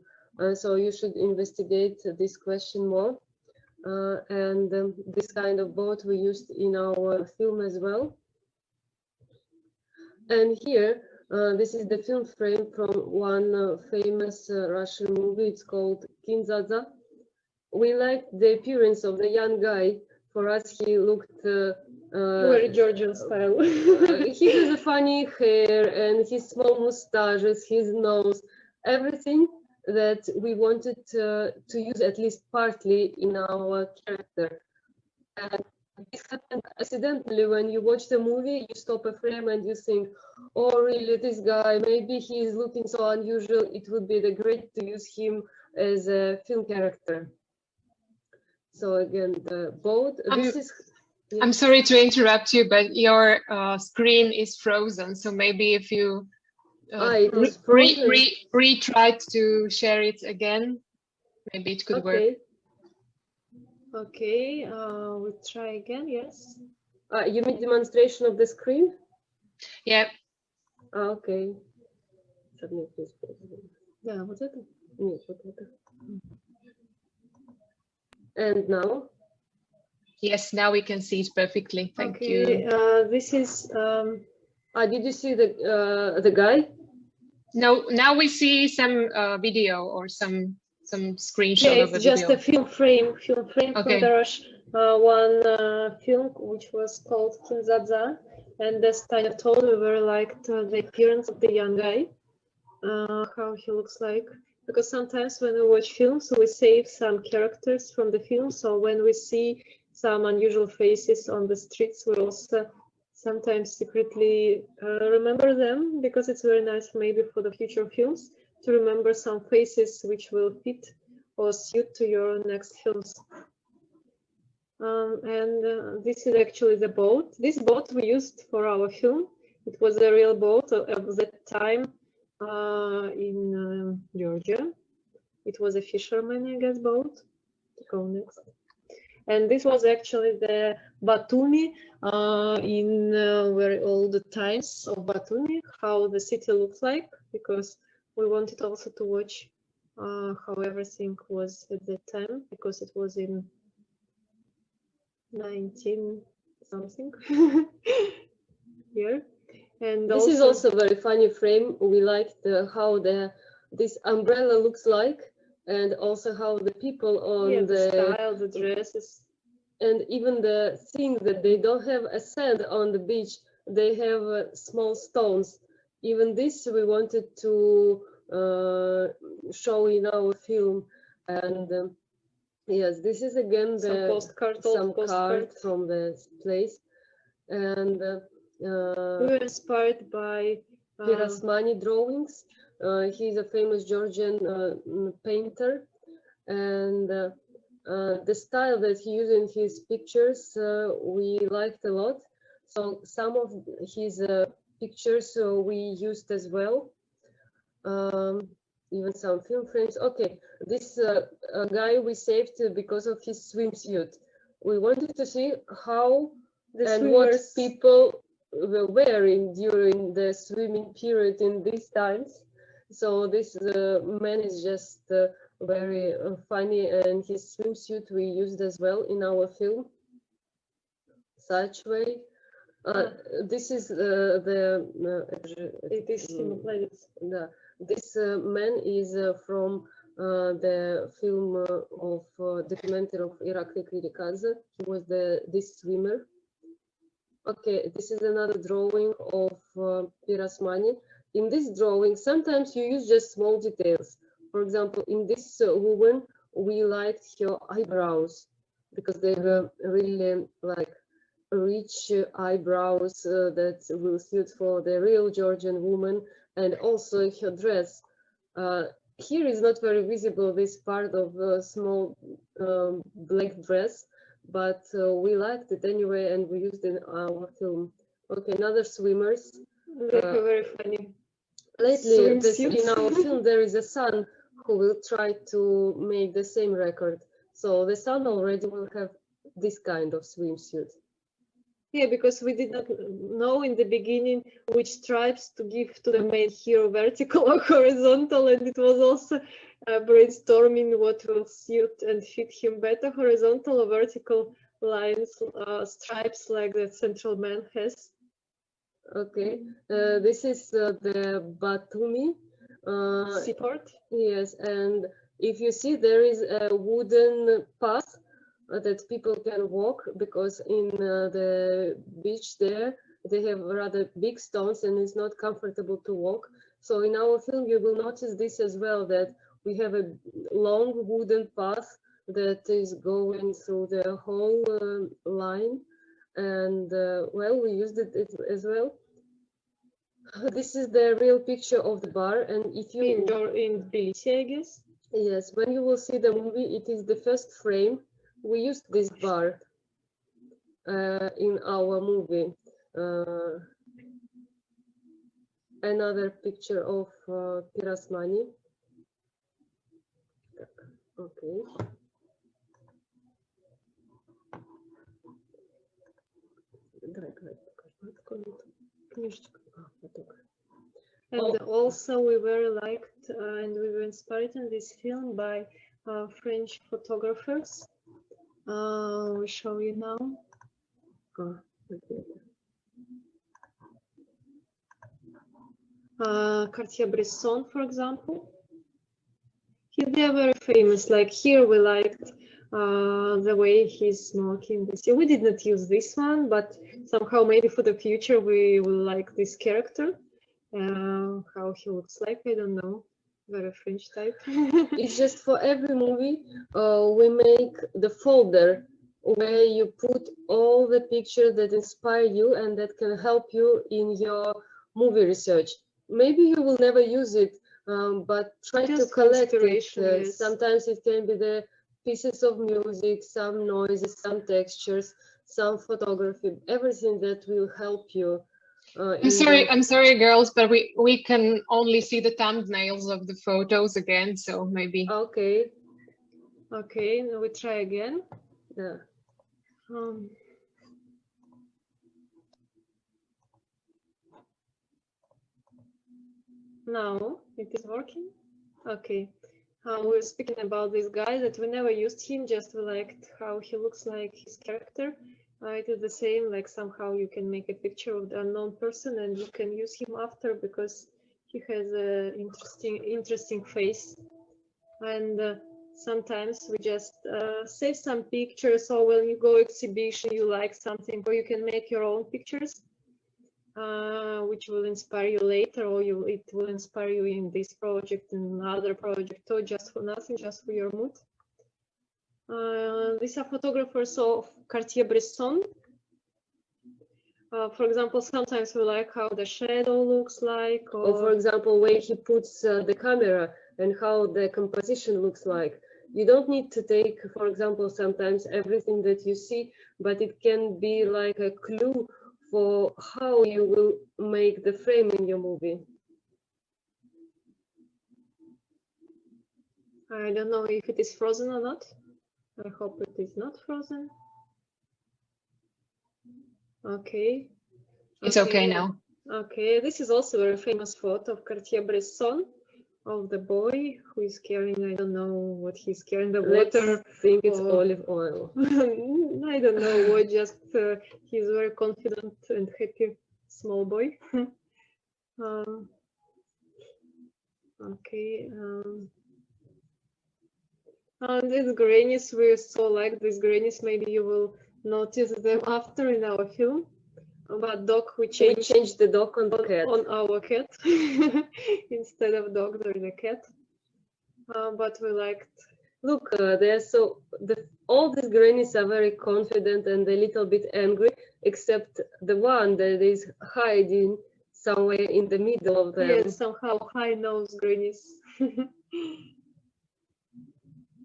So you should investigate this question more. And this kind of boat we used in our film as well. And here, this is the film frame from one famous Russian movie. It's called Kinzaza. We liked the appearance of the young guy. For us, he looked very Georgian style. He has a funny hair and his small mustaches, his nose, everything that we wanted to use at least partly in our character. And this happened accidentally. When you watch the movie, you stop a frame and you think, "Oh, really, this guy, maybe he is looking so unusual. It would be great to use him as a film character." So again, the boat. I'm sorry to interrupt you, but your screen is frozen. So maybe if you tried to share it again, maybe it could work. Okay, we'll try again. Yes. You mean demonstration of the screen? Yeah. Okay. Да, вот это? Нет, вот это. And now? Yes, now we can see it perfectly. Thank you. This is. Did you see the guy? No, now we see some video or some screenshot of the video. It's just a film frame okay. from the Rush one film which was called Kinzaza, and as Tanya told, we very liked the appearance of the young guy, how he looks like. Because sometimes when we watch films, we save some characters from the film. So when we see some unusual faces on the streets, we also sometimes secretly remember them, because it's very nice maybe for the future films to remember some faces which will fit or suit to your next films. And this is actually the boat. This boat we used for our film. It was a real boat of that time. In Georgia. It was a fisherman, I guess, boat. Go next. And this was actually the Batumi in very old times of Batumi, how the city looks like, because we wanted also to watch how everything was at that time, because it was in 19 something year. And this is also a very funny frame. We liked how this umbrella looks like, and also how the people on the style, the dresses, and even the thing that they don't have a sand on the beach, they have small stones. Even this we wanted to show in our film. And yes, this is again some card from the place. And we were inspired by Pirasmani drawings. He's a famous Georgian painter, and the style that he used in his pictures we liked a lot. So some of his pictures we used as well. Even some film frames. Okay, this guy we saved because of his swimsuit. We wanted to see how and what people were wearing during the swimming period in these times. So this man is just very funny, and his swimsuit we used as well in our film. Such way. This is this man is from the film of documentary of Irakli Kirikaze. He was this swimmer. Okay, this is another drawing of Pirasmani. In this drawing, sometimes you use just small details. For example, in this woman, we liked her eyebrows because they were really like rich eyebrows that will suit for the real Georgian woman, and also her dress. Here is not very visible, this part of a small black dress, but we liked it anyway, and we used it in our film. Okay, another swimmers. They were very funny. Lately, in our film, there is a son who will try to make the same record. So the son already will have this kind of swimsuit. Yeah, because we did not know in the beginning which stripes to give to the main hero, vertical or horizontal, and it was also brainstorming what will suit and fit him better, horizontal or vertical lines, stripes like the central man has. Okay, this is the Batumi seaport. Yes, and if you see, there is a wooden path that people can walk, because in the beach there they have rather big stones and it's not comfortable to walk. So in our film you will notice this as well, that we have a long wooden path that is going through the whole line, and well, we used it as well. This is the real picture of the bar, and if you in Tbilisi, I guess. Yes, when you will see the movie, it is the first frame. We used this bar in our movie. Another picture of Pirasmani. Okay. And also we were liked and we were inspired in this film by French photographers. We show you now. Cartier-Bresson, for example. They are very famous. Like here, we liked the way he's smoking this. We did not use this one, but somehow maybe for the future we will like this character. How he looks like, I don't know. Very French type. It's just for every movie we make the folder where you put all the pictures that inspire you and that can help you in your movie research. Maybe you will never use it, but try just to collect it. Yes. Sometimes it can be the pieces of music, some noises, some textures, some photography, everything that will help you. I'm sorry, girls, but we can only see the thumbnails of the photos again, so maybe. Okay. Okay, now we try again. Yeah. Now it is working. Okay. We're speaking about this guy that we never used him, just we liked how he looks like, his character. It is the same, like somehow you can make a picture of the unknown person and you can use him after because he has an interesting face. And sometimes we just save some pictures, or when you go exhibition, you like something, or you can make your own pictures. which will inspire you later, or it will inspire you in this project, in another project, or just for nothing, just for your mood. These are photographers of Cartier-Bresson. For example, sometimes we like how the shadow looks like, or for example, where he puts the camera and how the composition looks like. You don't need to take, for example, sometimes everything that you see, but it can be like a clue for how you will make the frame in your movie. I don't know if it is frozen or not. I hope it is not frozen. Okay. It's okay now. Okay, this is also a very famous photo of Cartier-Bresson, of the boy who is carrying, I don't know what he's carrying, the water. I think it's olive oil. I don't know what, just he's very confident and happy small boy. Okay. And these grannies, we so like these grannies, maybe you will notice them after in our film. But dog, we changed the dog on the cat. On our cat. Instead of dog, there is a cat. But we liked. Look, all these grannies are very confident and a little bit angry, except the one that is hiding somewhere in the middle of them. Yes, somehow high-nosed grannies.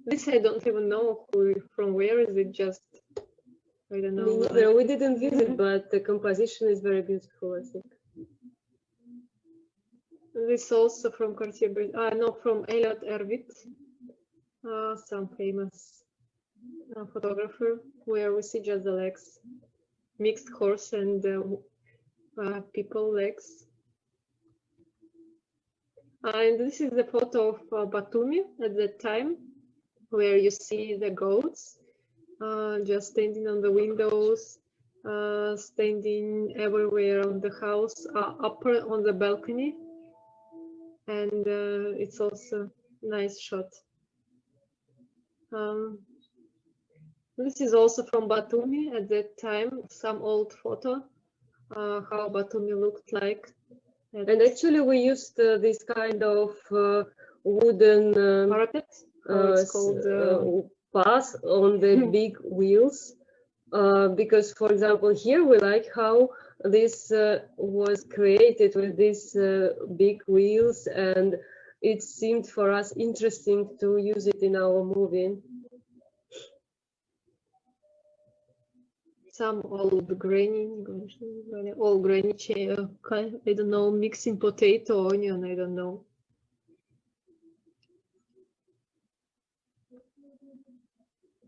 This I don't even know from where is it. Just I don't know. Me neither. We didn't visit, but the composition is very beautiful, I think. This also from Cartier-Bresson. No, from Elliot Erwitt, some famous photographer, where we see just the legs, mixed horse and people legs. And this is the photo of Batumi at that time, where you see the goats just standing on the windows, standing everywhere on the house, up on the balcony. And it's also a nice shot. This is also from Batumi at that time, some old photo, how Batumi looked like. And actually we used this kind of wooden parapet, it's called path on the big wheels, because, for example, here we like how this was created with these big wheels, and it seemed for us interesting to use it in our movie. Some old granny, I don't know, mixing potato, onion, I don't know.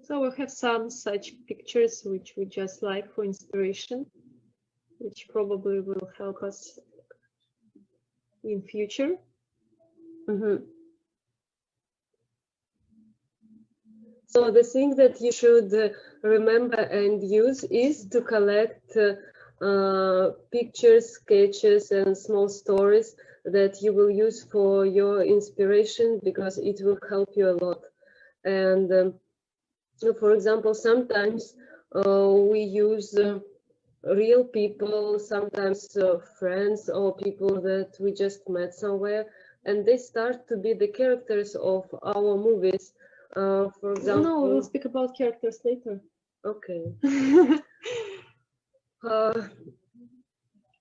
So we have some such pictures which we just like for inspiration, which probably will help us in future. Mm-hmm. So the thing that you should remember and use is to collect pictures, sketches, and small stories that you will use for your inspiration, because it will help you a lot. And for example, sometimes we use real people, sometimes friends or people that we just met somewhere, and they start to be the characters of our movies. For example, no, we'll speak about characters later. Okay.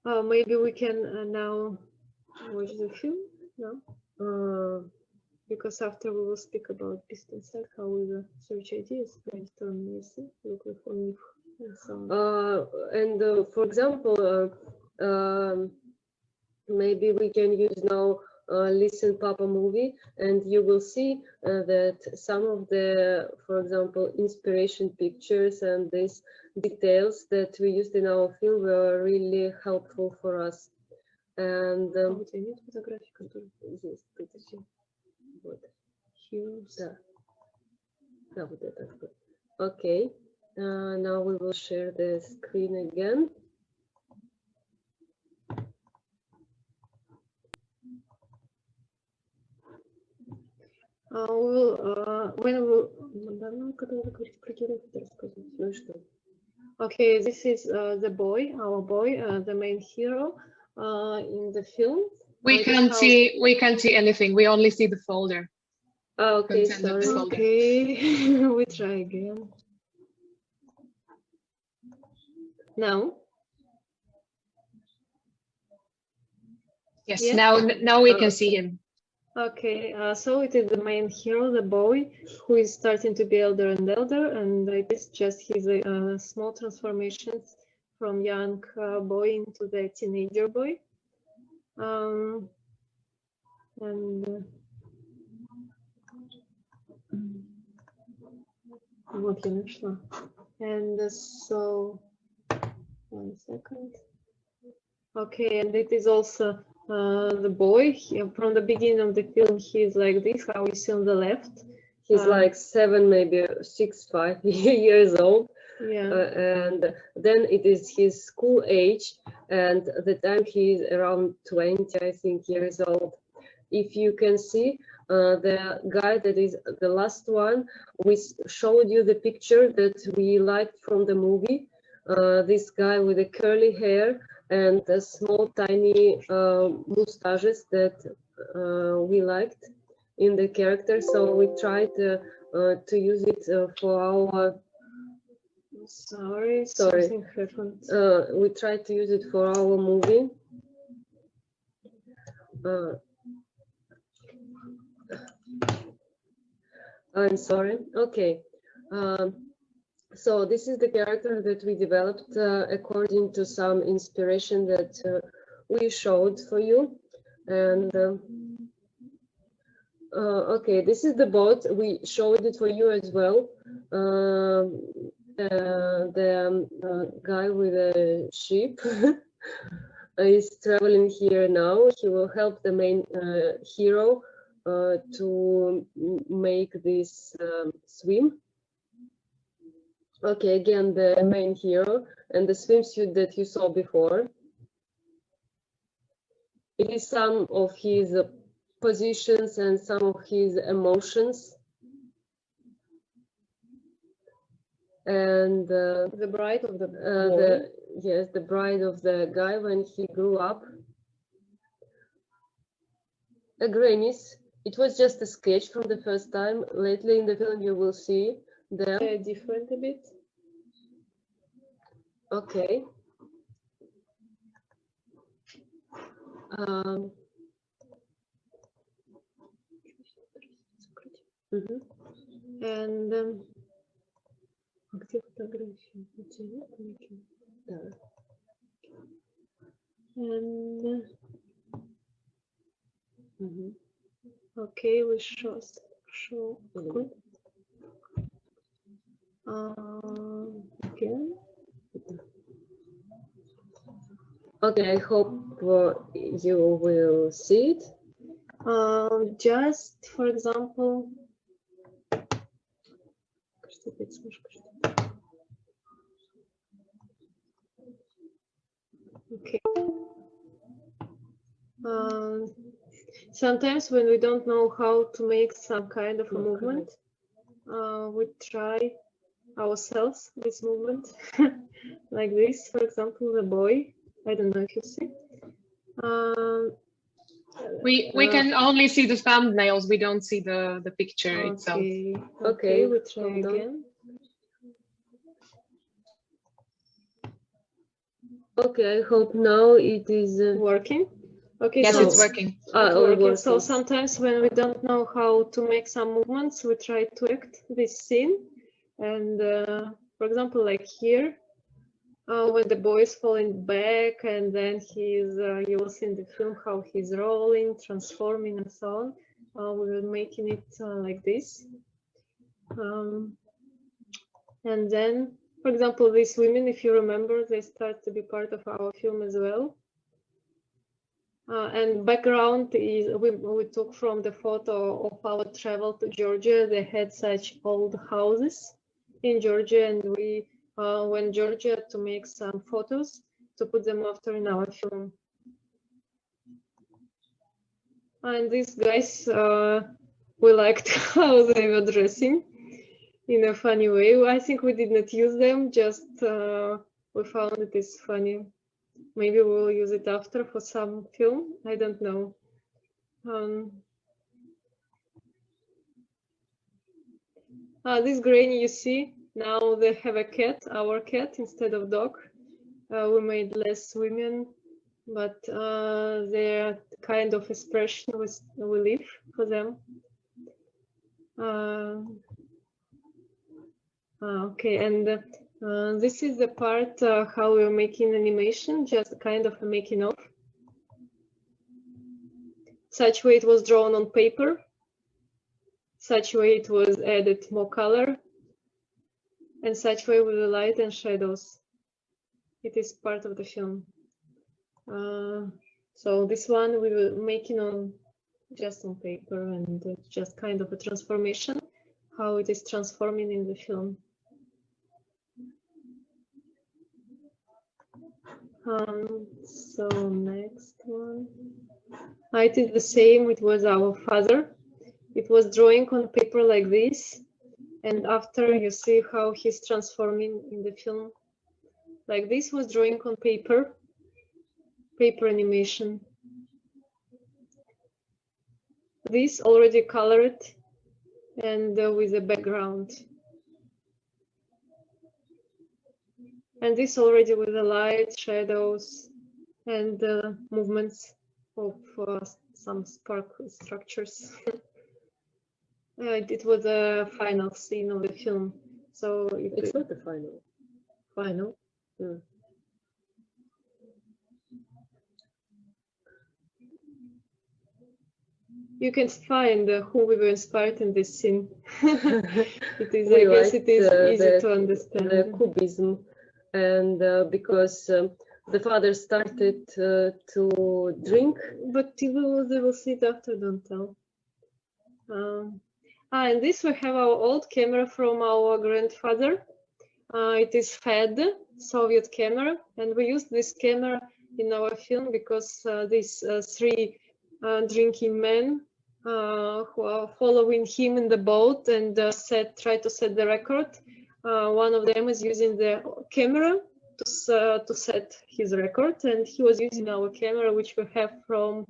Maybe we can now watch the film. No, because after we will speak about piston set, how we will search ideas, brainstorm, look for me, and so on. For example, maybe we can use now Listen Papa movie, and you will see that some of the, for example, inspiration pictures and these details that we used in our film were really helpful for us. And okay, now we will share the screen again. Okay, this is the boy, our boy, the main hero in the film. We can't see anything. We only see the folder. Okay, Content of the sorry. folder. Okay, we try again. Now? Yes, Yes. now we can see him. Okay, so it is the main hero, the boy, who is starting to be elder and elder, and it is just his small transformations from young boy into the teenager boy. Вот я нашла. And so, 1 second. Okay, and it is also the boy. From the beginning of the film, he is like this, how you see on the left. He's like 7, maybe 6, 5 years old. Yeah. And then it is his school age, and at the time he is around 20, I think, years old. If you can see the guy that is the last one, we showed you the picture that we liked from the movie. This guy with the curly hair and the small tiny mustaches that we liked in the character. So we tried to use it for our. Sorry, something happened. We tried to use it for our movie. I'm sorry. Okay. So this is the character that we developed according to some inspiration that we showed for you. And okay, this is the boat. We showed it for you as well. The guy with a ship is traveling here now. He will help the main hero to make this swim. Okay, again, the main hero and the swimsuit that you saw before. It is some of his positions and some of his emotions. And the bride of the boy. Yes, the bride of the guy when he grew up. A grannies. It was just a sketch from the first time. Lately in the film you will see them. They're different a bit. Okay. And okay, we show again. Okay, I hope you will see it. Just for example, okay. Sometimes when we don't know how to make some kind of a movement, we try ourselves this movement like this. For example, the boy. I don't know if you see. We can only see the thumbnails. We don't see the picture itself. Okay, we try again. Okay, I hope now it is working. Okay, yes, so it's working. Working. So sometimes when we don't know how to make some movements, we try to act this scene. And for example, like here, when the boy is falling back, and then he's, you will see in the film how he's rolling, transforming, and so on. We're making it like this. And then, for example, these women, if you remember, they start to be part of our film as well. And background is we took from the photo of our travel to Georgia. They had such old houses in Georgia, and we went to Georgia to make some photos to put them after in our film. And these guys, we liked how they were dressing. in a funny way. I think we did not use them, just we found it is funny. Maybe we'll use it after for some film. I don't know. This granny you see, now they have a cat, our cat, instead of dog. We made less women, but their kind of expression we leave for them. Okay, and this is the part how we're making animation, just kind of a making of. Such way it was drawn on paper, such way it was added more color, and such way with the light and shadows. It is part of the film. So this one we were making on just on paper, and just kind of a transformation, how it is transforming in the film. So next one, I did the same. It was our father. It was drawing on paper like this, and after you see how he's transforming in the film. Like this was drawing on paper animation. This already colored and with a background. And this already with the light, shadows, and movements of some spark structures. It was a final scene of the film. So it's not the final. Final. Mm. You can find who we were inspired in this scene. It is, I guess, it is easy to understand. The cubism, and because the father started to drink. But they will see it after, don't tell. And this we have our old camera from our grandfather. It is FED, Soviet camera, and we used this camera in our film because these three drinking men who are following him in the boat and try to set the record. One of them is using the camera to set his record, and he was using our camera, which we have from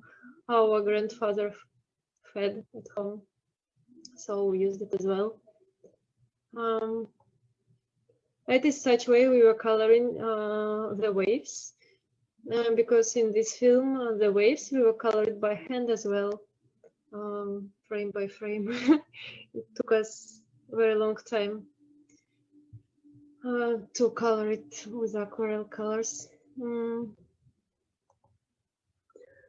our grandfather FED at home. So we used it as well. It is such way we were coloring the waves, because in this film the waves we were colored by hand as well, frame by frame. It took us a very long time to color it with aquarelle colors.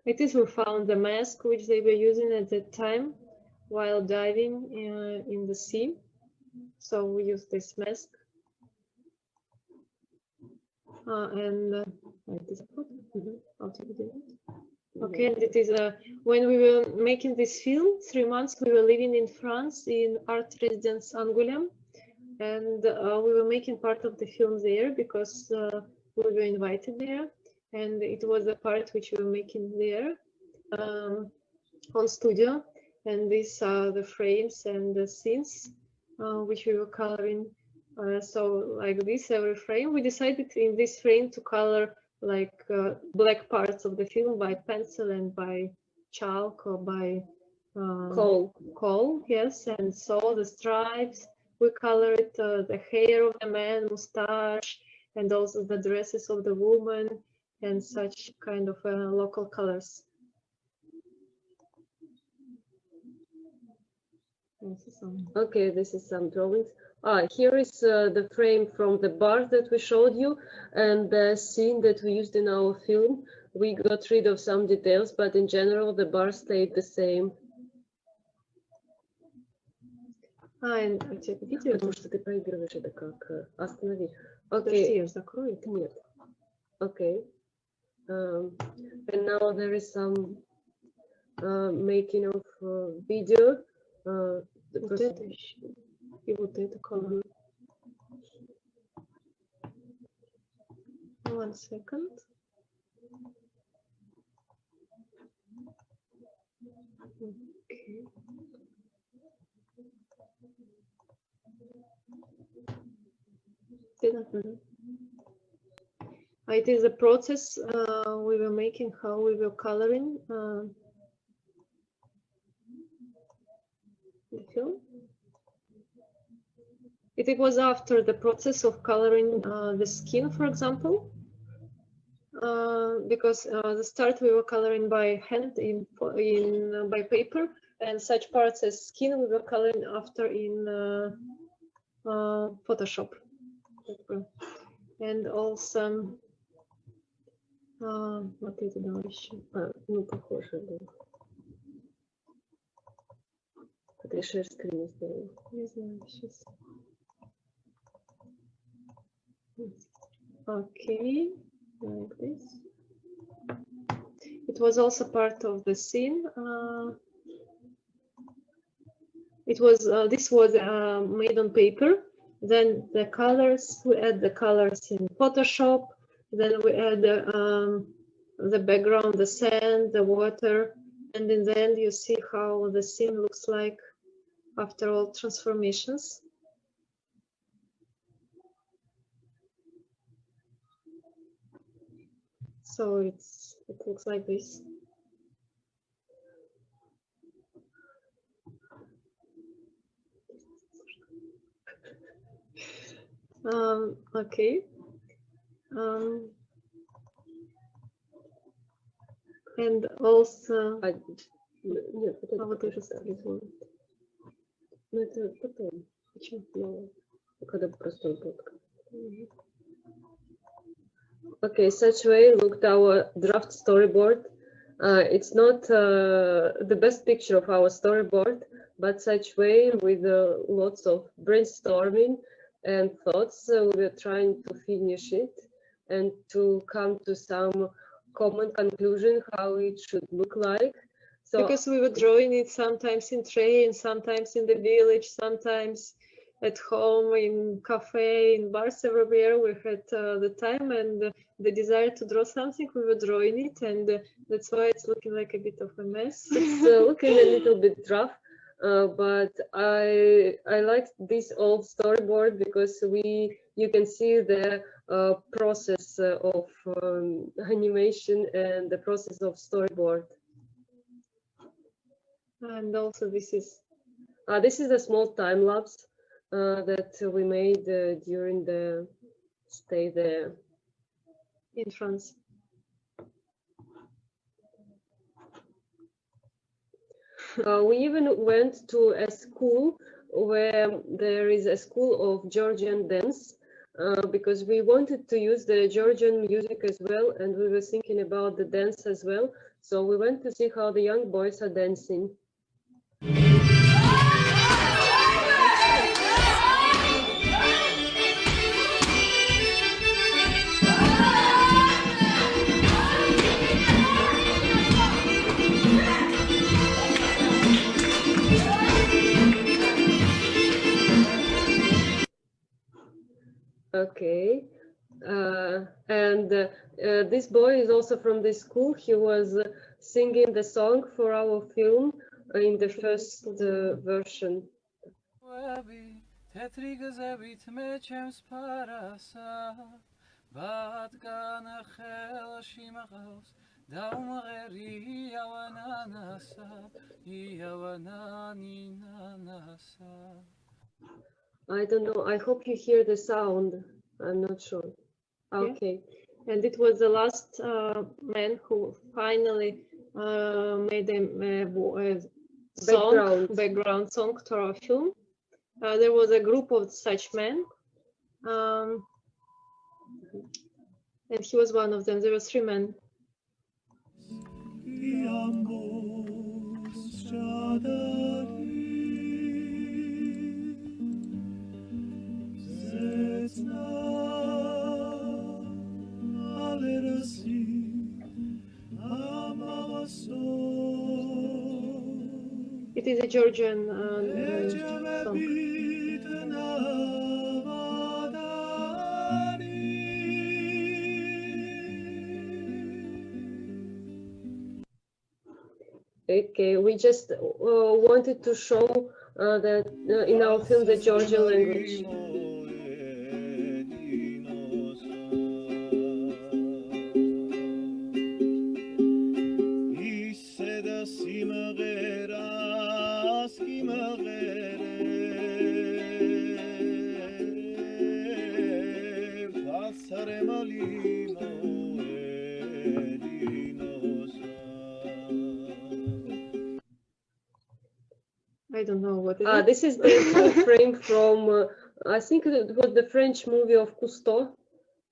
It is we found the mask which they were using at that time while diving in the sea, so we used this mask. And okay, and it is when we were making this film, 3 months we were living in France in art residence Angoulême, and we were making part of the film there because we were invited there, and it was a part which we were making there on studio, and these are the frames and the scenes which we were coloring. So like this, every frame, we decided in this frame to color like black parts of the film by pencil and by chalk or by coal, yes. And so the stripes, we colored the hair of the man, mustache, and also the dresses of the woman, and such kind of local colors. Okay, this is some drawings. Here is the frame from the bar that we showed you, and the scene that we used in our film. We got rid of some details, but in general the bar stayed the same. Потому что ты проигрываешь это как останови. Okay. Я закрою. Нет. Okay. And now there is some making of video. Вот это еще. И вот это color. 1 second. Okay. It is a process we were making, how we were coloring the film. It was after the process of coloring the skin, for example, because the start we were coloring by hand by paper, and such parts as skin we were coloring after in Photoshop. And also, вот это дальше. Ну, похоже, да. Как решаешь скрин сделать? Не знаю, сейчас. Okay, like this. It was also part of the scene. This was made on paper. Then the colors, we add the colors in Photoshop. Then we add the background, the sand, the water, and in the end you see how the scene looks like after all transformations. So it looks like this. Okay. And also. Нет, вот это сказала. Ну, это потом. Почему? Когда простой подкаст. Okay, such way looked our draft storyboard. It's not the best picture of our storyboard, but such way with lots of brainstorming and thoughts, we were trying to finish it and to come to some common conclusion how it should look like. So, because we were drawing it sometimes in train, sometimes in the village, sometimes at home, in cafe, in bars, everywhere we had the time and the desire to draw something, we were drawing it, and that's why it's looking like a bit of a mess. It's looking a little bit rough, but I like this old storyboard because you can see the process of animation and the process of storyboard. And also this is a small time lapse that we made during the stay there in France. We even went to a school where there is a school of Georgian dance because we wanted to use the Georgian music as well, and we were thinking about the dance as well. So we went to see how the young boys are dancing. Okay, and this boy is also from this school. He was singing the song for our film in the first version. I don't know. I hope you hear the sound. I'm not sure. Okay. Yeah. And it was the last man who finally made a background song to our film. There was a group of such men, and he was one of them. There were 3 men. It is a Georgian song. Okay, we just wanted to show that in our film the Georgian language. I don't know what it is. This is the full frame from, I think it was the French movie of Cousteau.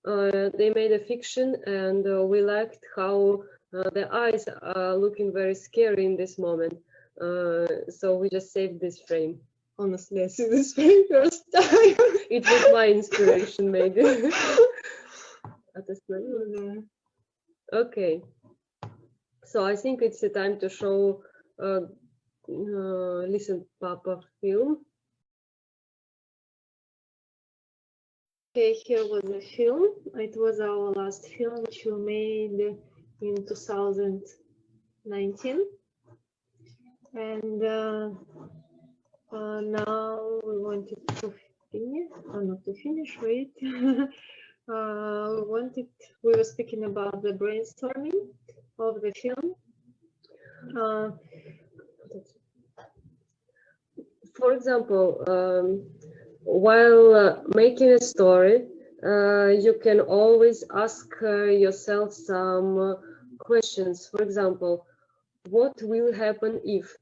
They made a fiction, and we liked how the eyes are looking very scary in this moment. So we just saved this frame. Honestly, I see this frame first time. It was my inspiration, maybe. Okay. So I think it's the time to show Listen Papa film. Okay, here was the film. It was our last film, which we made in 2019. And now we wanted to finish, not to finish, wait. We were speaking about the brainstorming of the film. For example, while making a story, you can always ask yourself some questions. For example, what will happen if?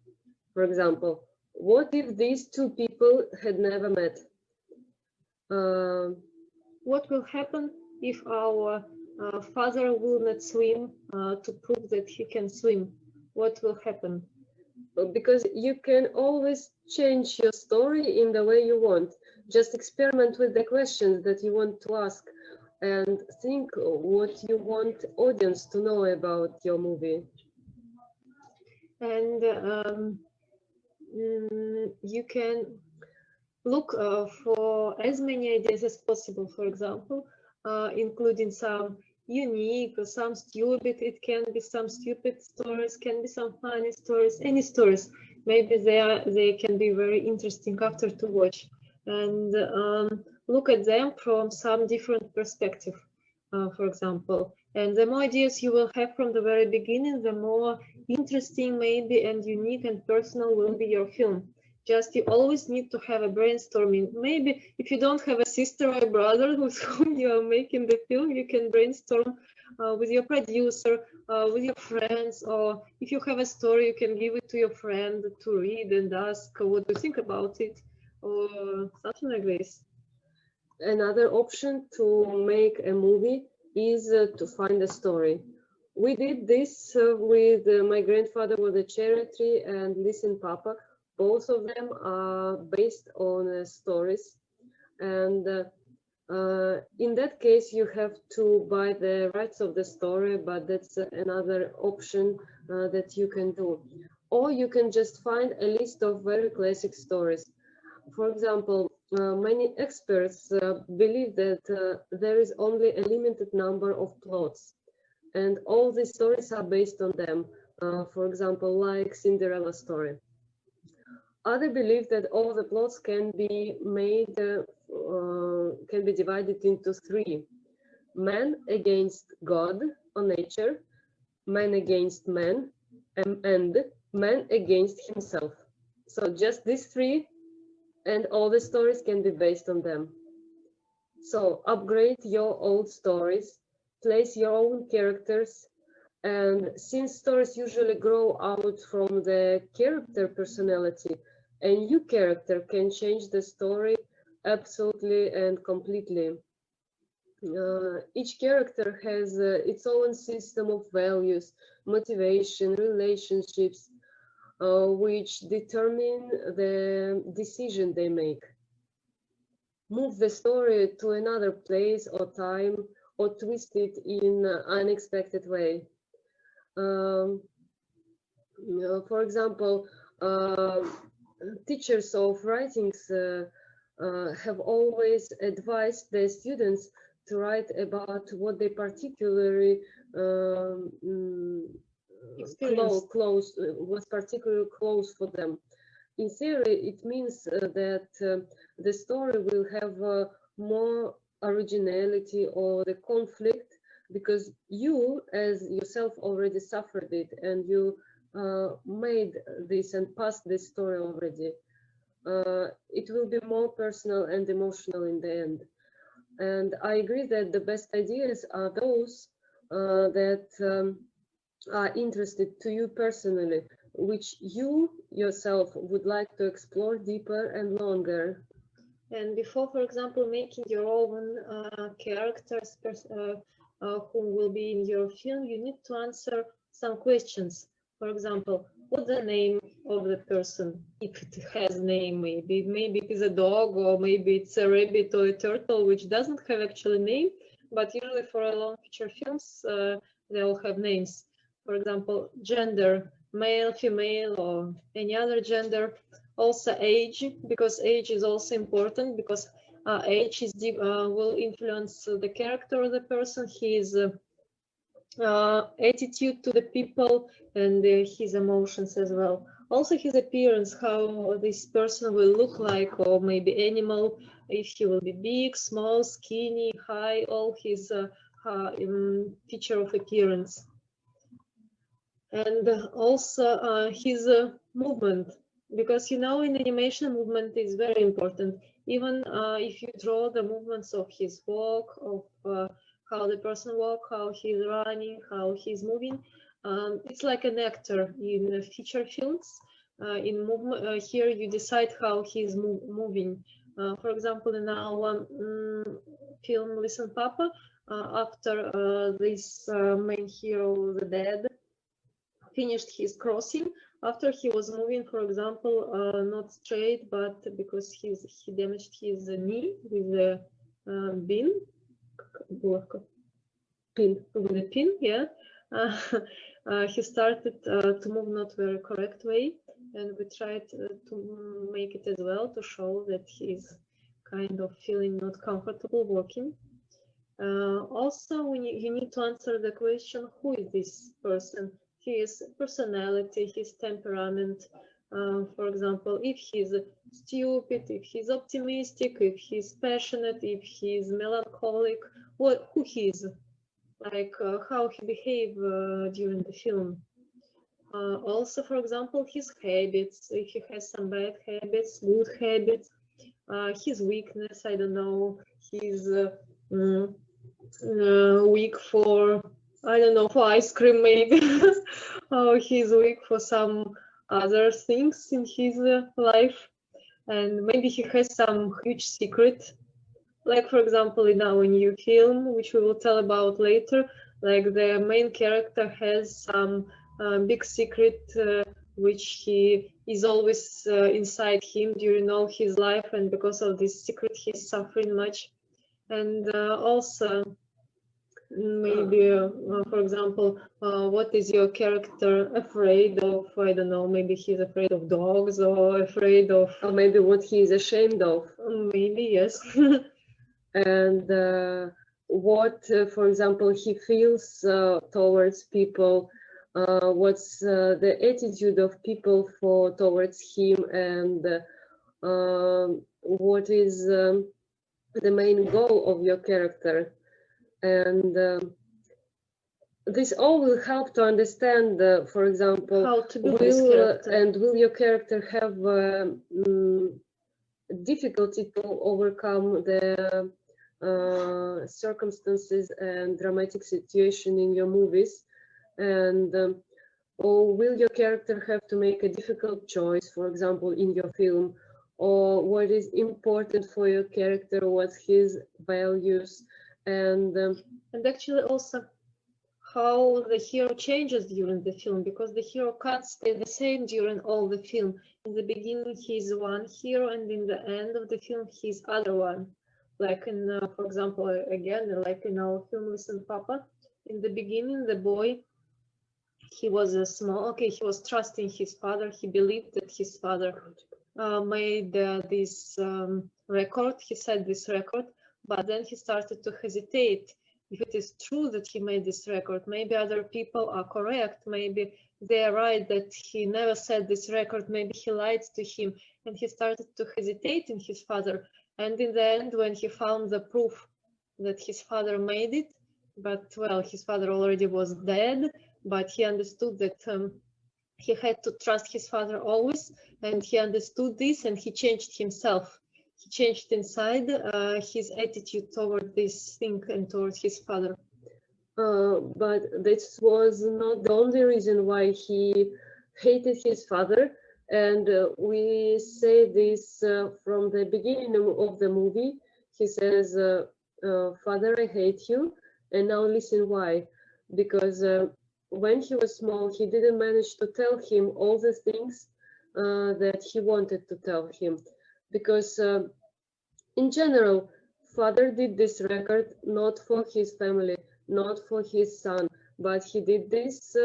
For example, what if these two people had never met? What will happen if our father will not swim to prove that he can swim? What will happen? Because you can always change your story in the way you want. Just experiment with the questions that you want to ask and think what you want audience to know about your movie. And you can look for as many ideas as possible, for example, including some unique or some stupid. It can be some stupid stories, can be some funny stories, any stories. Maybe they can be very interesting after to watch, and look at them from some different perspective, for example. And the more ideas you will have from the very beginning, the more interesting maybe and unique and personal will be your film. Just you always need to have a brainstorming. Maybe if you don't have a sister or a brother with whom you are making the film, you can brainstorm with your producer, with your friends, or if you have a story, you can give it to your friend to read and ask what do you think about it, or something like this. Another option to make a movie is to find a story. We did this with My Grandfather Was a Cherry Tree and Listen Papa. Both of them are based on stories, and in that case you have to buy the rights of the story, but that's another option that you can do. Or you can just find a list of very classic stories. For example, many experts believe that there is only a limited number of plots, and all these stories are based on them. For example, like Cinderella story. Others believe that all the plots can be made, can be divided into three: man against God or nature, man against man, and man against himself. So just these three, and all the stories can be based on them. So upgrade your old stories, place your own characters, and since stories usually grow out from the character personality, a new character can change the story absolutely and completely. Each character has its own system of values, motivation, relationships, which determine the decision they make. Move the story to another place or time, or twist it in an unexpected way. For example, teachers of writings have always advised their students to write about what they particularly was particularly close for them. In theory, it means that the story will have more originality or the conflict, because you as yourself already suffered it, and you made this and passed this story already. It will be more personal and emotional in the end. And I agree that the best ideas are those that are interested to you personally, which you yourself would like to explore deeper and longer. And before, for example, making your own characters who will be in your film, you need to answer some questions. For example, what's the name of the person, if it has a name? Maybe it is a dog, or maybe it's a rabbit or a turtle, which doesn't have actually a name, but usually for a long feature films, they all have names. For example, gender, male, female, or any other gender. Also age, because age is also important, because age is will influence the character of the person, his attitude to the people, and his emotions as well. Also his appearance, how this person will look like, or maybe animal, if he will be big, small, skinny, high, all his feature of appearance. And also his movement, because in animation, movement is very important. Even if you draw the movements of his walk, of how the person walk, how he's running, how he's moving, it's like an actor in feature films. In movement, here you decide how he's moving. For example, in our film Listen Papa, after this main hero, the dad, finished his crossing, after he was moving, for example, not straight, but because he damaged his knee with a pin, yeah. He started to move not very correct way, and we tried to make it as well, to show that he's kind of feeling not comfortable walking. Also, you need to answer the question, who is this person? His personality, his temperament. For example, if he's stupid, if he's optimistic, if he's passionate, if he's melancholic, who he is, like how he behave during the film. Also, for example, his habits, if he has some bad habits, good habits, his weakness, I don't know, he's weak for, I don't know, for ice cream maybe. Oh, he's weak for some other things in his life, and maybe he has some huge secret. Like, for example, in our new film, which we will tell about later, like the main character has some big secret which he is always inside him during all his life, and because of this secret he's suffering much. And also maybe for example, what is your character afraid of? I don't know, maybe he's afraid of dogs, or afraid of, or maybe what he is ashamed of. Maybe, yes. And what, for example, he feels towards people, what's the attitude of people towards him, and what is the main goal of your character. And this all will help to understand, for example, how to build this character. And will your character have difficulty to overcome the circumstances and dramatic situation in your movies, and or will your character have to make a difficult choice, for example, in your film, or what is important for your character, what's his values, and actually also how the hero changes during the film, because the hero can't stay the same during all the film. In the beginning he's one hero, and in the end of the film he's other one. Like in, for example, again, like in our film Listen Papa, in the beginning the boy, he was he was trusting his father. He believed that his father made this record. He said this record, but then he started to hesitate. If it is true that he made this record, maybe other people are correct, maybe they are right that he never said this record, maybe he lied to him, and he started to hesitate in his father. And in the end, when he found the proof that his father made it, but well, his father already was dead, but he understood that he had to trust his father always, and he understood this, and he changed himself. he changed inside his attitude toward this thing and towards his father. But this was not the only reason why he hated his father. And we say this from the beginning of the movie. He says, "Father, I hate you." And now listen why. Because when he was small, he didn't manage to tell him all the things that he wanted to tell him. Because in general, father did this record not for his family, not for his son, but he did this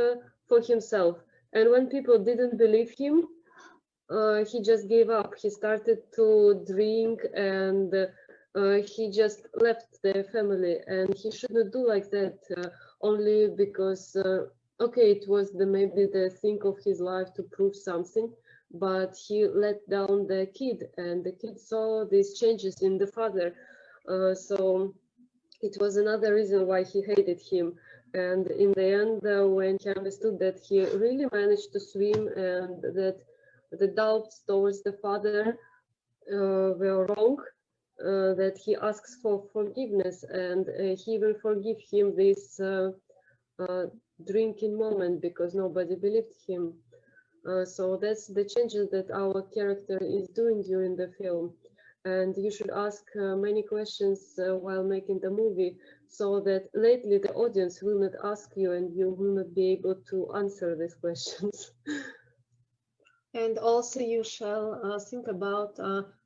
for himself. And when people didn't believe him, he just gave up. He started to drink and he just left the family. And he shouldn't do like that only because, okay, it was maybe the thing of his life to prove something, but he let down the kid, and the kid saw these changes in the father. So it was another reason why he hated him. And in the end, when he understood that he really managed to swim and that the doubts towards the father were wrong, that he asks for forgiveness, and he will forgive him this drinking moment because nobody believed him. So that's the changes that our character is doing during the film. And you should ask many questions while making the movie, so that lately the audience will not ask you and you will not be able to answer these questions. And also you shall think about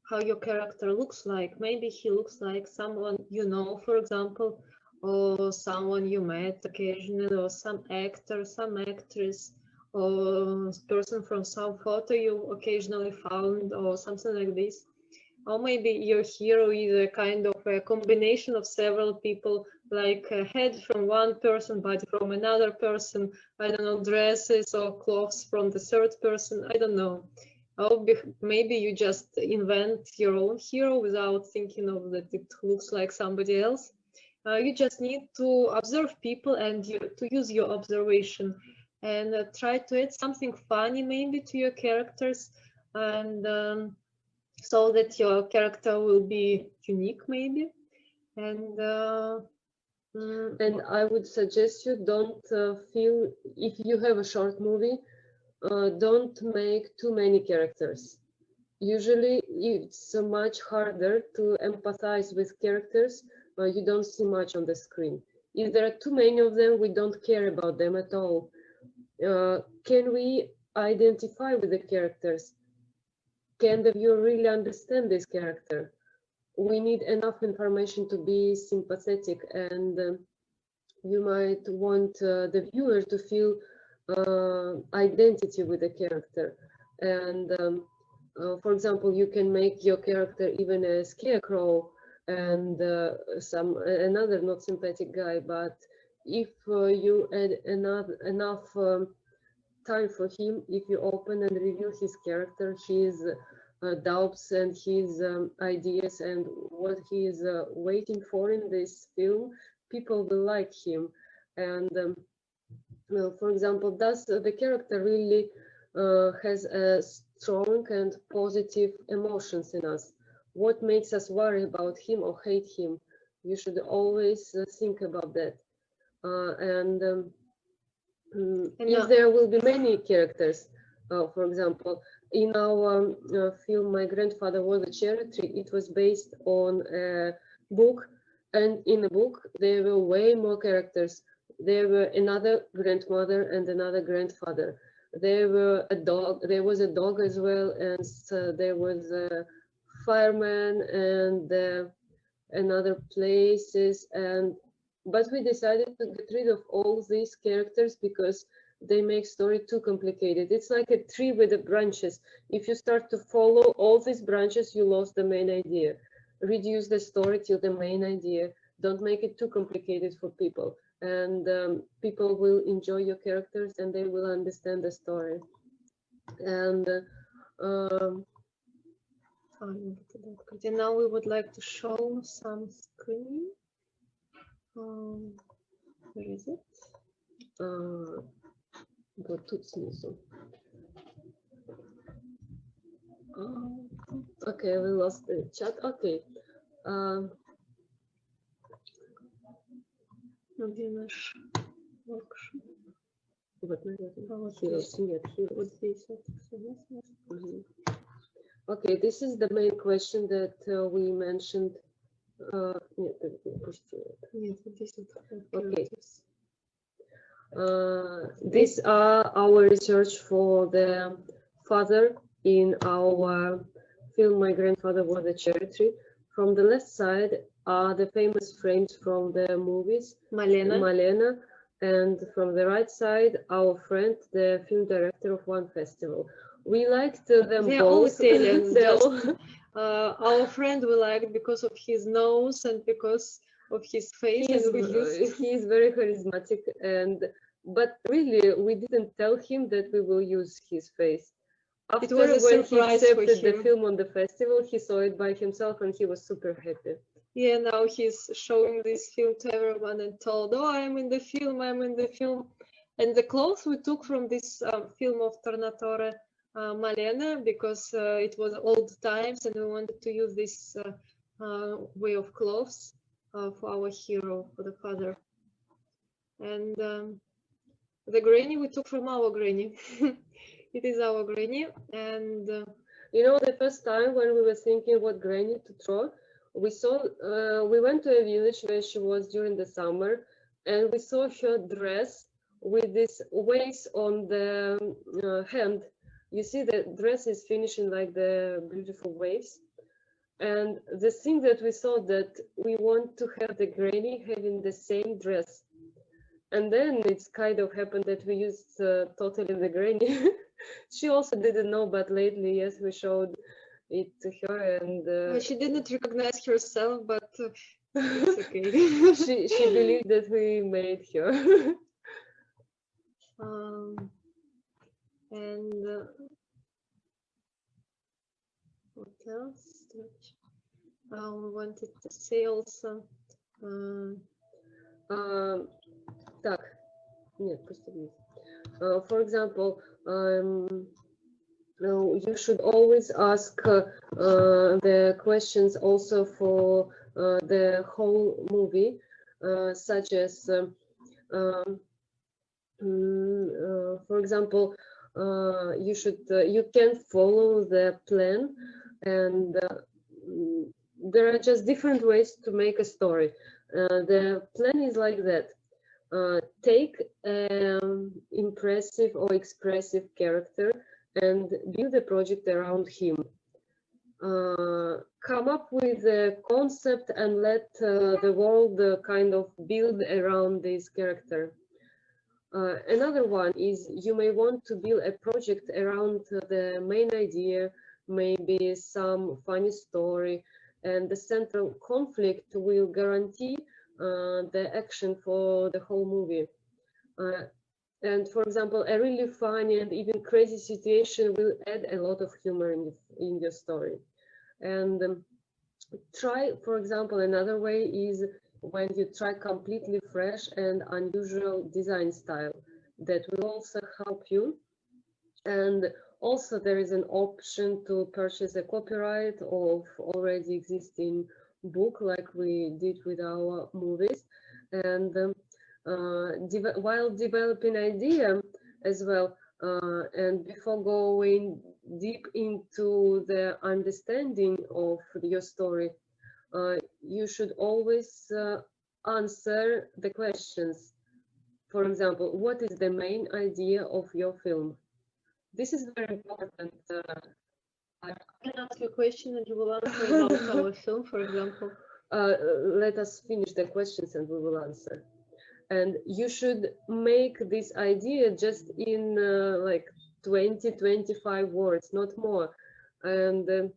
how your character looks like. Maybe he looks like someone you know, for example, or someone you met occasionally, or some actor, some actress, or person from some photo you occasionally found, or something like this. Or maybe your hero is a kind of a combination of several people, like a head from one person, body from another person, I don't know, dresses or clothes from the third person, I don't know. Or maybe you just invent your own hero without thinking of that it looks like somebody else. You just need to observe people and to use your observation and try to add something funny maybe to your characters, and so that your character will be unique maybe. And and I would suggest you don't feel, if you have a short movie, don't make too many characters. Usually it's much harder to empathize with characters. You don't see much on the screen. If there are too many of them, we don't care about them at all. Can we identify with the characters? Can the viewer really understand this character? We need enough information to be sympathetic, and you might want the viewer to feel identity with the character. And for example, you can make your character even a scarecrow and another not sympathetic guy, but if you add enough time for him, if you open and review his character, his doubts and his ideas and what he is waiting for in this film, people will like him. And well, for example, does the character really has a strong and positive emotions in us? What makes us worry about him or hate him? You should always think about that. If there will be many characters, for example, in our film, My Grandfather Was a Cherry Tree, it was based on a book, and in the book there were way more characters. There were another grandmother and another grandfather. There were a dog. There was a dog as well, and there was a fireman and another places. But we decided to get rid of all these characters because they make story too complicated. It's like a tree with the branches. If you start to follow all these branches, you lost the main idea. Reduce the story to the main idea. Don't make it too complicated for people. And people will enjoy your characters and they will understand the story. And now we would like to show some screen. Where is it? Вот тут снизу. Okay, we lost the chat. Okay. Где наш workshop? Вот, наверное. А вот Heroes. здесь. Нет, Heroes. Вот здесь. Вот, согласна? Mhm. Okay, this is the main question that we mentioned. Нет, пусти это. Нет, вот здесь вот. Okay. characters. These are our research for the father in our film My Grandfather Was a Cherry Tree. From the left side are the famous frames from the movies, Malena, and from the right side, our friend, the film director of one festival. We liked them They're all both. Italian. They're Just, all- our friend we liked because of his nose and because of his face. And we used... He's very charismatic, but really we didn't tell him that we will use his face. After, was a when he surprise for accepted the him. film on the festival, he saw it by himself and he was super happy. Yeah, now he's showing this film to everyone and told, oh, I'm in the film, I'm in the film. And the clothes we took from this film of Tornatore Malena, because it was old times and we wanted to use this way of clothes for our hero, for the father. And the granny we took from our granny. It is our granny. And you know, the first time when we were thinking what granny to draw, we saw, we went to a village where she was during the summer, and we saw her dress with this waves on the hand. You see the dress is finishing like the beautiful waves. And the thing that we saw that we want to have the granny having the same dress. And then it's kind of happened that we used totally the granny. She also didn't know, but lately, yes, we showed it to her, and she didn't recognize herself, but it's okay. she believed that we made her. And what else? We wanted to say also. Так, нет, просто вниз. For example, you should always ask the questions also for the whole movie, such as, for example, you can follow the plan, and there are just different ways to make a story. The plan is like that. Take an impressive or expressive character and build a project around him. Come up with a concept and let the world kind of build around this character. Another one is you may want to build a project around the main idea, maybe some funny story, and the central conflict will guarantee the action for the whole movie. And for example, a really funny and even crazy situation will add a lot of humor in your story. And try, for example, another way is when you try completely fresh and unusual design style. That will also help you. And also there is an option to purchase a copyright of already existing book like we did with our movies. And while developing idea as well, and before going deep into the understanding of your story, you should always answer the questions. For example, what is the main idea of your film? This is very important. I can ask you a question and you will answer about our film, for example. Let us finish the questions and we will answer. And you should make this idea just in like 20-25 words, not more. And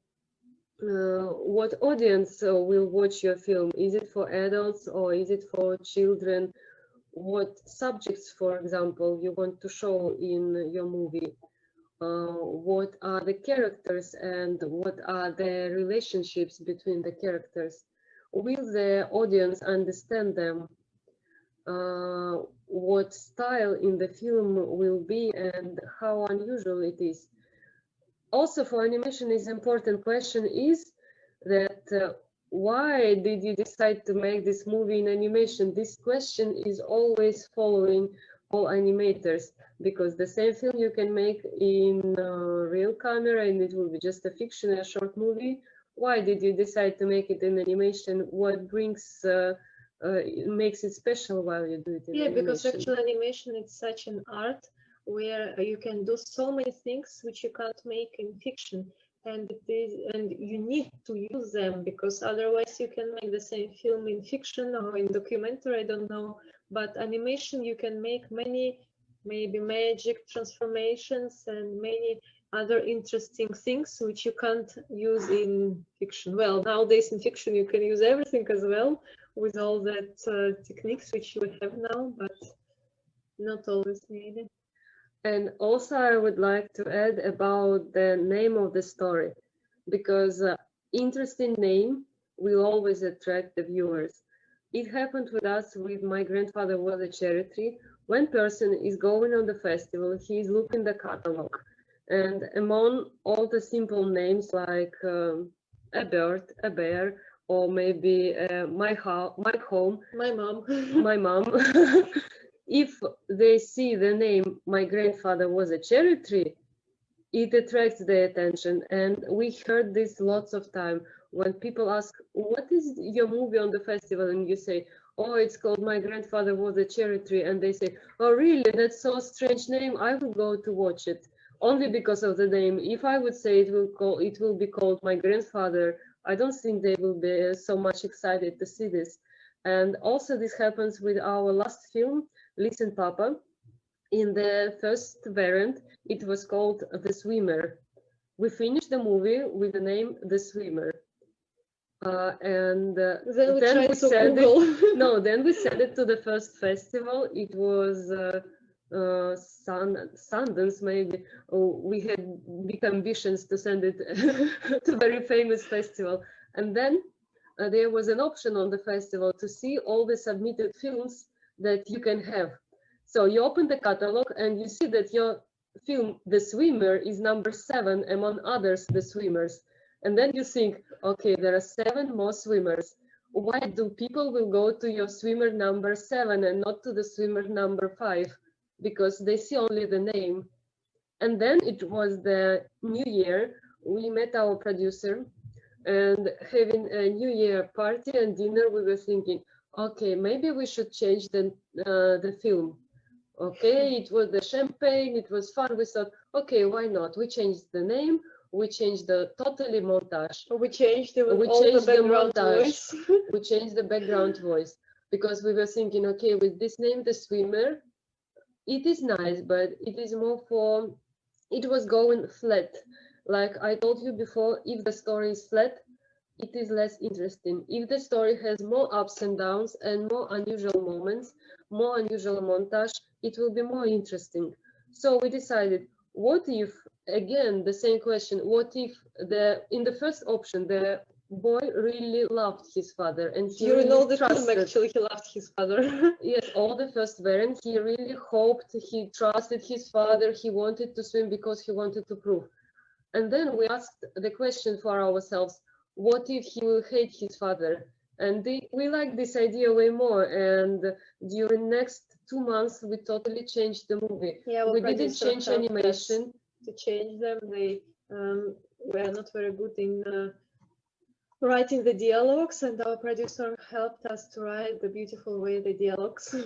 what audience will watch your film? Is it for adults or is it for children? What subjects, for example, you want to show in your movie? What are the characters and what are the relationships between the characters? Will the audience understand them? What style in the film will be and how unusual it is? also for animation is important question is that why did you decide to make this movie in animation? This question is always following all animators, because the same film you can make in real camera and it will be just a fiction, a short movie. Why did you decide to make it in animation? What brings makes it special while you do it in animation? Because actual animation is such an art where you can do so many things which you can't make in fiction, and you need to use them, because otherwise you can make the same film in fiction or in documentary, I don't know, but animation you can make many, maybe magic transformations and many other interesting things which you can't use in fiction. Well, nowadays in fiction you can use everything as well with all that techniques which you have now, but not always needed. And also I would like to add about the name of the story, because interesting name will always attract the viewers. It happened with us with My Grandfather Was a Cherry Tree. When person is going on the festival, he is looking the catalog, and among all the simple names like a bird, a bear, or maybe my home, my mom, my mom. If they see the name My Grandfather Was a Cherry Tree, it attracts their attention. And we heard this lots of time when people ask, what is your movie on the festival? And you say, oh, it's called My Grandfather Was a Cherry Tree. And they say, oh, really? That's so strange name. I will go to watch it only because of the name. If I would say it will be called My Grandfather, I don't think they will be so much excited to see this. And also this happens with our last film, Listen Papa. In the first variant, it was called The Swimmer. We finished the movie with the name The Swimmer. Then we said it, no, then we sent it to the first festival. It was Sundance, maybe. We had big ambitions to send it to a very famous festival. And then there was an option on the festival to see all the submitted films that you can have. So you open the catalog and you see that your film, The Swimmer, is number 7 among others, The Swimmers. And then you think, okay, there are 7 more swimmers. Why do people will go to your swimmer number 7 and not to the swimmer number 5? Because they see only the name. And then it was the New Year. We met our producer, and having a New Year party and dinner, we were thinking, okay, maybe we should change the film. Okay, it was the champagne, it was fun. We thought, okay, why not? We changed the name, we changed the totally montage. We changed the background voice. We changed the background voice, because we were thinking, okay, with this name, The Swimmer, it is nice, but it is more for, it was going flat. Like I told you before, if the story is flat, it is less interesting. If the story has more ups and downs and more unusual moments, more unusual montage, it will be more interesting. So we decided, what if, again, the same question, what if in the first option, the boy really loved his father and he really know the film, actually, he loved his father. Yes, all the first variant, he really hoped, he trusted his father, he wanted to swim because he wanted to prove. And then we asked the question for ourselves, what if he will hate his father? And we liked this idea way more. And during next 2 months, we totally changed the movie. Yeah, we didn't change animation. To change them, they were not very good in writing the dialogues, and our producer helped us to write the beautiful way the dialogues.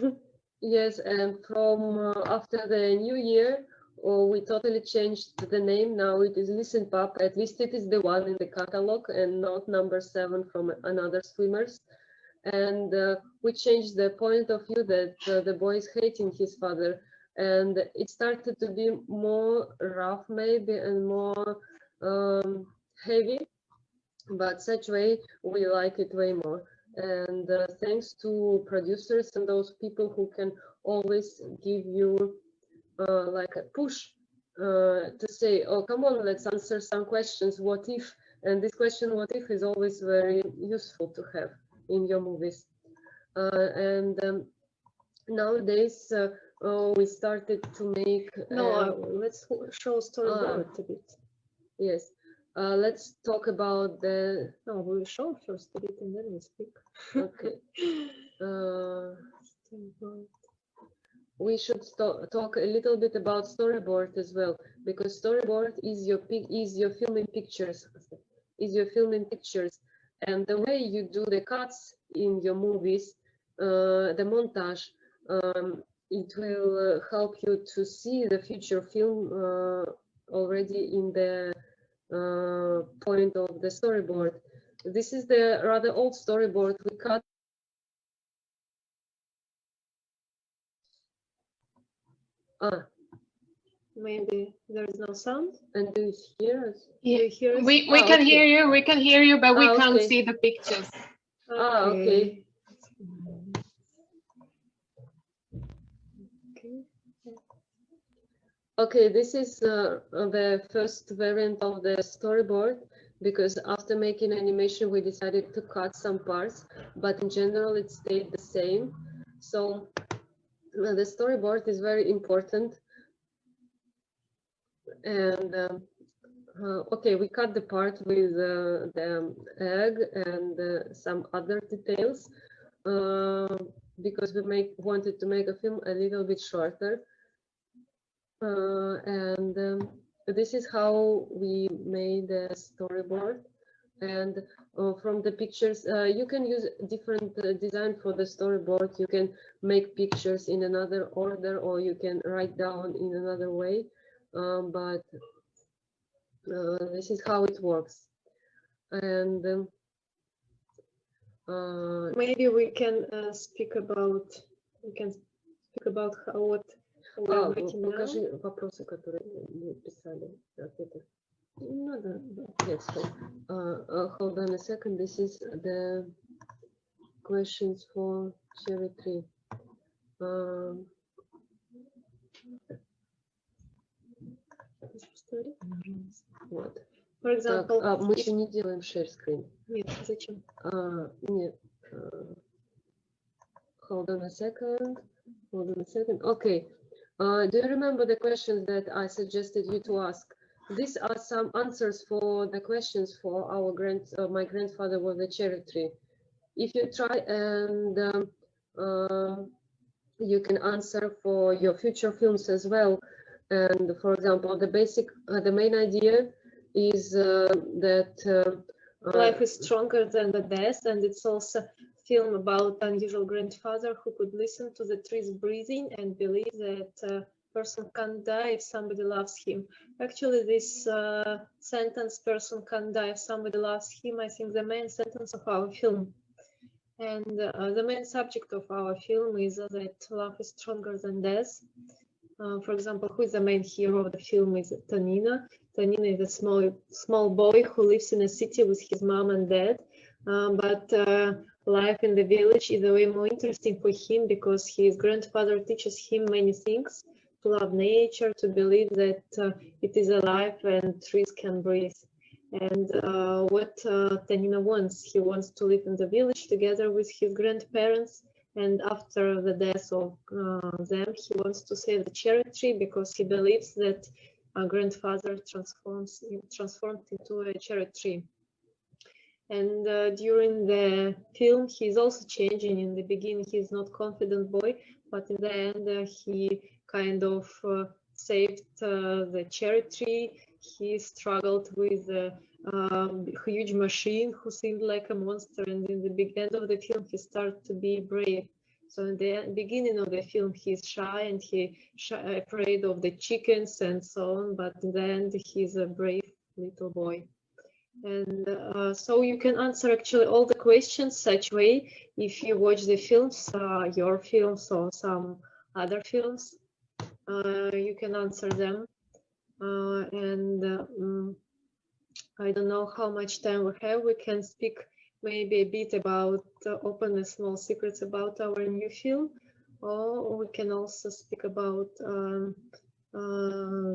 Yes, and from after the New Year, we totally changed the name. Now it is Listen Pop. At least it is the one in the catalog and not number 7 from another swimmers. And we changed the point of view that the boy is hating his father. And it started to be more rough maybe and more heavy. But such way, we like it way more. And thanks to producers and those people who can always give you like a push to say, oh, come on, let's answer some questions, what if? And this question, what if, is always very useful to have in your movies. Nowadays, we started to make... let's show storyboard a bit. Yes. Let's talk about the. No, we will show first a bit and then we speak. Okay. We should talk a little bit about storyboard as well, because storyboard is your filming pictures, and the way you do the cuts in your movies, the montage, it will help you to see the future film already in the point of the storyboard. This is the rather old storyboard we cut. Maybe there is no sound. And do you hear us? Yeah. Do you hear us? We can okay. hear you. We can hear you, but we can't Okay. see the pictures. Okay. Okay, this is the first variant of the storyboard, because after making animation we decided to cut some parts, but in general it stayed the same. So the storyboard is very important. And okay, we cut the part with the egg and some other details because we wanted to make a film a little bit shorter. This is how we made the storyboard. And from the pictures, you can use different design for the storyboard. You can make pictures in another order, or you can write down in another way. But this is how it works. And maybe we can speak about how what we're making now. Покажи вопросы, которые мы писали, ответы. No, no, no. Yes. Hold on a second. This is the questions for Cherry Tree. Вот. For example, Мы еще не делаем share screen. Нет, зачем? Нет. Hold on a second. Okay. Do you remember the questions that I suggested you to ask? These are some answers for the questions for our my grandfather was a cherry tree. If you try and you can answer for your future films as well. And for example, the main idea is that life is stronger than the death, and it's also a film about unusual grandfather who could listen to the trees breathing and believe that a person can't die if somebody loves him. Actually, this sentence, person can't die if somebody loves him, I think the main sentence of our film. And the main subject of our film is that love is stronger than death. For example, who is the main hero of the film is Tanina. Tanina is a small boy who lives in a city with his mom and dad, but life in the village is way more interesting for him because his grandfather teaches him many things, to love nature, to believe that it is alive and trees can breathe. And what Tanina wants, he wants to live in the village together with his grandparents. And after the death of them, he wants to save the cherry tree because he believes that our grandfather transformed into a cherry tree. And during the film, he's also changing. In the beginning, he's not confident boy, but in the end, he kind of saved the cherry tree. He struggled with a huge machine who seemed like a monster, and in the big end of the film he started to be brave. So in the beginning of the film he's shy and afraid of the chickens and so on, but in the end he's a brave little boy. And so you can answer actually all the questions such way if you watch the films, your films or some other films, you can answer them. I don't know how much time we have. We can speak maybe a bit about open the small secrets about our new film, or we can also speak about the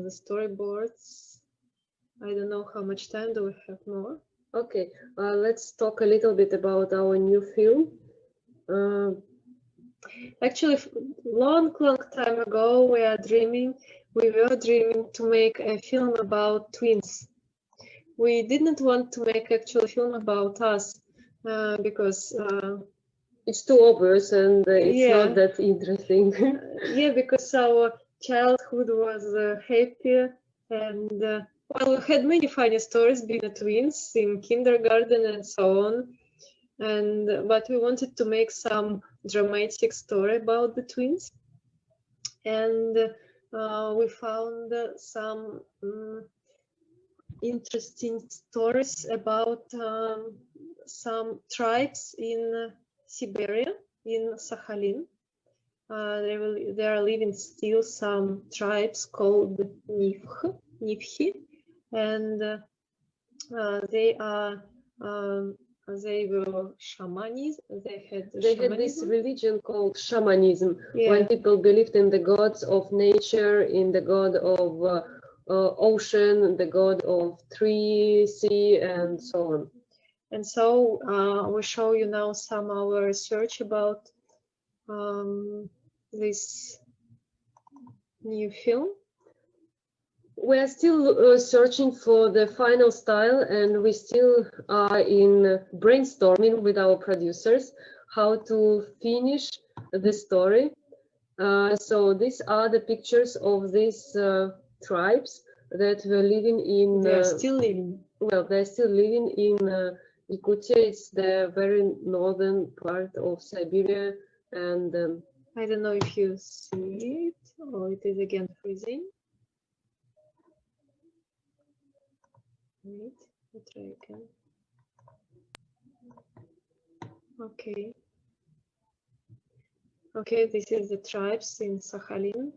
storyboards. I don't know how much time do we have more. Okay, let's talk a little bit about our new film. Actually, long time ago, we were dreaming to make a film about twins. we didn't want to make actual film about us because it's too obvious and it's yeah. not that interesting. Yeah, because our childhood was happy and well, we had many funny stories being twins in kindergarten and so on. And but we wanted to make some dramatic story about the twins, and we found some interesting stories about some tribes in Siberia, in Sakhalin. There are living still some tribes called Nivhi, and they were shamanism. They had this religion called shamanism, yeah. when people believed in the gods of nature, in the god of ocean, the god of tree, sea, and so on. And so we show you now some of our research about this new film. We are still searching for the final style, and we still are in brainstorming with our producers how to finish the story. So these are the pictures of these tribes that were living in. They are still living. Well, they're still living in Yakutia. It's the very northern part of Siberia, and I don't know if you see it or it is again freezing. Wait, I'll try again. Okay. Okay, this is the tribes in Sakhalin,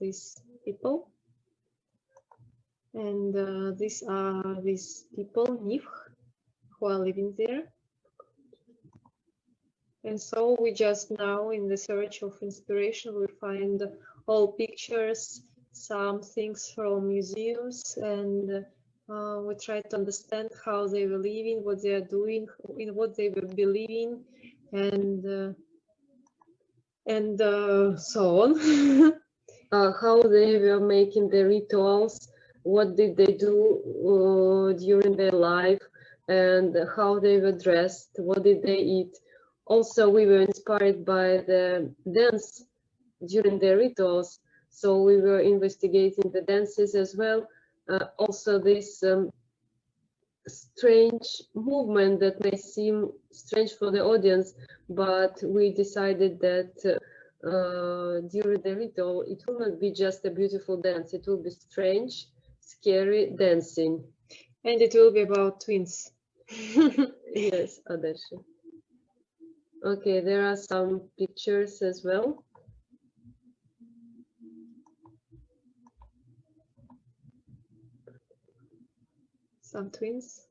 these people. And these are these people, Nivh, who are living there. And so we just now, in the search of inspiration, we find all pictures, some things from museums, and we try to understand how they were living, what they are doing, in what they were believing, and so on. How they were making the rituals, what did they do during their life, and how they were dressed, what did they eat. Also, we were inspired by the dance during the rituals, so we were investigating the dances as well. Also, this strange movement that may seem strange for the audience, but we decided that during the ritual, it will not be just a beautiful dance, it will be strange, scary dancing. And it will be about twins. Yes, Adarshi. Okay, there are some pictures as well. Some twins.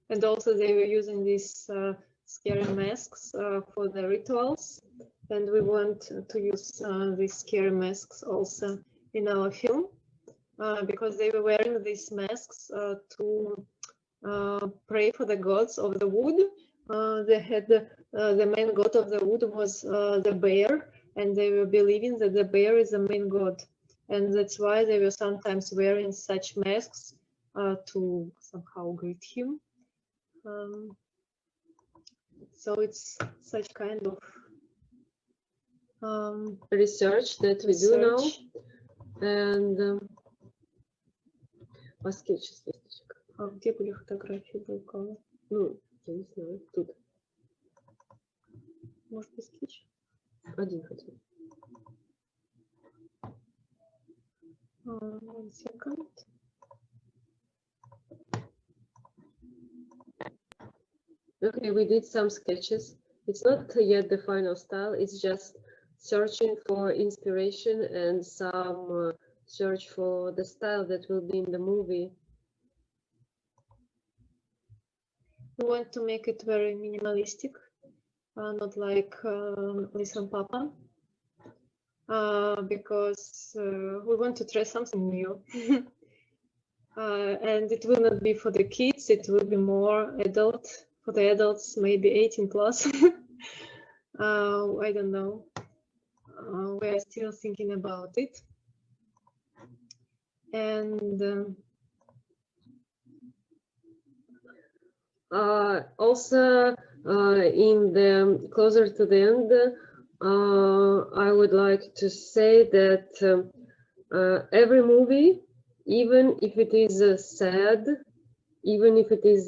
And also they were using these scary masks for the rituals. And we want to use these scary masks also in our film because they were wearing these masks to pray for the gods of the wood. They had the main god of the wood was the bear, and they were believing that the bear is the main god, and that's why they were sometimes wearing such masks to somehow greet him. So it's such kind of research that we do now, and скетчи. А где были фотографии Булгакова? Ну, я не знаю, тут. Может быть, скетч? Один хотя бы. One second. Okay, we did some sketches. It's not yet the final style, it's just searching for inspiration and some search for the style that will be in the movie. We want to make it very minimalistic, not like Listen Papa, because we want to try something new. And it will not be for the kids, it will be more adult. For the adults, maybe 18 plus. I don't know. We are still thinking about it. And also, in the closer to the end, I would like to say that every movie, even if it is sad, even if it is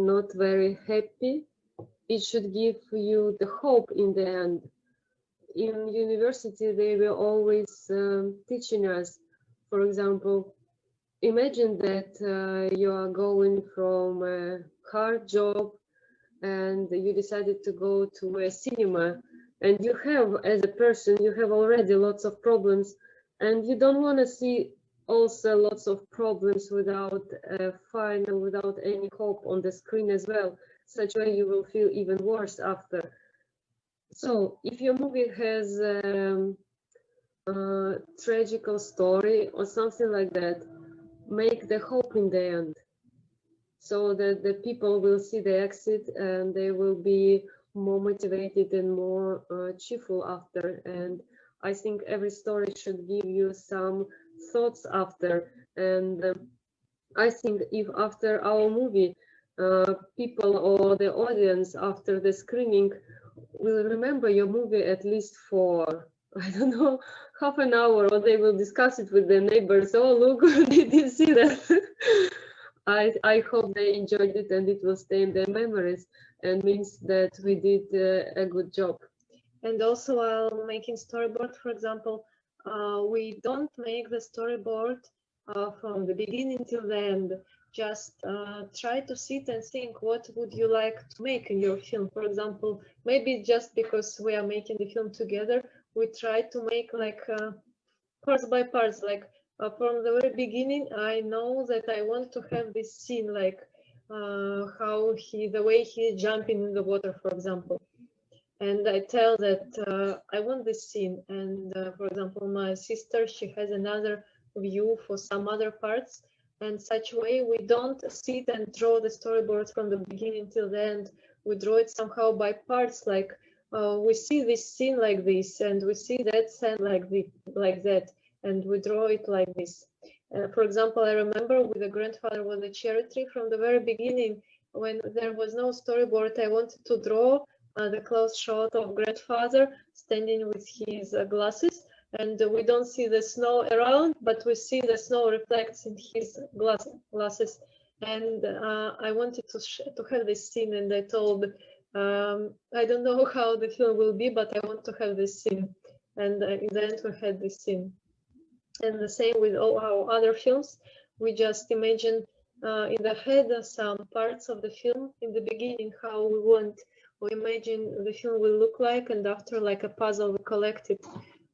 not very happy, it should give you the hope in the end. In university, they were always teaching us, for example, imagine that you are going from a hard job and you decided to go to a cinema, and you have, as a person, you have already lots of problems, and you don't want to see also lots of problems without fun and without any hope on the screen as well. Such way you will feel even worse after. So if your movie has a tragical story or something like that, make the hope in the end, so that the people will see the exit and they will be more motivated and more cheerful after. And I think every story should give you some thoughts after. And I think if after our movie, people or the audience after the screening will remember your movie at least for, I don't know, half an hour, or they will discuss it with their neighbors. Oh, look, did you see that? I hope they enjoyed it and it will stay in their memories, and means that we did a good job. And also, while making storyboard, for example, we don't make the storyboard from the beginning till the end. Just try to sit and think, what would you like to make in your film? For example, maybe just because we are making the film together, we try to make like parts by parts, like from the very beginning, I know that I want to have this scene, like the way he's jumping in the water, for example. And I tell that I want this scene. And for example, my sister, she has another view for some other parts. And such way, we don't sit and draw the storyboard from the beginning till the end. We draw it somehow by parts, like we see this scene like this, and we see that scene like that, and we draw it like this. For example, I remember with the grandfather with the cherry tree, from the very beginning, when there was no storyboard, I wanted to draw the close shot of grandfather standing with his glasses, and we don't see the snow around, but we see the snow reflects in his glasses. And I wanted to have this scene, and I told, I don't know how the film will be, but I want to have this scene. And in the end, we had this scene. And the same with all our other films. We just imagine in the head some parts of the film in the beginning, how we imagine the film will look like, and after, like a puzzle, we collect it.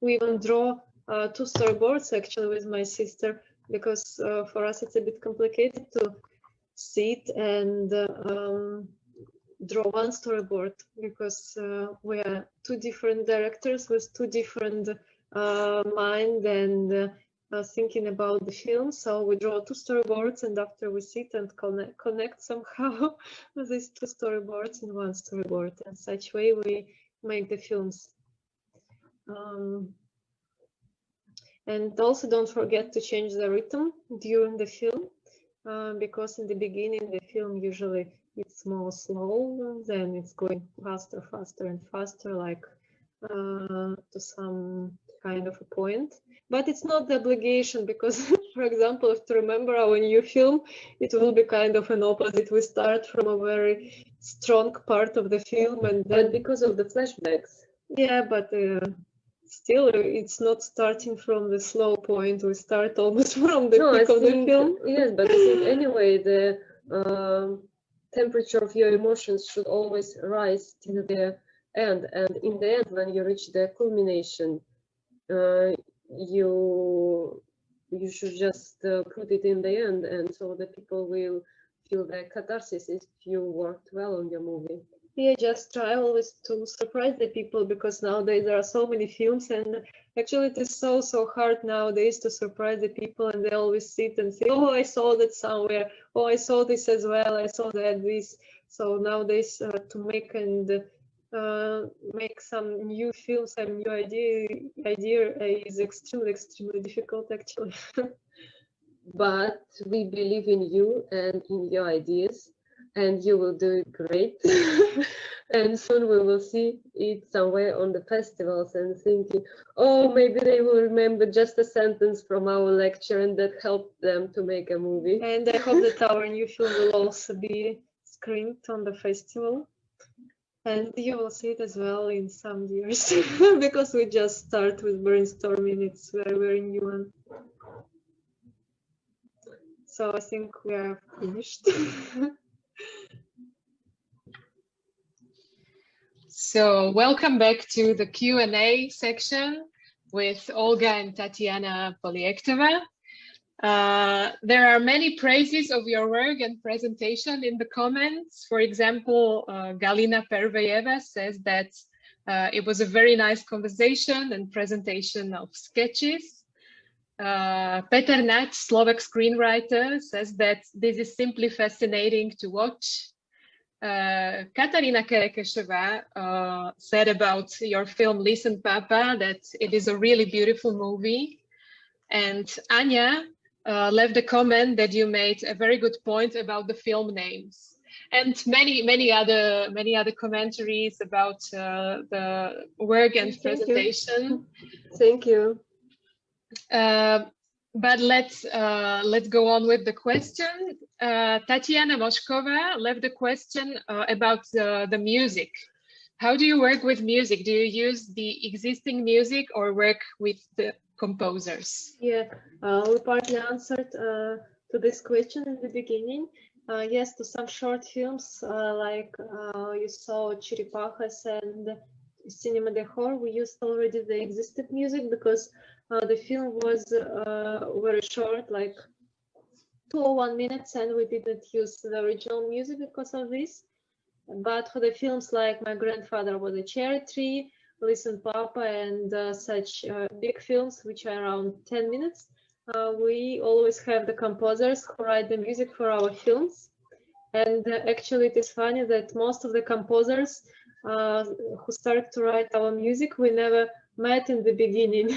We even draw 2 storyboards actually with my sister, because for us it's a bit complicated to sit and draw one storyboard, because we are 2 different directors with 2 different mind and thinking about the film. So we draw 2 storyboards, and after we sit and connect somehow these 2 storyboards in one storyboard, and such way we make the films. And also don't forget to change the rhythm during the film, because in the beginning the film usually it's more slow, then it's going faster and faster, like to some kind of a point. But it's not the obligation, because for example, if to remember our new film, it will be kind of an opposite. We start from a very strong part of the film, and then because of the flashbacks. Yeah, but still it's not starting from the slow point. We start almost from the peak of the film. Yes, but I think anyway the temperature of your emotions should always rise till the end, and in the end, when you reach the culmination, you should just put it in the end, and so the people will feel the catharsis if you worked well on your movie. Yeah, just try always to surprise the people, because nowadays there are so many films, and actually it is so hard nowadays to surprise the people, and they always sit and say, oh, I saw that somewhere, oh, I saw this as well, I saw that this. So nowadays to make and make some new films and new idea is extremely difficult actually. But we believe in you and in your ideas, and you will do it great. And soon we will see it somewhere on the festivals and thinking, oh, maybe they will remember just a sentence from our lecture and that helped them to make a movie. And I hope that our new film will also be screened on the festival. And you will see it as well in some years, because we just start with brainstorming. It's very, very new one. So I think we are finished. So welcome back to the Q&A section with Olga and Tatiana Poliektova. There are many praises of your work and presentation in the comments. For example, Galina Perveyeva says that it was a very nice conversation and presentation of sketches. Peter Nat, Slovak screenwriter, says that this is simply fascinating to watch. Katarina Kerekesheva said about your film Listen Papa that it is a really beautiful movie. And Anya left a comment that you made a very good point about the film names, and many other commentaries about the work and presentation. Thank you. But let's go on with the question. Tatiana Moshkova left a question about the music. How do you work with music? Do you use the existing music or work with the composers? Yeah, we partly answered to this question in the beginning. Yes, to some short films, like you saw Черепахas and Cinema de Horror, we used already the existing music because the film was very short, like 2 or 1 minutes, and we didn't use the original music because of this. But for the films like My Grandfather Was a Cherry Tree, Listen Papa, and such big films, which are around 10 minutes, we always have the composers who write the music for our films. And actually, it is funny that most of the composers who started to write our music, we never met in the beginning.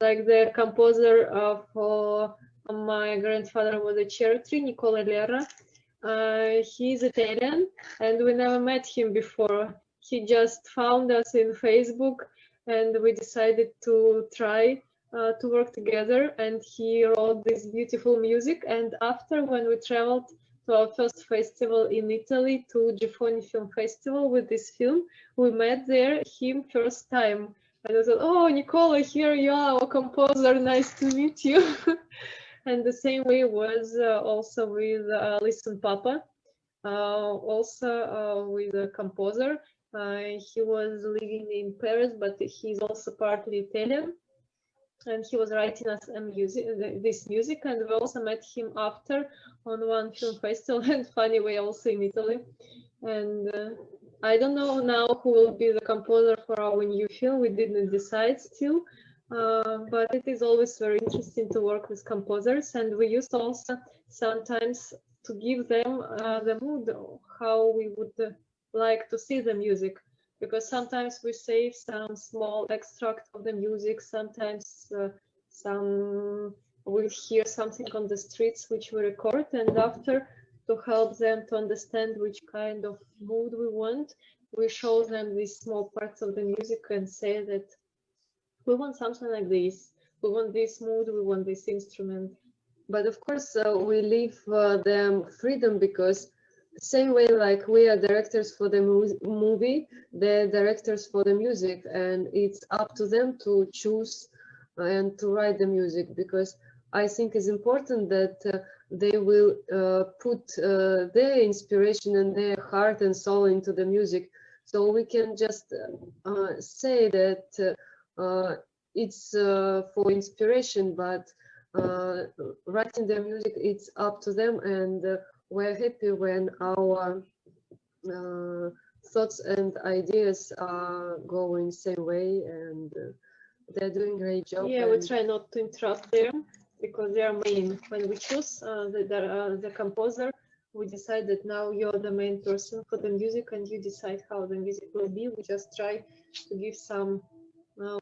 Like the composer for My Grandfather Was a Cherry Tree, Nicola Lera, he's Italian, and we never met him before. He just found us in Facebook, and we decided to try to work together, and he wrote this beautiful music. And after, when we traveled to our first festival in Italy, to Giffoni Film Festival with this film, we met there him first time. And I thought, oh, Nicola, here you are, our composer, nice to meet you. And the same way was also with Listen Papa, also with a composer. He was living in Paris, but he's also partly Italian. And he was writing us this music, and we also met him after on one film festival, and funny way also in Italy. And I don't know now who will be the composer for our new film. We didn't decide still, but it is always very interesting to work with composers, and we used also sometimes to give them the mood, how we would like to see the music. Because sometimes we save some small extract of the music, sometimes we'll hear something on the streets which we record, and after, to help them to understand which kind of mood we want, we show them these small parts of the music and say that we want something like this, we want this mood, we want this instrument. But of course, we leave them freedom, because same way like we are directors for the movie, they're directors for the music, and it's up to them to choose and to write the music, because I think it's important that they will put their inspiration and their heart and soul into the music. So we can just say that it's for inspiration, but writing the music, it's up to them, and we're happy when our thoughts and ideas are going same way, and they're doing a great job. Yeah, we try not to interrupt them, because they are main. When we choose the composer, we decide that now you're the main person for the music and you decide how the music will be. We just try to give some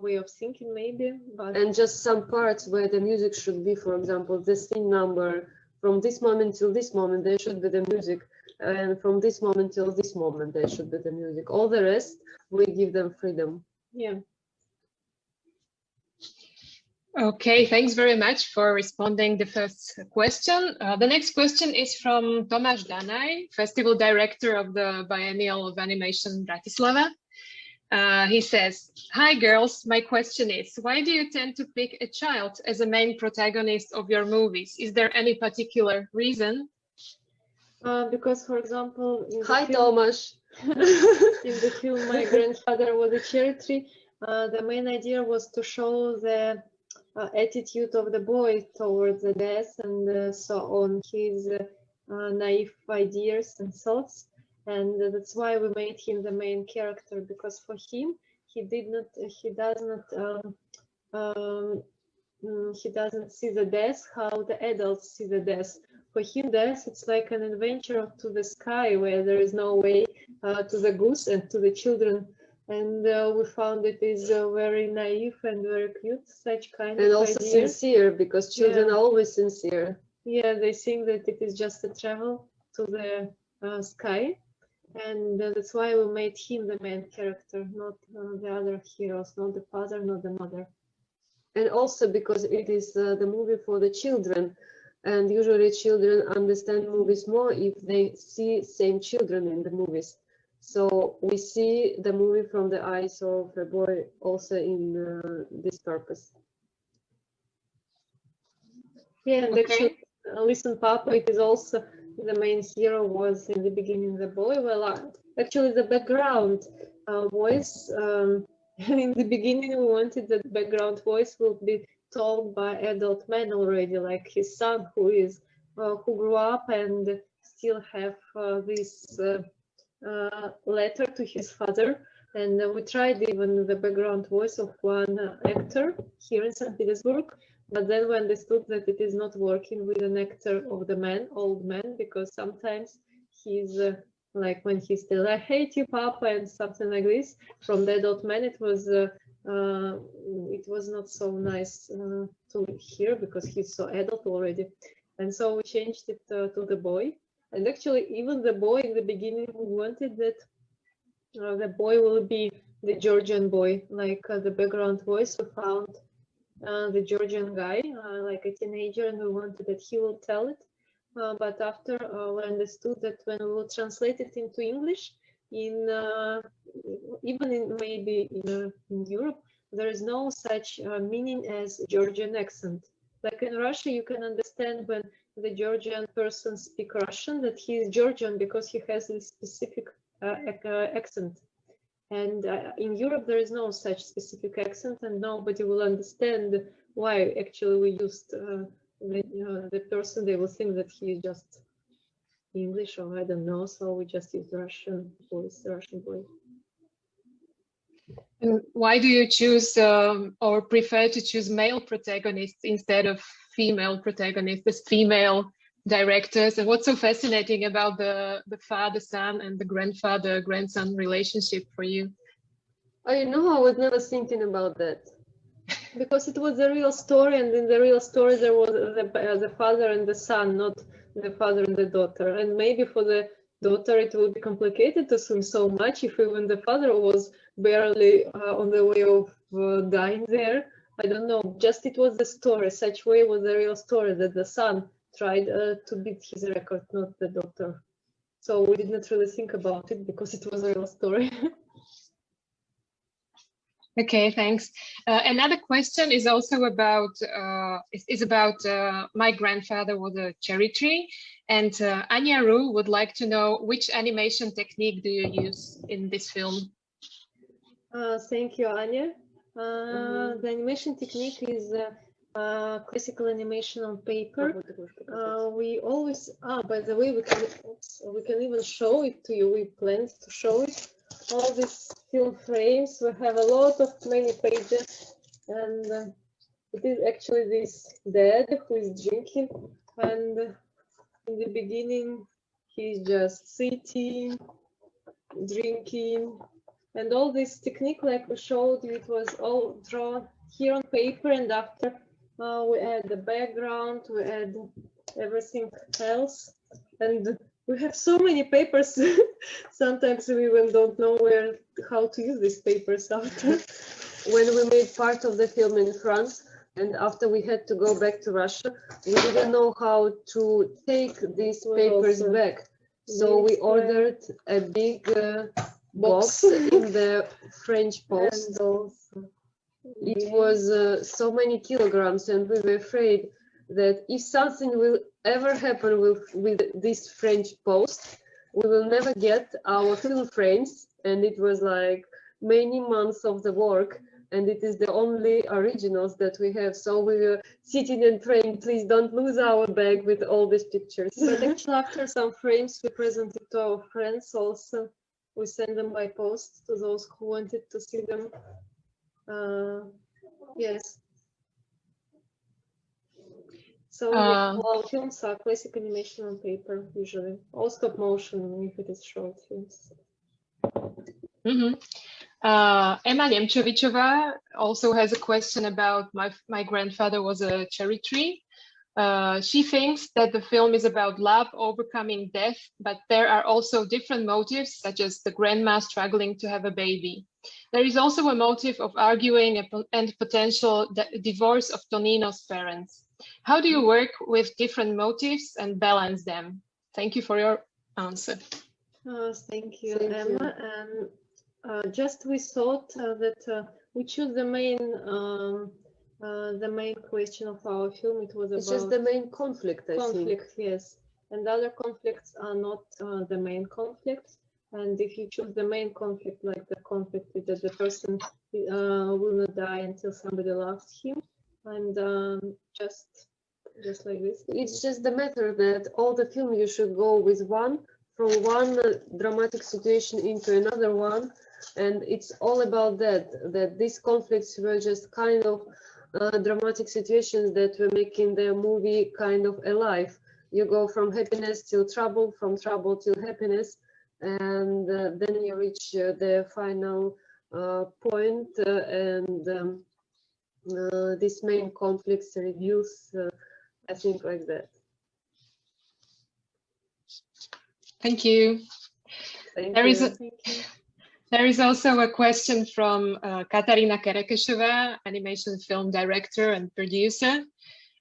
way of thinking maybe, but And just some parts where the music should be, for example, the scene number, from this moment till this moment, there should be the music. And from this moment till this moment, there should be the music. All the rest, we give them freedom. yeah. Okay, thanks very much for responding the first question. The next question is from Tomáš Danaj, Festival Director of the Biennial of Animation Bratislava. He says, "Hi girls, my question is, why do you tend to pick a child as a main protagonist of your movies? Is there any particular reason?" Because, for example, in the Hi, film, Tomáš. in the film My Grandfather Was a Cherry Tree, the main idea was to show the attitude of the boy towards the death and so on, his naive ideas and thoughts. And that's why we made him the main character, because for him, he doesn't see the death how the adults see the death. For him, death, it's like an adventure to the sky where there is no way to the goose and to the children. And we found it is very naive and very cute, such kind And of also idea. sincere, because children Yeah. are always sincere. Yeah, they think that it is just a travel to the sky. And that's why we made him the main character, not the other heroes, not the father, not the mother. And also because it is the movie for the children. And usually children understand movies more if they see same children in the movies. So we see the movie from the eyes of a boy also in this purpose. Yeah, and Okay. actually, Listen Papa, it is also the main hero was in the beginning the boy. Well, actually the background voice, in the beginning we wanted that background voice will be told by adult men already, like his son who grew up and still have this letter to his father. And we tried even the background voice of one actor here in St. Petersburg, but then we understood that it is not working with an actor of the man, old man, because sometimes he's like when he's still, "I hate you, Papa," and something like this. From the adult man, it was not so nice to hear because he's so adult already. And so we changed it to the boy. And actually, even the boy in the beginning, we wanted that the boy will be the Georgian boy, like the background voice. We found the Georgian guy, like a teenager, and we wanted that he will tell it. But after we understood that when we will translate it into English, maybe in Europe, there is no such meaning as Georgian accent. Like in Russia, you can understand when the Georgian person speaks Russian that he is Georgian because he has this specific accent. And in Europe, there is no such specific accent, and nobody will understand why actually we used the person. They will think that he is just English or I don't know. So we just use Russian voice, Russian boy. And why do you choose or prefer to choose male protagonists instead of female protagonists, as female directors? And what's so fascinating about the father-son and the grandfather-grandson relationship for you? I know, I was never thinking about that. Because it was a real story, and in the real story there was the father and the son, not the father and the daughter. And maybe for the daughter it would be complicated to swim so much if even the father was barely on the way of dying there. I don't know, just it was the story. Such way was the real story, that the son tried to beat his record, not the daughter. So we did not really think about it because it was a real story. Okay, thanks. Another question is also about My Grandfather Was a Cherry Tree, and Anya Ru would like to know which animation technique do you use in this film? Thank you, Anya. The animation technique is classical animation on paper. We always, by the way, we can even show it to you. We planned to show it. All these film frames, we have a lot of many pages, and it is actually this dad who is drinking, and in the beginning he's just sitting, drinking, and all this technique, like we showed, it was all drawn here on paper, and after we add the background, we add everything else, and we have so many papers. Sometimes we even don't know how to use these papers after. When we made part of the film in France, and after we had to go back to Russia, we didn't know how to take these papers back. So we ordered a big box in the French post. It was so many kilograms, and we were afraid that if something will ever happen with this French post, we will never get our film frames. And it was like many months of the work, and it is the only originals that we have. So we were sitting and praying, please don't lose our bag with all these pictures. But actually, after some frames, we presented to our friends also. We sent them by post to those who wanted to see them. Yes. So all films are classic animation on paper, usually. Or stop motion if it is short films. Emma Nemčovičová also has a question about my grandfather was a cherry tree. She thinks that the film is about love overcoming death, but there are also different motives, such as the grandma struggling to have a baby. There is also a motive of arguing and potential divorce of Tonino's parents. How do you work with different motives and balance them? Thank you for your answer. Thank you, Emma. And just we thought that we choose the main question of our film. It was it's about just the main conflict, I think. Yes, and other conflicts are not the main conflicts. And if you choose the main conflict, like the conflict that the person will not die until somebody loves him, and just like this. It's just the matter that all the film you should go with from one dramatic situation into another one, and it's all about that these conflicts were just kind of dramatic situations that were making the movie kind of alive. You go from happiness till trouble, from trouble till happiness, and then you reach the final point, and this main conflicts reveals, I think, like that. Thank you. Thank There you. There is also a question from Katarina Kerekeshova, animation film director and producer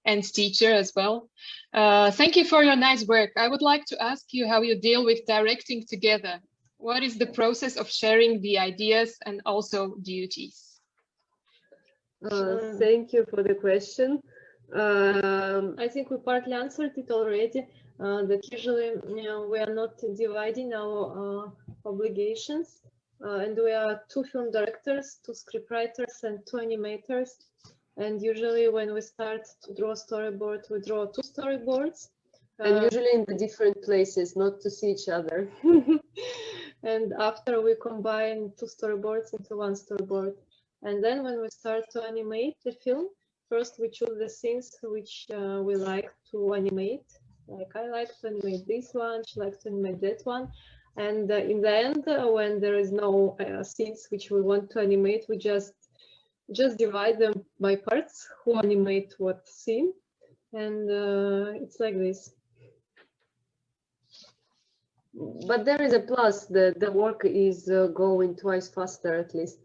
and teacher as well. Thank you for your nice work. I would like to ask you how you deal with directing together. What is the process of sharing the ideas and also duties? Thank you for the question. I think we partly answered it already, that usually we are not dividing our obligations, and we are 2 film directors, 2 scriptwriters, and 2 animators. And usually when we start to draw storyboard, we draw 2 storyboards. And usually in the different places, not to see each other. And after we combine 2 storyboards into 1 storyboard. And then when we start to animate the film, first we choose the scenes which we like to animate. Like I like to animate this one, she likes to animate that one. And in the end, when there is no scenes which we want to animate, we just divide them by parts, who animate what scene, and it's like this. But there is a plus, that the work is going twice faster at least.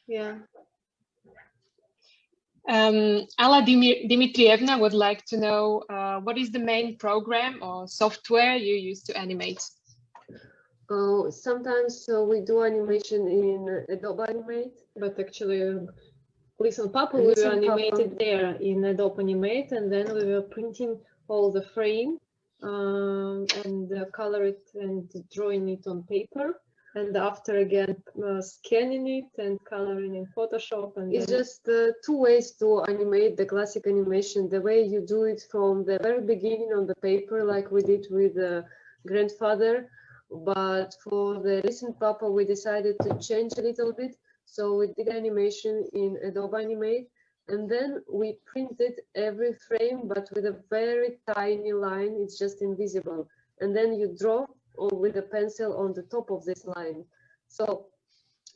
Yeah. Alla Dimitrievna would like to know what is the main program or software you use to animate? Sometimes we do animation in Adobe Animate. But actually, Listen Papa, we were animated there in Adobe Animate, and then we were printing all the frame and color it and drawing it on paper. And after again scanning it and coloring in Photoshop. And it's just 2 ways to animate the classic animation. The way you do it from the very beginning on the paper, like we did with grandfather. But for the Listen Papa, we decided to change a little bit. So we did animation in Adobe Animate, And then we printed every frame, but with a very tiny line. It's just invisible. And then you draw with a pencil on the top of this line. So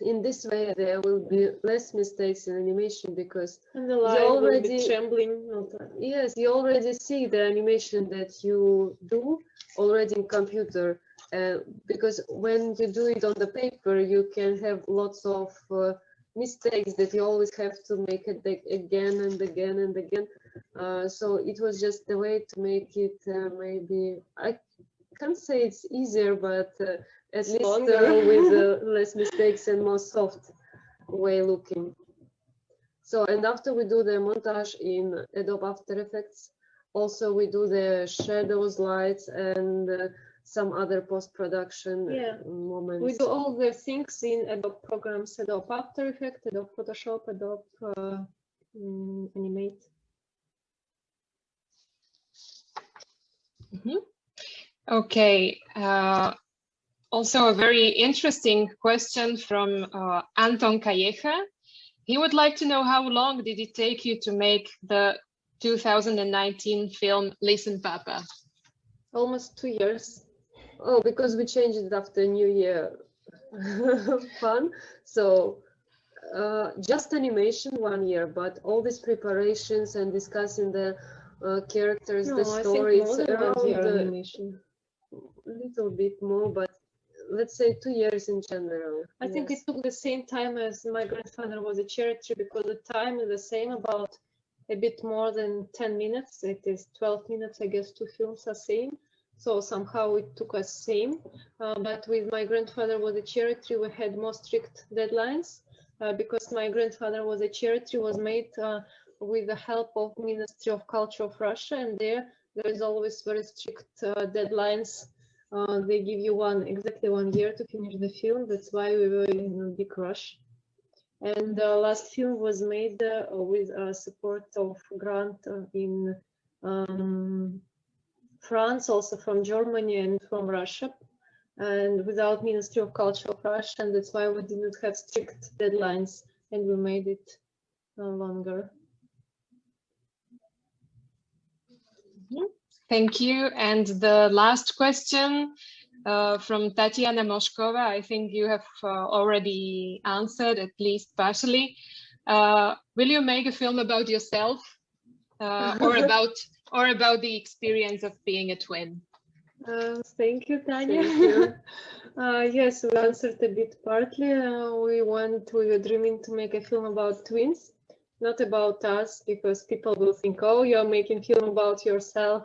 in this way, there will be less mistakes in animation, because And the line will be trembling. Yes, you already see the animation that you do already in computer. Because when you do it on the paper, you can have lots of mistakes that you always have to make it again and again and again. So it was just the way to make it maybe, I can't say it's easier, but at least with less mistakes and more soft way looking. So, and after we do the montage in Adobe After Effects, also we do the shadows, lights, and some other post-production moments. We do all the things in Adobe programs, Adobe After Effects, Adobe Photoshop, Adobe Animate. Okay. Also a very interesting question from Anton Calleja. He would like to know, how long did it take you to make the 2019 film Listen Papa? Almost 2 years. Oh, because we changed it after New Year fun. So just animation 1 year, but all these preparations and discussing the characters, the stories, around animation. A little bit more, but let's say 2 years in general. I think it took the same time as My Grandfather Was a Cherry Tree, because the time is the same, about a bit more than 10 minutes. It is 12 minutes, I guess. Two films are same. So somehow it took us same. But with My Grandfather Was a Cherry Tree, we had more strict deadlines, because My Grandfather Was a Cherry Tree was made with the help of Ministry of Culture of Russia, and there is always very strict deadlines. They give you exactly 1 year to finish the film. That's why we were in a big rush. And the last film was made with support of grant in France, also from Germany and from Russia, and without Ministry of Culture of Russia, and that's why we didn't have strict deadlines, and we made it longer. Thank you. And the last question from Tatiana Moskova, I think you have already answered, at least partially. Will you make a film about yourself or about the experience of being a twin? Thank you, Tanya. Thank you. Yes, we answered a bit partly. We were dreaming to make a film about twins, not about us, because people will think, oh, you're making a film about yourself.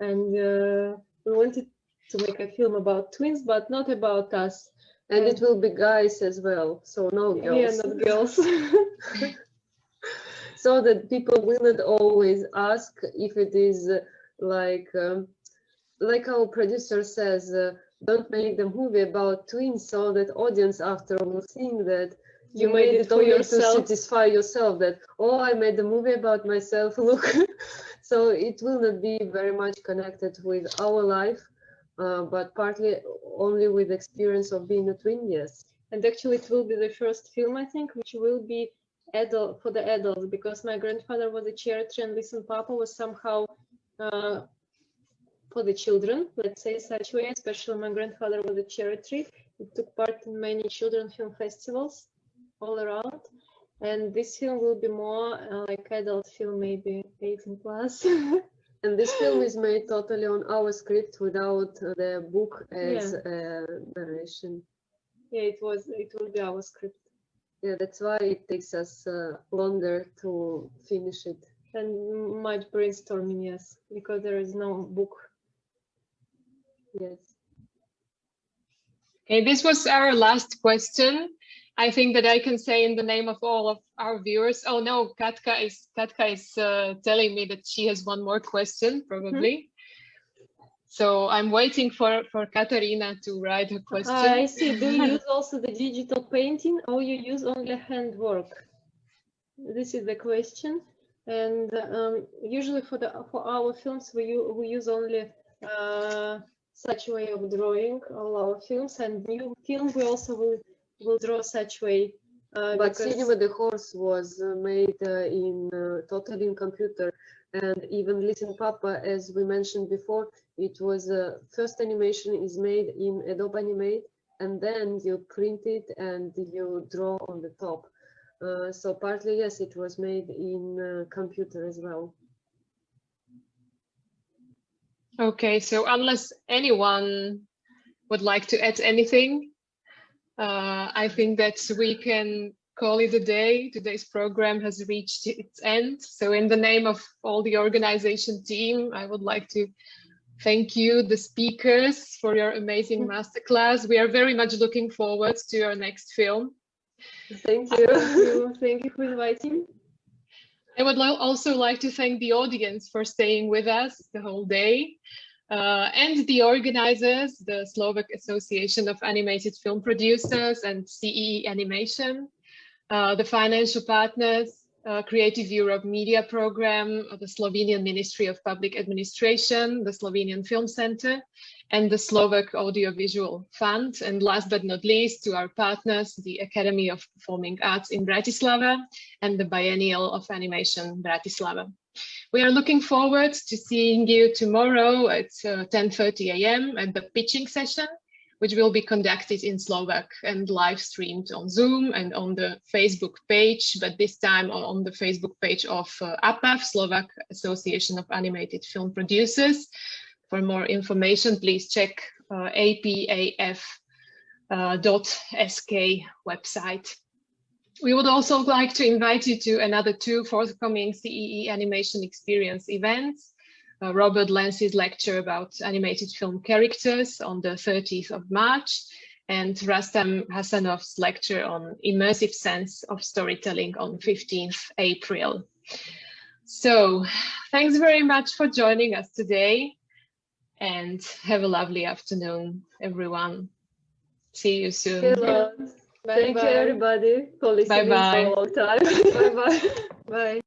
And we wanted to make a film about twins, but not about us. And it will be guys as well, so no girls. Yeah, not girls. So that people will not always ask if it is like our producer says, don't make the movie about twins, so that audience after will think that you made it only to satisfy yourself, that, oh, I made a movie about myself, look. So it will not be very much connected with our life, but partly only with the experience of being a twin, yes. And actually it will be the first film, I think, which will be adult for the adults, because My Grandfather Was a Cherry Tree and Listen Papa was somehow for the children, let's say such way, especially My Grandfather Was a Cherry Tree. It took part in many children film festivals all around. And this film will be more like adult film, maybe 18 plus. And this film is made totally on our script without the book as a narration. Yeah, it will be our script. Yeah, that's why it takes us longer to finish it. And much brainstorming, yes, because there is no book. Yes. Okay, this was our last question. I think that I can say in the name of all of our viewers. Oh no, Katka is telling me that she has one more question, probably. So I'm waiting for Katarina to write her question. I see. Do you use also the digital painting, or you use only handwork? This is the question. And usually for our films, we use only such way of drawing all our films. And new film we also will draw such way But Cinema the Horse was made totally in computer, and even Listen Papa, as we mentioned before, it was first animation is made in Adobe Animate, and then you print it and you draw on the top. So partly, yes, it was made in computer as well. Okay, so unless anyone would like to add anything, I think that we can call it a day. Today's program has reached its end. So in the name of all the organization team, I would like to thank you, the speakers, for your amazing masterclass. We are very much looking forward to your next film. Thank you. Thank you for inviting. I would also like to thank the audience for staying with us the whole day, and the organizers, the Slovak Association of Animated Film Producers and CEE Animation, the financial partners, Creative Europe Media Program, the Slovenian Ministry of Public Administration, the Slovenian Film Center, and the Slovak Audiovisual Fund. And last but not least, to our partners, the Academy of Performing Arts in Bratislava and the Biennial of Animation Bratislava. We are looking forward to seeing you tomorrow at 10:30 a.m. at the pitching session, which will be conducted in Slovak and live streamed on Zoom and on the Facebook page, but this time on the Facebook page of APAF, Slovak Association of Animated Film Producers. For more information, please check apaf.sk website. We would also like to invite you to another 2 forthcoming CEE Animation Experience events. Robert Lance's lecture about animated film characters on the 30th of March, and Rastam Hasanov's lecture on immersive sense of storytelling on 15th April. So thanks very much for joining us today, and have a lovely afternoon, everyone. See you soon. Hello. Thank you, everybody, for listening for a long time. Bye-bye. Bye.